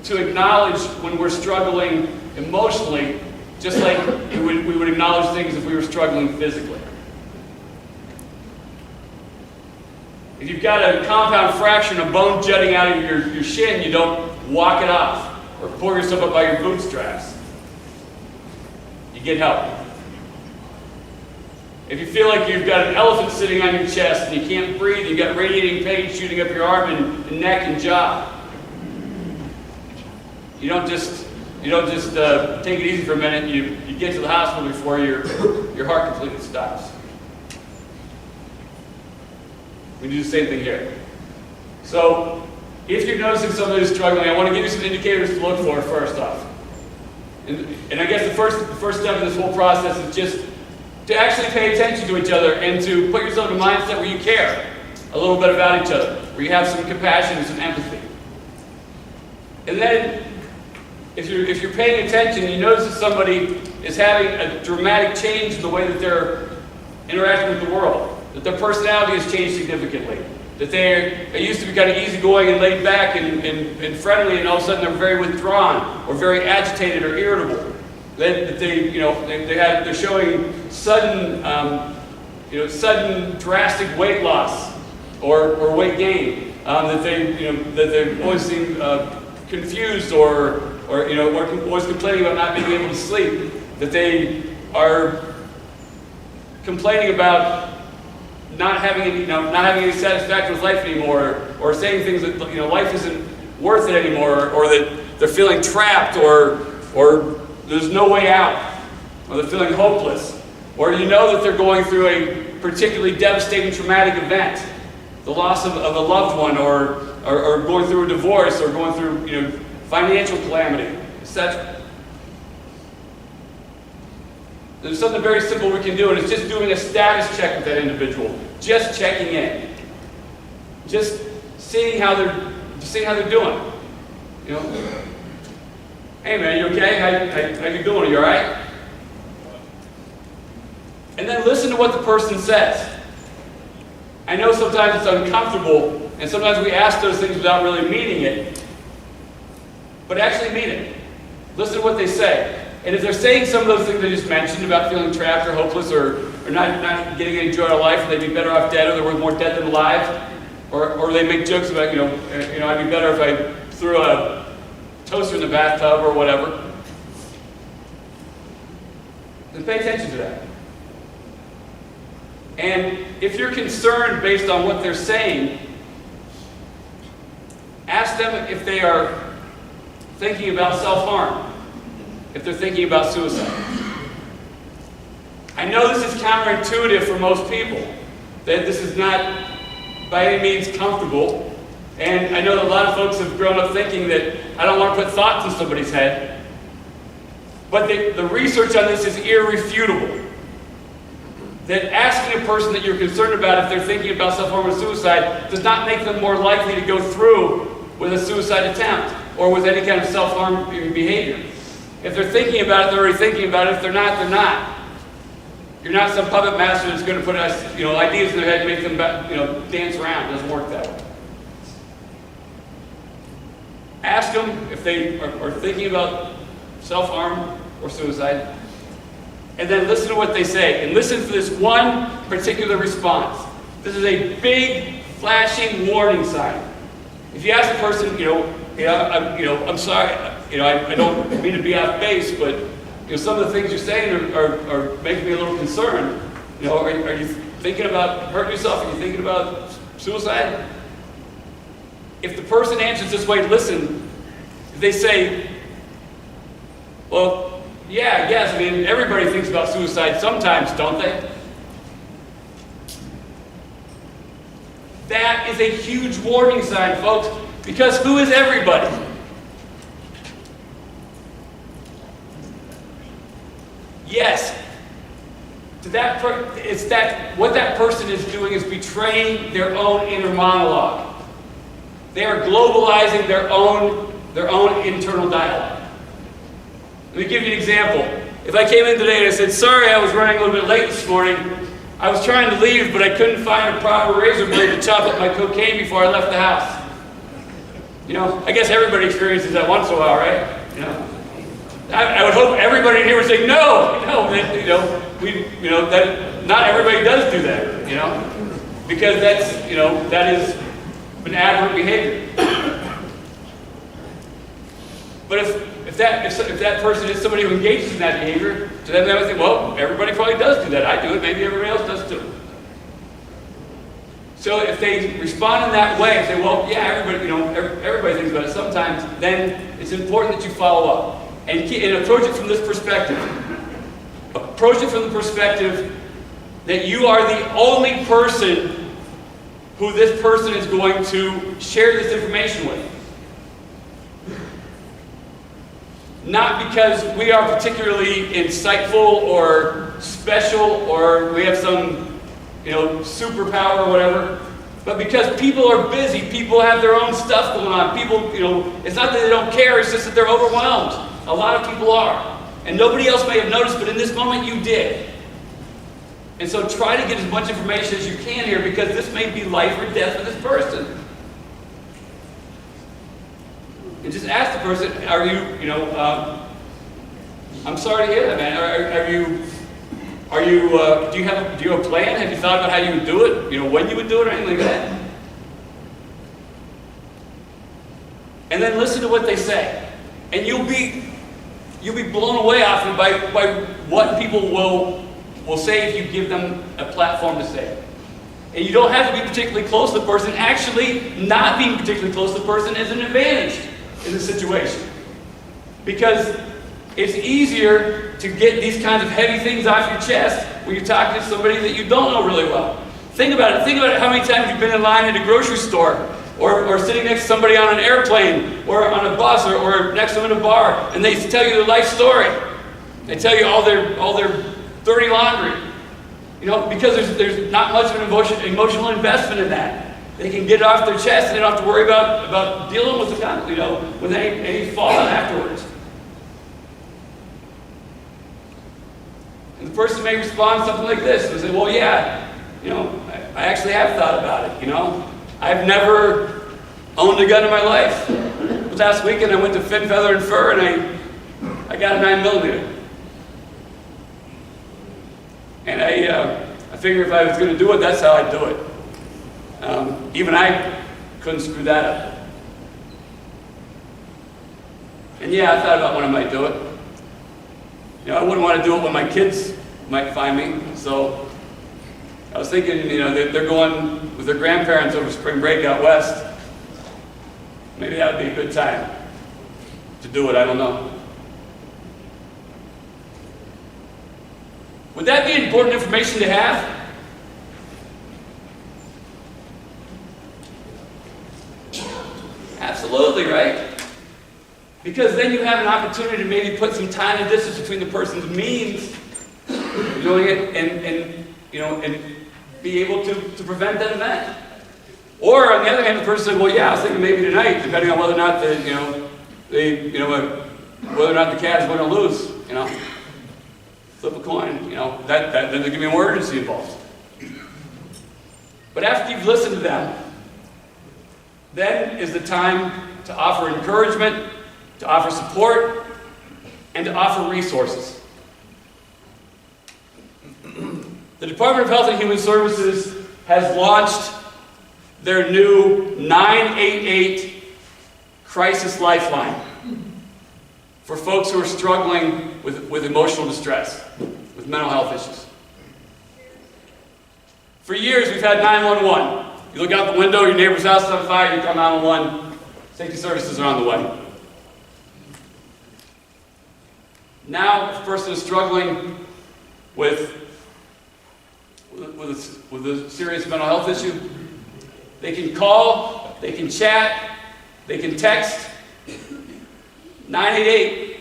to acknowledge when we're struggling emotionally, just like we would acknowledge things if we were struggling physically. If you've got a compound fracture and a bone jutting out of your shin, you don't walk it off or pull yourself up by your bootstraps. You get help. If you feel like you've got an elephant sitting on your chest and you can't breathe, you've got radiating pain shooting up your arm and neck and jaw, you don't just take it easy for a minute. You get to the hospital before your heart completely stops. We do the same thing here. So, if you're noticing somebody who's struggling, I want to give you some indicators to look for first off. And I guess the first step in this whole process is just to actually pay attention to each other and to put yourself in a mindset where you care. a little bit about each other, where you have some compassion and some empathy. And then, if you're paying attention, you notice that somebody is having a dramatic change in the way that they're interacting with the world, that their personality has changed significantly, that they used to be kind of easygoing and laid back and friendly, and all of a sudden they're very withdrawn or very agitated or irritable. That they're showing sudden, sudden drastic weight loss or weight gain. That they always seem confused or always complaining about not being able to sleep. That they are complaining about not having any satisfaction with life anymore, or saying things that life isn't worth it anymore, or that they're feeling trapped, or there's no way out, or they're feeling hopeless, or that they're going through a particularly devastating traumatic event, the loss of a loved one, or going through a divorce, or going through financial calamity, etc. There's something very simple we can do, and it's just doing a status check with that individual. Just checking in. Just seeing how they're doing. Hey man, you okay? How you doing? Are you alright? And then listen to what the person says. I know sometimes it's uncomfortable, and sometimes we ask those things without really meaning it. But actually mean it. Listen to what they say. And if they're saying some of those things I just mentioned about feeling trapped or hopeless or not getting any joy out of life, and they'd be better off dead, or they're worth more dead than alive, or they make jokes about, I'd be better if I threw a toaster in the bathtub or whatever, then pay attention to that. And if you're concerned based on what they're saying, ask them if they are thinking about self-harm, if they're thinking about suicide. I know this is counterintuitive for most people, that this is not by any means comfortable, and I know that a lot of folks have grown up thinking that I don't want to put thoughts in somebody's head, but the research on this is irrefutable. That asking a person that you're concerned about if they're thinking about self-harm or suicide does not make them more likely to go through with a suicide attempt or with any kind of self-harm behavior. If they're thinking about it, they're already thinking about it. If they're not, they're not. You're not some puppet master that's going to put ideas in their head and make them dance around. It doesn't work that way. Ask them if they are thinking about self-harm or suicide, and then listen to what they say, and listen for this one particular response. This is a big, flashing warning sign. If you ask the person, I'm sorry, I don't mean to be off base, but some of the things you're saying are making me a little concerned. Are you thinking about hurting yourself? Are you thinking about suicide? If the person answers this way, listen. If they say, well, yeah, I guess. Everybody thinks about suicide sometimes, don't they? That is a huge warning sign, folks, because who is everybody? Yes, what that person is doing is betraying their own inner monologue. They are globalizing their own internal dialogue. Let me give you an example. If I came in today and I said, sorry, I was running a little bit late this morning. I was trying to leave, but I couldn't find a proper razor blade to chop up my cocaine before I left the house. I guess everybody experiences that once in a while, right? I would hope everybody in here would say, no, that not everybody does do that, because that is an aberrant behavior. But if that person is somebody who engages in that behavior, to them they would think, well, everybody probably does do that. I do it, maybe everybody else does too. So if they respond in that way and say, well, yeah, everybody thinks about it sometimes, then it's important that you follow up and approach it from this perspective. Approach it from the perspective that you are the only person who this person is going to share this information with. Not because we are particularly insightful or special or we have some, superpower or whatever. But because people are busy, people have their own stuff going on. People, it's not that they don't care, it's just that they're overwhelmed. A lot of people are. And nobody else may have noticed, but in this moment you did. And so try to get as much information as you can here, because this may be life or death for this person. And just ask the person, are you, I'm sorry to hear that, man. Do you have a plan? Have you thought about how you would do it? When you would do it or anything like that? And then listen to what they say. And you'll be blown away often by what people will say if you give them a platform to say it. And you don't have to be particularly close to the person. Actually, not being particularly close to the person is an advantage in the situation. Because it's easier to get these kinds of heavy things off your chest when you're talking to somebody that you don't know really well. Think about it. Think about how many times you've been in line at a grocery store, or sitting next to somebody on an airplane, or on a bus, or next to them in a bar, and they tell you their life story. They tell you all their dirty laundry. Because there's not much of an emotional investment in that. They can get it off their chest, and they don't have to worry about dealing with with any fallout afterwards. And the person may respond something like this. They say, well, yeah, I actually have thought about it, I've never owned a gun in my life. But last weekend I went to Fin, Feather, and Fur, and I got a 9mm. And I figured if I was going to do it, that's how I'd do it. Even I couldn't screw that up. And yeah, I thought about when I might do it. I wouldn't want to do it when my kids might find me. So I was thinking, they're going with their grandparents over spring break out west. Maybe that would be a good time to do it, I don't know. Would that be important information to have? Absolutely, right? Because then you have an opportunity to maybe put some time and distance between the person's means of doing it and be able to prevent that event. Or on the other hand, the person said, well, yeah, I was thinking maybe tonight, depending on whether or not whether or not the cat is going to lose, flip a coin, then there can be an emergency involved. But after you've listened to them, then is the time to offer encouragement, to offer support, and to offer resources. The Department of Health and Human Services has launched their new 988 Crisis Lifeline for folks who are struggling with emotional distress, with mental health issues. For years, we've had 911. You look out the window, your neighbor's house is on fire, you call 911, safety services are on the way. Now, if a person is struggling with a serious mental health issue, they can call, they can chat, they can text 988,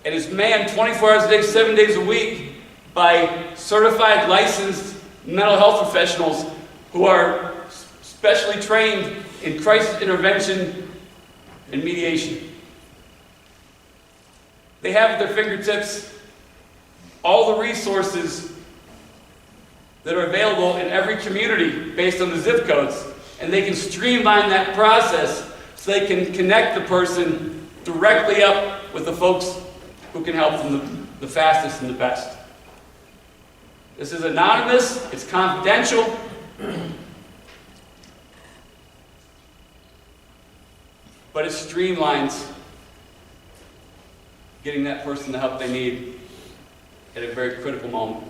and is manned 24 hours a day, 7 days a week by certified, licensed mental health professionals who are specially trained in crisis intervention and mediation. They have at their fingertips all the resources that are available in every community based on the zip codes, and they can streamline that process so they can connect the person directly up with the folks who can help them the fastest and the best. This is anonymous, it's confidential, but it streamlines getting that person the help they need at a very critical moment.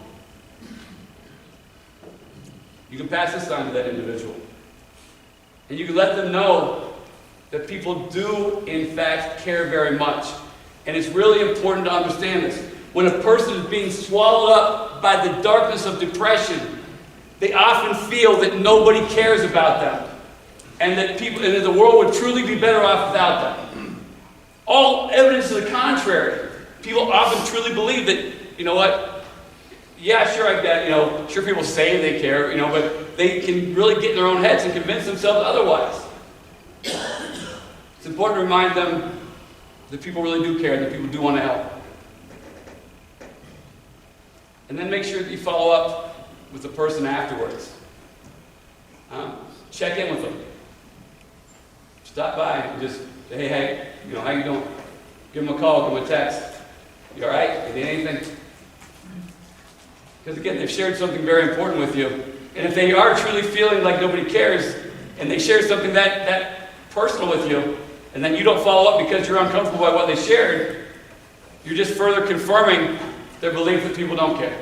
You can pass this on to that individual. And you can let them know that people do, in fact, care very much. And it's really important to understand this. When a person is being swallowed up by the darkness of depression, they often feel that nobody cares about them. And that the world would truly be better off without them. All evidence to the contrary. People often truly believe that, yeah, sure, I get, sure people say they care, but they can really get in their own heads and convince themselves otherwise. It's important to remind them that people really do care, that people do want to help. And then make sure that you follow up with the person afterwards. Check in with them. Stop by and just say, hey, how you doing? Give them a call, give them a text. You all right? You need anything? Because again, they've shared something very important with you. And if they are truly feeling like nobody cares, and they share something that personal with you, and then you don't follow up because you're uncomfortable by what they shared, you're just further confirming their belief that people don't care.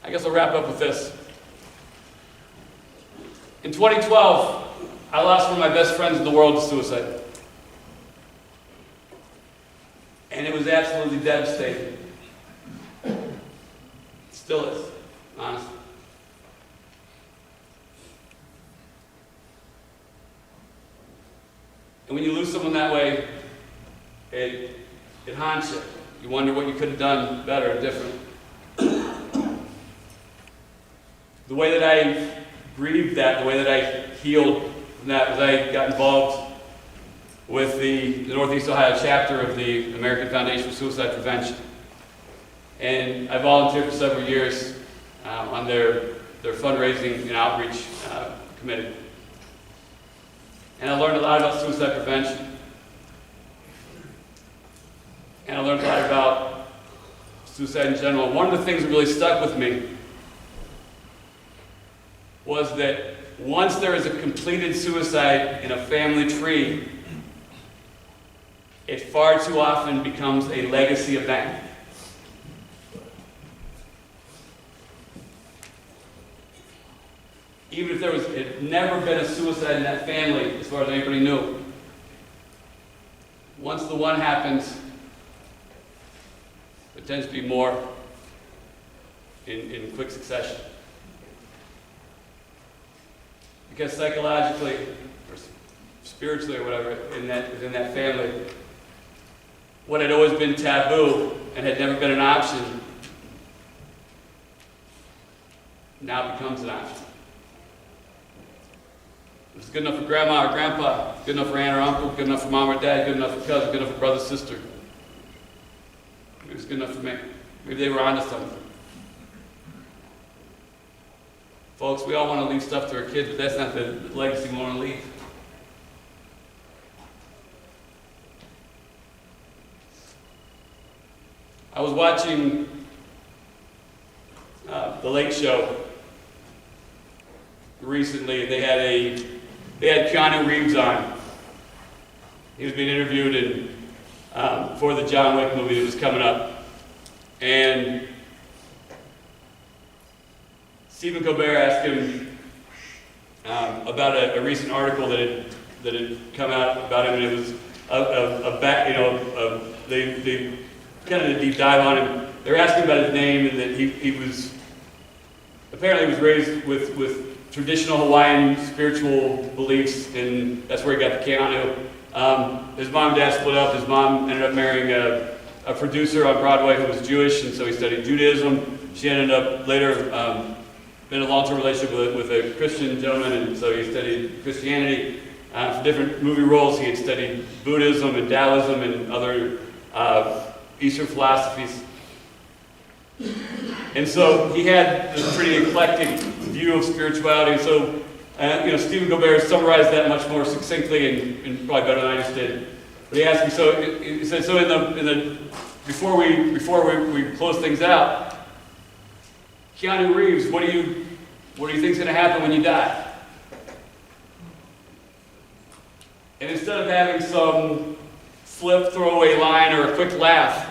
I guess I'll wrap up with this. In 2012, I lost one of my best friends in the world to suicide. And it was absolutely devastating. It still is, honestly. And when you lose someone that way, it haunts you. You wonder what you could have done better or different. The way that I grieved that, the way that I healed from that, was I got involved with the Northeast Ohio chapter of the American Foundation for Suicide Prevention. And I volunteered for several years on their fundraising and outreach committee. And I learned a lot about suicide prevention. And I learned a lot about suicide in general. One of the things that really stuck with me was that once there is a completed suicide in a family tree, it far too often becomes a legacy event. Even if there had never been a suicide in that family, as far as anybody knew, once the one happens, there tends to be more in quick succession. Because psychologically, or spiritually, or whatever, within that family, what had always been taboo and had never been an option now becomes an option. If it's good enough for grandma or grandpa, good enough for aunt or uncle, good enough for mom or dad, good enough for cousin, good enough for brother, sister. Maybe it was good enough for me. Maybe they were onto something. Folks, we all want to leave stuff to our kids, but that's not the legacy we want to leave. I was watching The Late Show recently, and they had Keanu Reeves on. He was being interviewed for the John Wick movie that was coming up. And Stephen Colbert asked him about a recent article that had come out about him, and it was they kind of a deep dive on him. They were asking about his name, and that he was apparently raised with traditional Hawaiian spiritual beliefs, and that's where he got the Keanu. His mom and dad split up. His mom ended up marrying a producer on Broadway who was Jewish, and so he studied Judaism. She ended up later in a long-term relationship with a Christian gentleman, and so he studied Christianity. For different movie roles, he had studied Buddhism and Taoism and other Eastern philosophies. And so he had this pretty eclectic view of spirituality. And so, Stephen Colbert summarized that much more succinctly and probably better than I just did. But he asked me, he said, so before we close things out, Keanu Reeves, what do you think is going to happen when you die? And instead of having some flip, throwaway line or a quick laugh,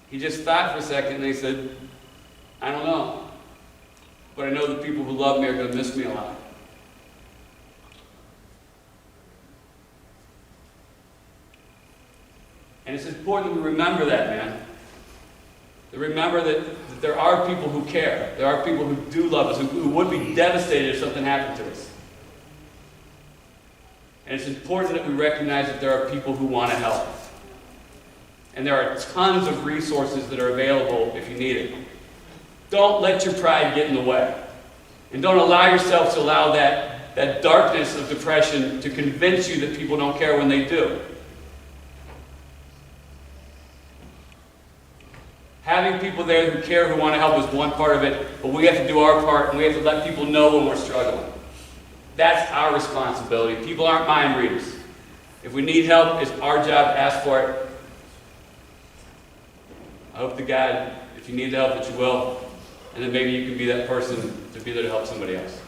he just thought for a second and he said, I don't know, but I know the people who love me are going to miss me a lot. And it's important that we remember that, man. To remember that there are people who care. There are people who do love us, who would be devastated if something happened to us. And it's important that we recognize that there are people who want to help. and there are tons of resources that are available if you need it. Don't let your pride get in the way. And don't allow yourself to allow that darkness of depression to convince you that people don't care when they do. Having people there who care, who want to help is one part of it, but we have to do our part, and we have to let people know when we're struggling. That's our responsibility. People aren't mind readers. If we need help, it's our job to ask for it. I hope to God, if you need help, that you will, and then maybe you can be that person to be there to help somebody else.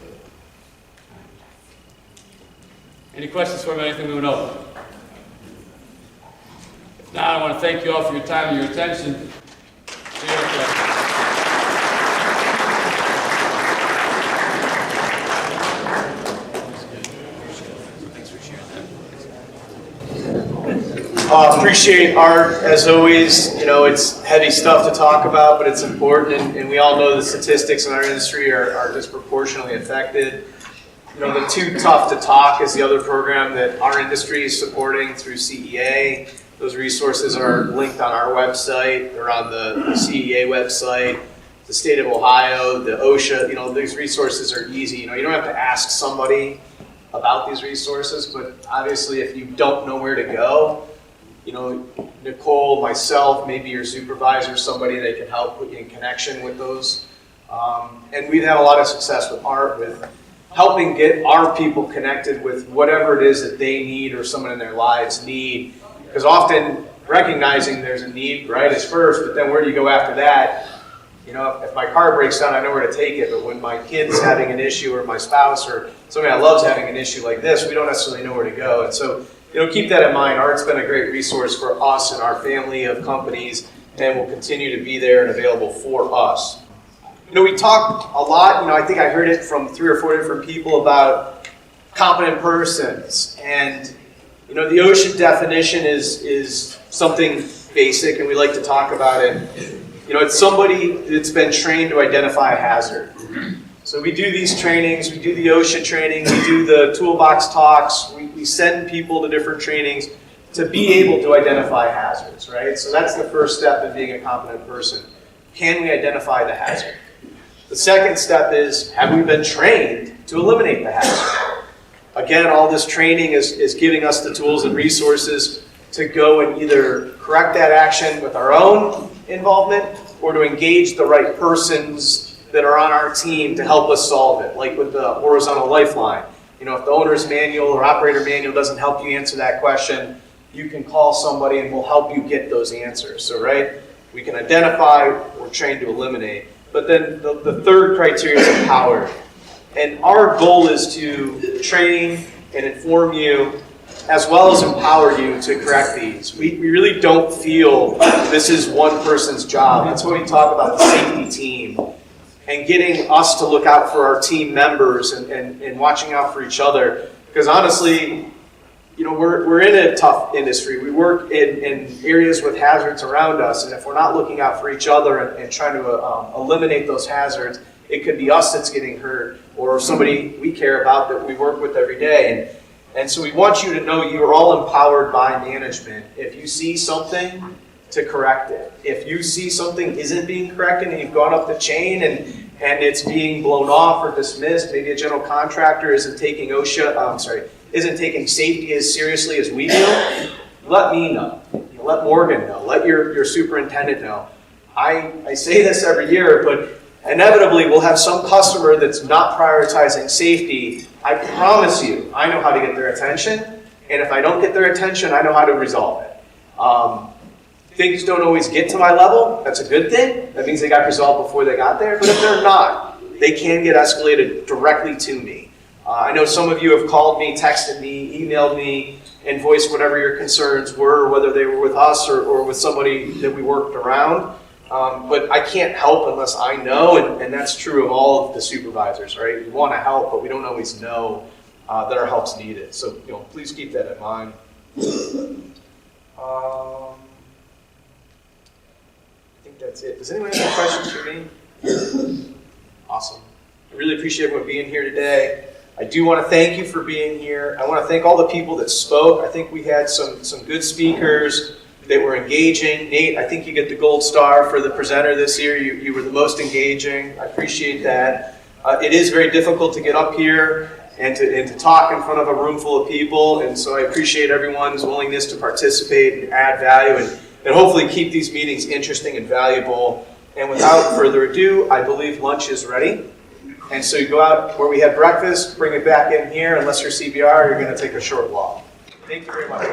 Any questions for me? Anything we went over? If not, I want to thank you all for your time and your attention. See you next Appreciate Art, as always. You know, it's heavy stuff to talk about, but it's important, and we all know the statistics in our industry are disproportionately affected. You know, the Too Tough to Talk is the other program that our industry is supporting through CEA. Those resources are linked on our website. They're on the CEA website, the state of Ohio, the OSHA. You know, these resources are easy. You know, you don't have to ask somebody about these resources, but obviously if you don't know where to go, you know, Nicole, myself, maybe your supervisor, somebody that can help put you in connection with those. And we've had a lot of success with Art, with helping get our people connected with whatever it is that they need or someone in their lives need. Because often recognizing there's a need, right, is first, but then where do you go after that? You know, if my car breaks down, I know where to take it, but when my kid's having an issue or my spouse or somebody I love's having an issue like this, we don't necessarily know where to go. And so, you know, keep that in mind. Art's been a great resource for us and our family of companies, and will continue to be there and available for us. You know, we talk a lot, you know, I think I heard it from 3 or 4 different people about competent persons. And, you know, the OSHA definition is something basic, and we like to talk about it. You know, it's somebody that's been trained to identify a hazard. So we do these trainings, we do the OSHA training, we do the toolbox talks, we send people to different trainings to be able to identify hazards, right? So that's the first step in being a competent person. Can we identify the hazard? The second step is, have we been trained to eliminate the hazard? Again, all this training is giving us the tools and resources to go and either correct that action with our own involvement or to engage the right persons that are on our team to help us solve it, like with the horizontal lifeline. You know, if the owner's manual or operator manual doesn't help you answer that question, you can call somebody and we'll help you get those answers. So, right, we can identify, we're trained to eliminate. But then the third criteria is empowered. And our goal is to train and inform you as well as empower you to correct these. We really don't feel this is one person's job. That's why we talk about the safety team and getting us to look out for our team members and watching out for each other. Because honestly, you know, we're in a tough industry. We work in areas with hazards around us, and if we're not looking out for each other and trying to eliminate those hazards, it could be us that's getting hurt or somebody we care about that we work with every day. And so we want you to know you are all empowered by management. If you see something, to correct it. If you see something isn't being corrected and you've gone up the chain and it's being blown off or dismissed, maybe a general contractor isn't taking isn't taking safety as seriously as we do, let me know. Let Morgan know. Let your superintendent know. I say this every year, but inevitably we'll have some customer that's not prioritizing safety. I promise you, I know how to get their attention, and if I don't get their attention, I know how to resolve it. Things don't always get to my level. That's a good thing. That means they got resolved before they got there. But if they're not, they can get escalated directly to me. I know some of you have called me, texted me, emailed me, and voiced whatever your concerns were, whether they were with us or with somebody that we worked around. But I can't help unless I know, and that's true of all of the supervisors, right? We want to help, but we don't always know that our help's needed. So, you know, please keep that in mind. I think that's it. Does anyone have any questions for me? Awesome. I really appreciate everyone being here today. I do want to thank you for being here. I want to thank all the people that spoke. I think we had some good speakers that were engaging. Nate, I think you get the gold star for the presenter this year. You were the most engaging. I appreciate that. It is very difficult to get up here and to talk in front of a room full of people, and so I appreciate everyone's willingness to participate and add value and hopefully keep these meetings interesting and valuable. And without further ado, I believe lunch is ready. And so you go out where we had breakfast, bring it back in here. Unless you're CBR, you're going to take a short walk. Thank you very much.